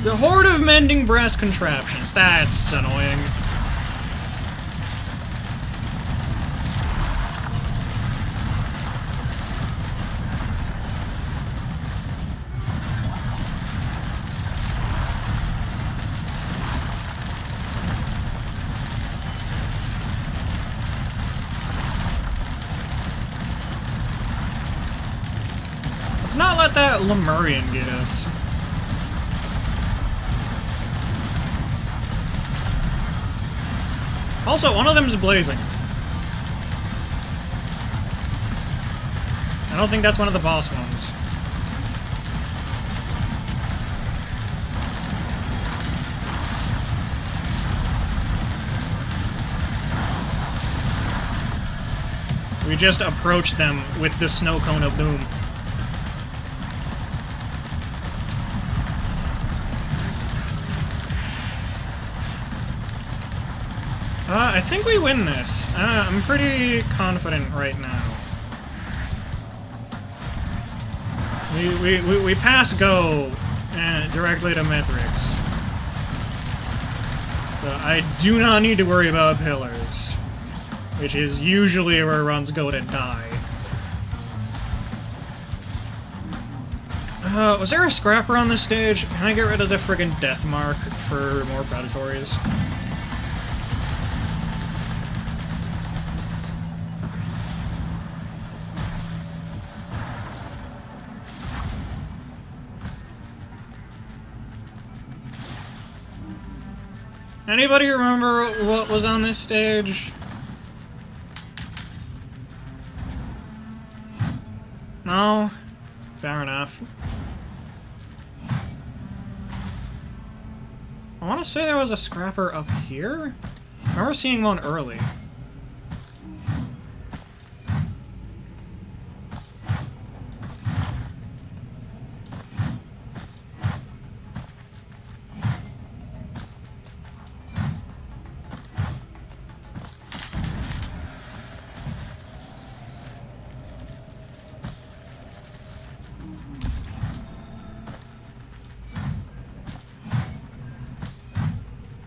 The horde of mending brass contraptions. That's annoying. Let's not let that Lemurian get us. Also, one of them is blazing. I don't think that's one of the boss ones. We just approach them with the snow cone of doom. I think we win this. I'm pretty confident right now. We pass go directly to Mithrix. So I do not need to worry about pillars, which is usually where runs go to die. Was there a scrapper on this stage? Can I get rid of the friggin' death mark for more predatories? Anybody remember what was on this stage? No? Fair enough. I want to say there was a scrapper up here? I remember seeing one early.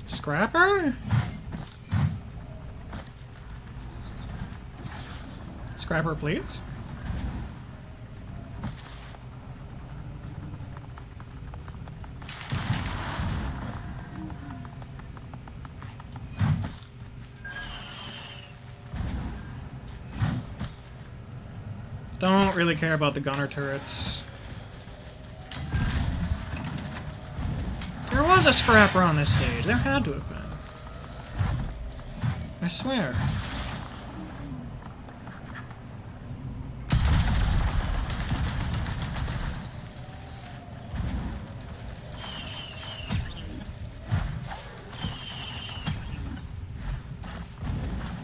Scrapper? Scrapper, please? Don't really care about the gunner turrets. There was a scrapper on this stage. There had to have been. I swear.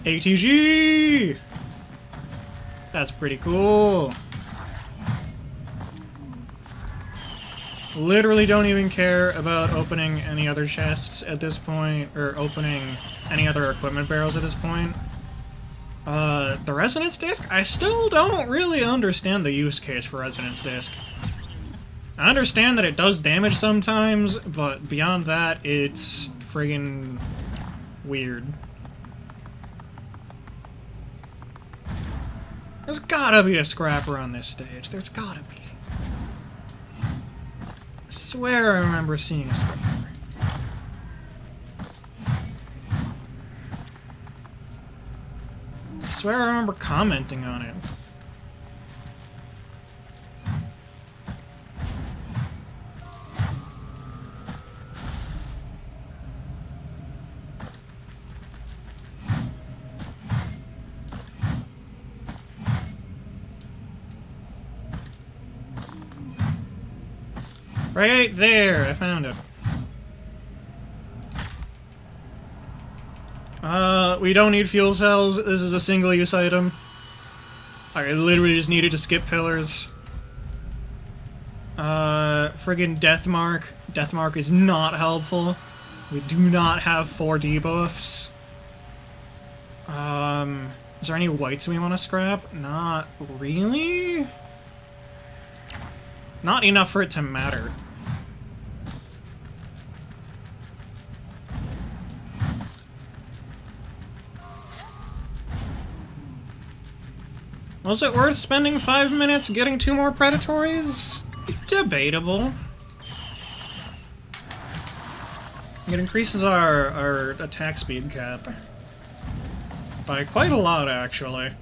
ATG! That's pretty cool. Literally don't even care about opening any other chests at this point, or opening any other equipment barrels at this point. The Resonance Disc? I still don't really understand the use case for Resonance Disc. I understand that it does damage sometimes, but beyond that, it's friggin' weird. There's gotta be a scrapper on this stage. There's gotta be. I swear I remember seeing a scrapper. I swear I remember commenting on it. Right there, I found it. we don't need fuel cells. This is a single-use item. I literally just needed to skip pillars. Friggin' Deathmark. Deathmark is not helpful. We do not have 4 debuffs. Is there any whites we want to scrap? Not really? Not enough for it to matter. Was it worth spending 5 minutes getting 2 more Predatories? Debatable. It increases our attack speed cap. By quite a lot, actually.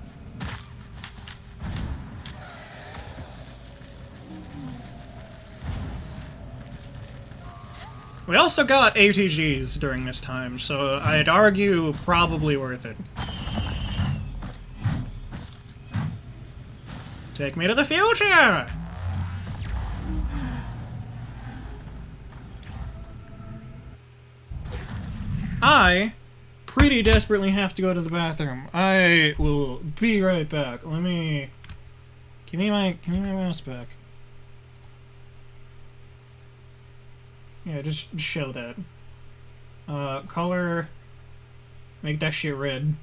We also got ATGs during this time, so I'd argue probably worth it. Take me to the future! I pretty desperately have to go to the bathroom. I will be right back. Let me... Give me my mouse back. Yeah, just show that. Color... Make that shit red.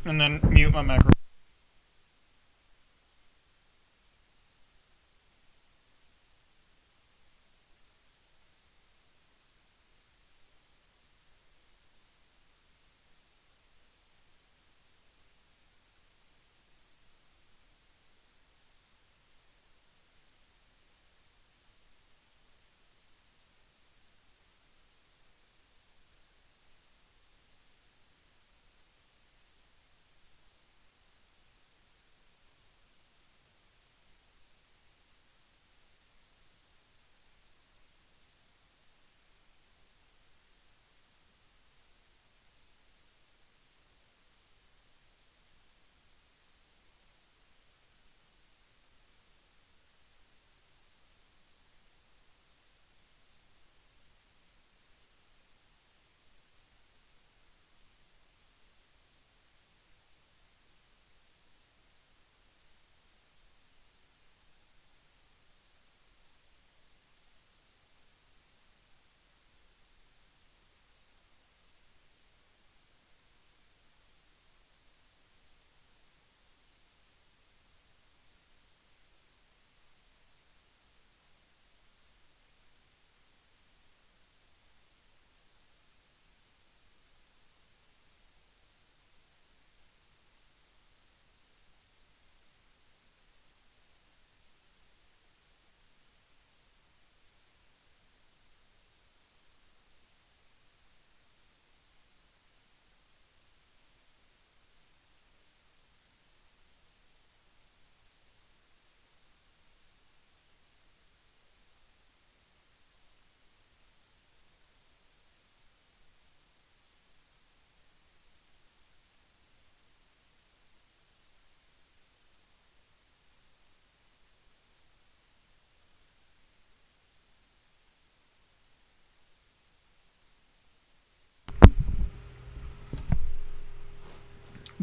And then mute my microphone.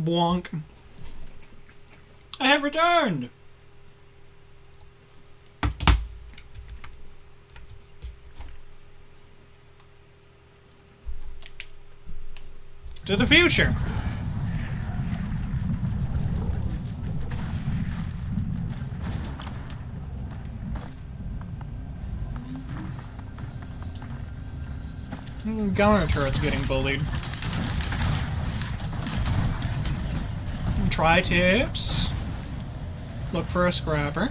Bwonk. I have returned! To the future! Gunner turret's getting bullied. Tri-tips. Look for a scrapper.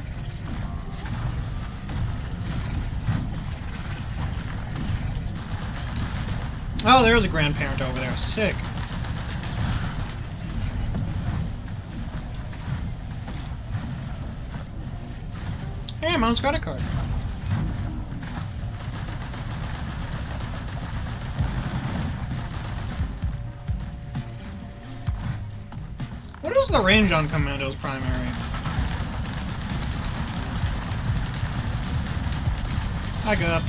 Oh, there's a grandparent over there. Sick. Hey, Mom's credit card. What is the range on Commando's primary? Back up.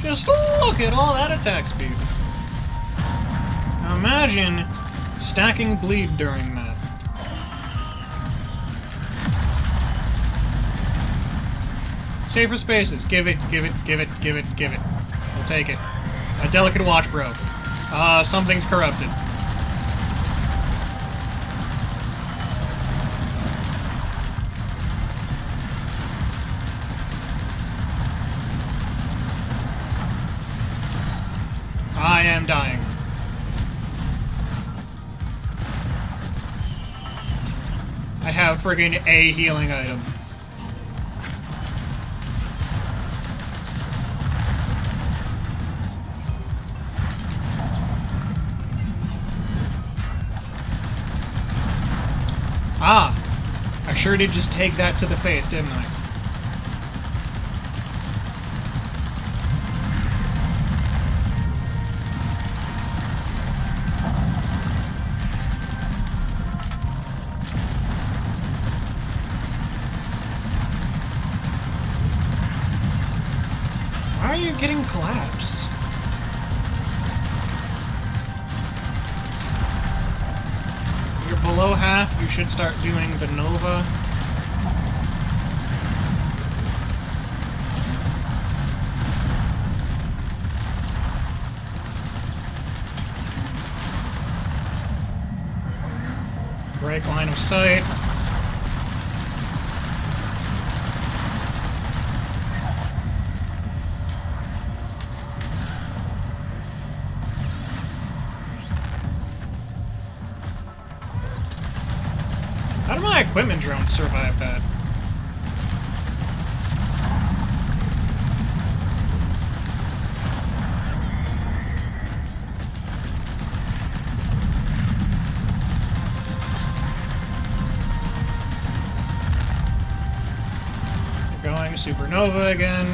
Just look at all that attack speed. Now imagine stacking bleed during that. Safer spaces. Give it, give it, give it, give it, give it. We'll take it. A delicate watch broke. Something's corrupted. I am dying. I have friggin' a healing item. Ah! I sure did just take that to the face, didn't I? Why are you getting collapse? You're below half, you should start doing the Nova. Break line of sight. How do my equipment drones survive that? We're going supernova again.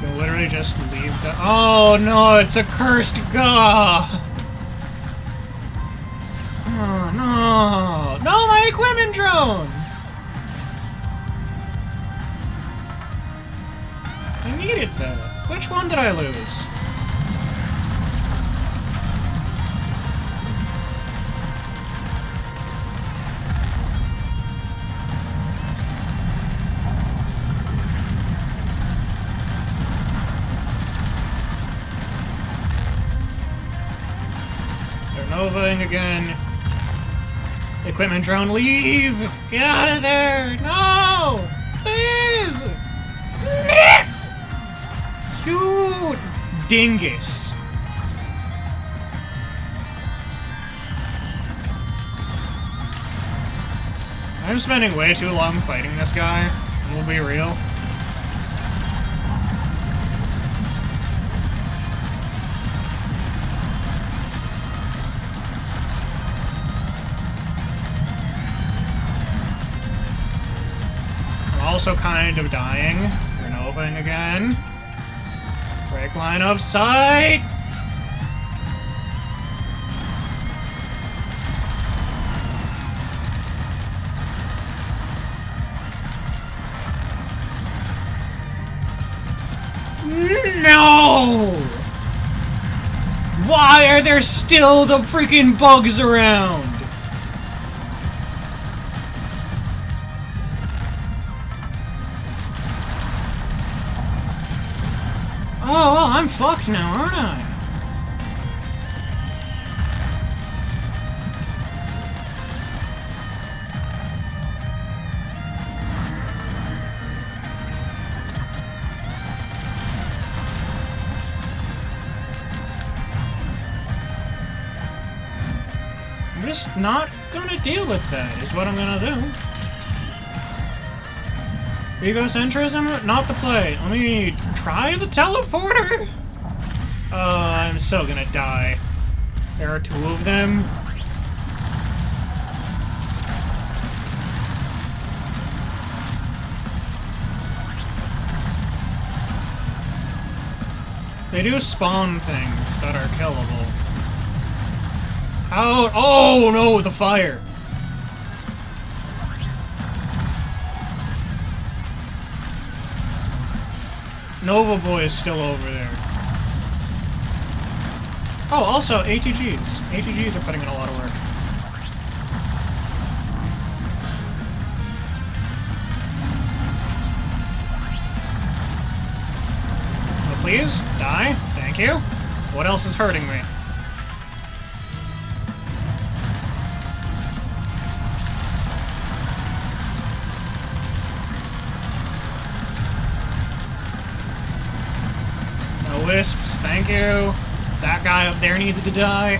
We'll literally just leave the— oh no, it's a cursed god! Oh, no! No, my equipment drone! I needed that. Which one did I lose? They're novaing again. Equipment drone, leave! Get out of there! No! Please! You dingus! I'm spending way too long fighting this guy, we'll be real. Also kind of dying. Renoving again. Break line of sight! No! Why are there still the freaking bugs around? Oh, well, I'm fucked now, aren't I? I'm just not gonna deal with that, is what I'm gonna do. Egocentrism? Not the play. Let me try the teleporter? I'm so gonna die. There are two of them. They do spawn things that are killable. How? Oh no, the fire! Nova Boy is still over there. Oh, also ATGs. ATGs are putting in a lot of work. Oh, please, die. Thank you. What else is hurting me? No wisps, thank you. That guy up there needs to die.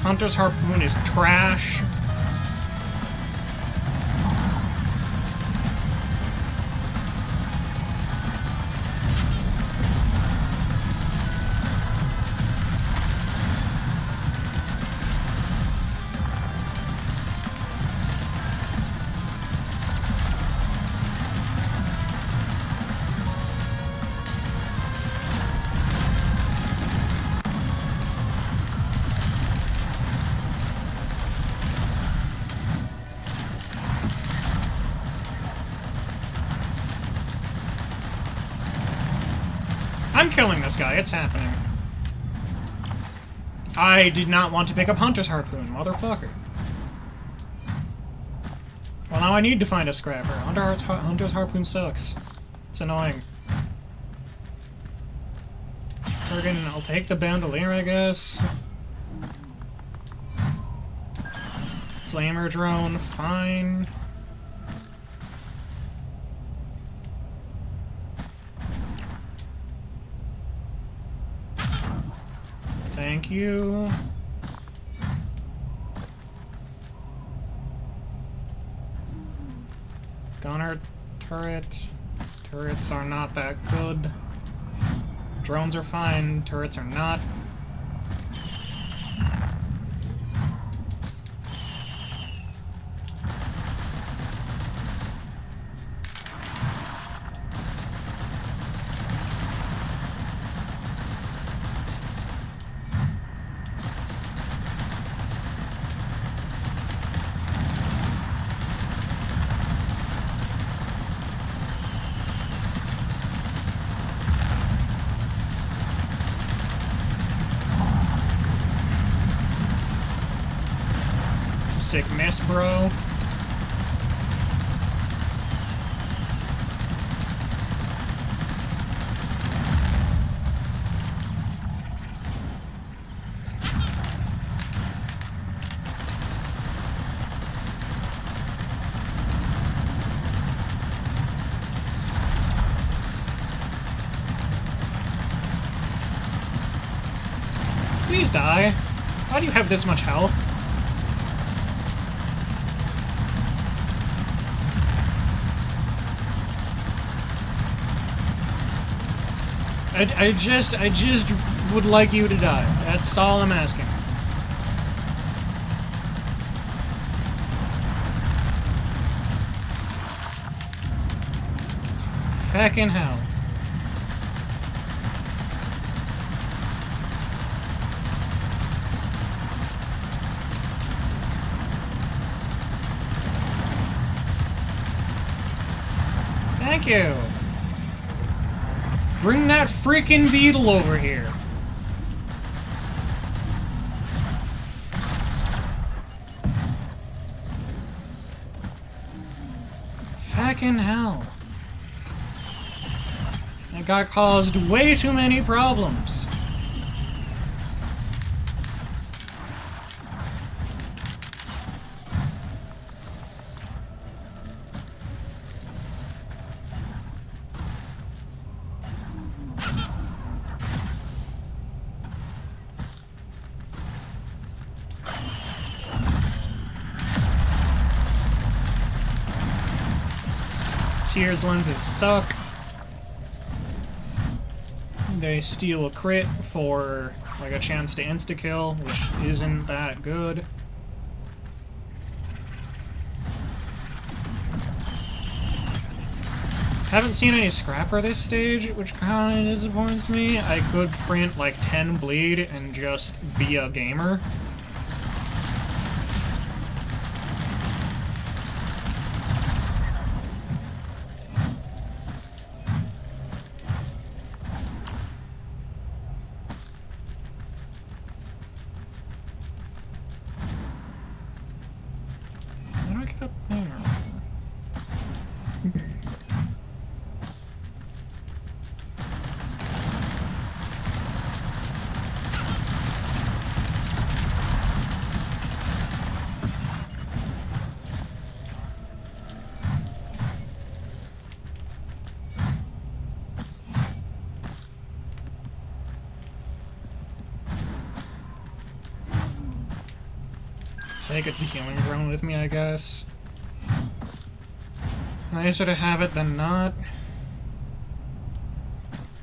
Hunter's Harpoon is trash. I'm killing this guy, it's happening. I did not want to pick up Hunter's Harpoon, motherfucker. Well, now I need to find a scrapper. Hunter's Harpoon sucks. It's annoying. Friggin', I'll take the bandolier, I guess. Flamer drone, fine. Thank you. Gunner turret. Turrets are not that good. Drones are fine, turrets are not. Sick miss, bro. Please die. Why do you have this much health? I just would like you to die. That's all I'm asking. Feckin' hell. Thank you. Bring that freaking beetle over here. Feckin' hell. That guy caused way too many problems. Sears lenses suck. they steal a crit for like a chance to insta-kill, which isn't that good. Haven't seen any Scrapper this stage, which kinda disappoints me. I could print like 10 bleed and just be a gamer. How do I get up there? Take it the healing drone with me, I guess. Nicer to have it than not.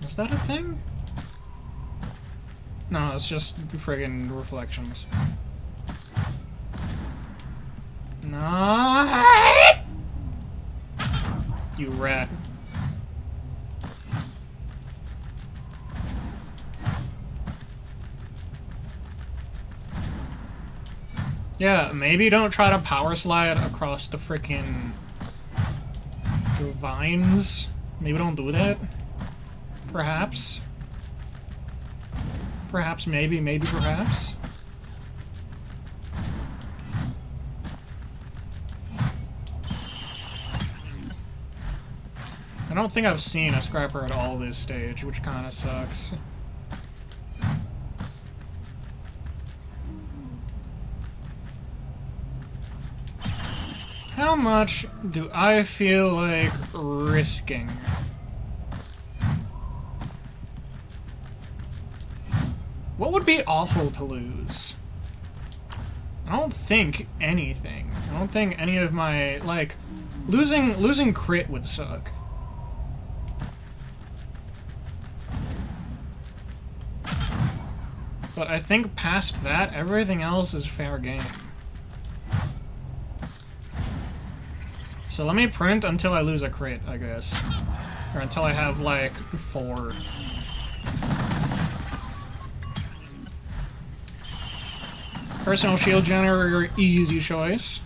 Is that a thing? No, it's just friggin' reflections. No! You rat. Yeah, maybe don't try to power slide across the frickin' vines. Maybe don't do that. Perhaps. Perhaps, maybe, perhaps. I don't think I've seen a Scrapper at all this stage, which kinda sucks. How much do I feel like risking? What would be awful to lose? I don't think anything. I don't think any of my, like, losing crit would suck. But I think past that, everything else is fair game. So let me print until I lose a crit, I guess. Or until I have, like, 4. Personal shield generator, easy choice.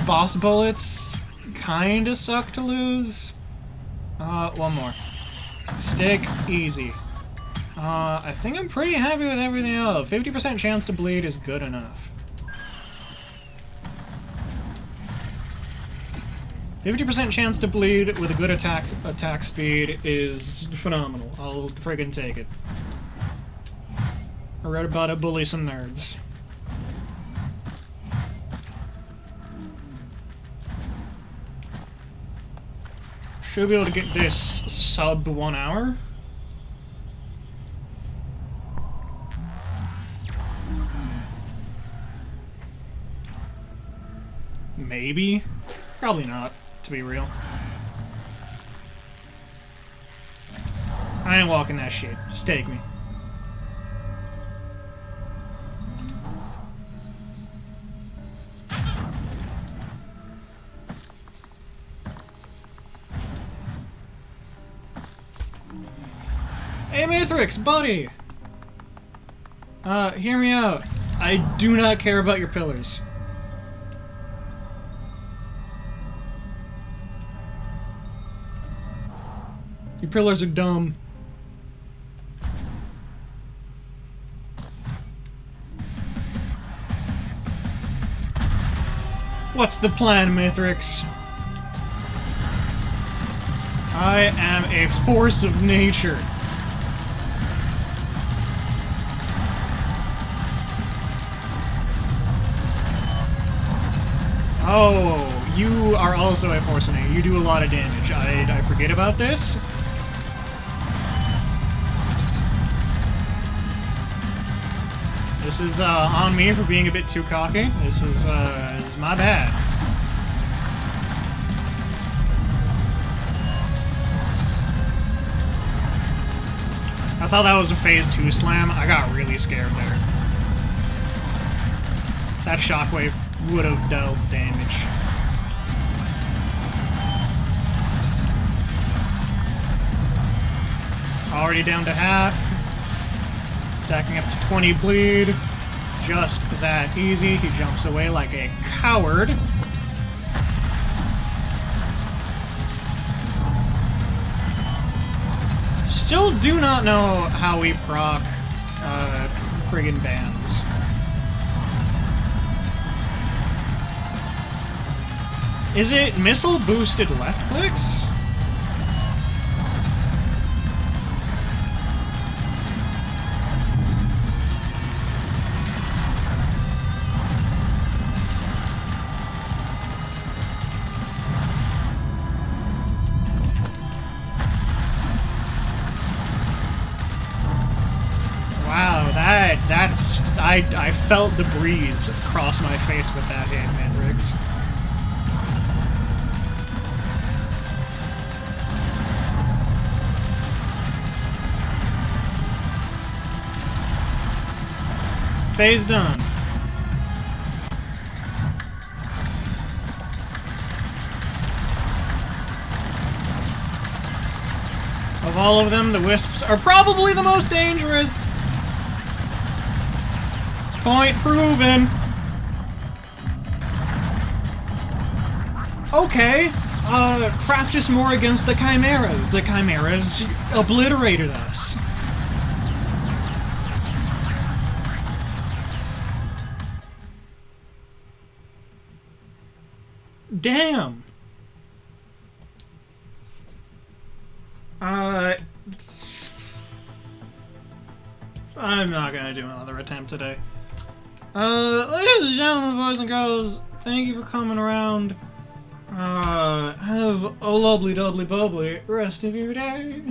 Boss bullets kinda suck to lose. One more. Stick, easy. I think I'm pretty happy with everything else. 50% chance to bleed is good enough. 50% chance to bleed with a good attack speed is phenomenal. I'll friggin' take it. I read about it, bully some nerds. Should be able to get this sub 1 hour. Maybe. Probably not, to be real. I ain't walking that shit. Just take me. Hey, Mithrix, buddy! Hear me out. I do not care about your pillars. Your pillars are dumb. What's the plan, Mithrix? I am a force of nature. Oh, you are also a force of nature. You do a lot of damage. I forget about this. This is on me for being a bit too cocky. This is my bad. thought that was a phase 2 slam. I got really scared there. That shockwave would have dealt damage. Already down to half. Stacking up to 20 bleed. Just that easy. He jumps away like a coward. Still do not know how we proc friggin' bands. Is it missile boosted left clicks? Wow, I felt the breeze cross my face with that hit, Mendrix. Phase done. Of all of them, the Wisps are probably the most dangerous. Point proven. Okay, practice more against the Chimeras. The Chimeras obliterated us. Damn. I'm not gonna do another attempt today. Ladies and gentlemen, boys and girls, thank you for coming around. Have a lovely, doubly, bubbly rest of your day.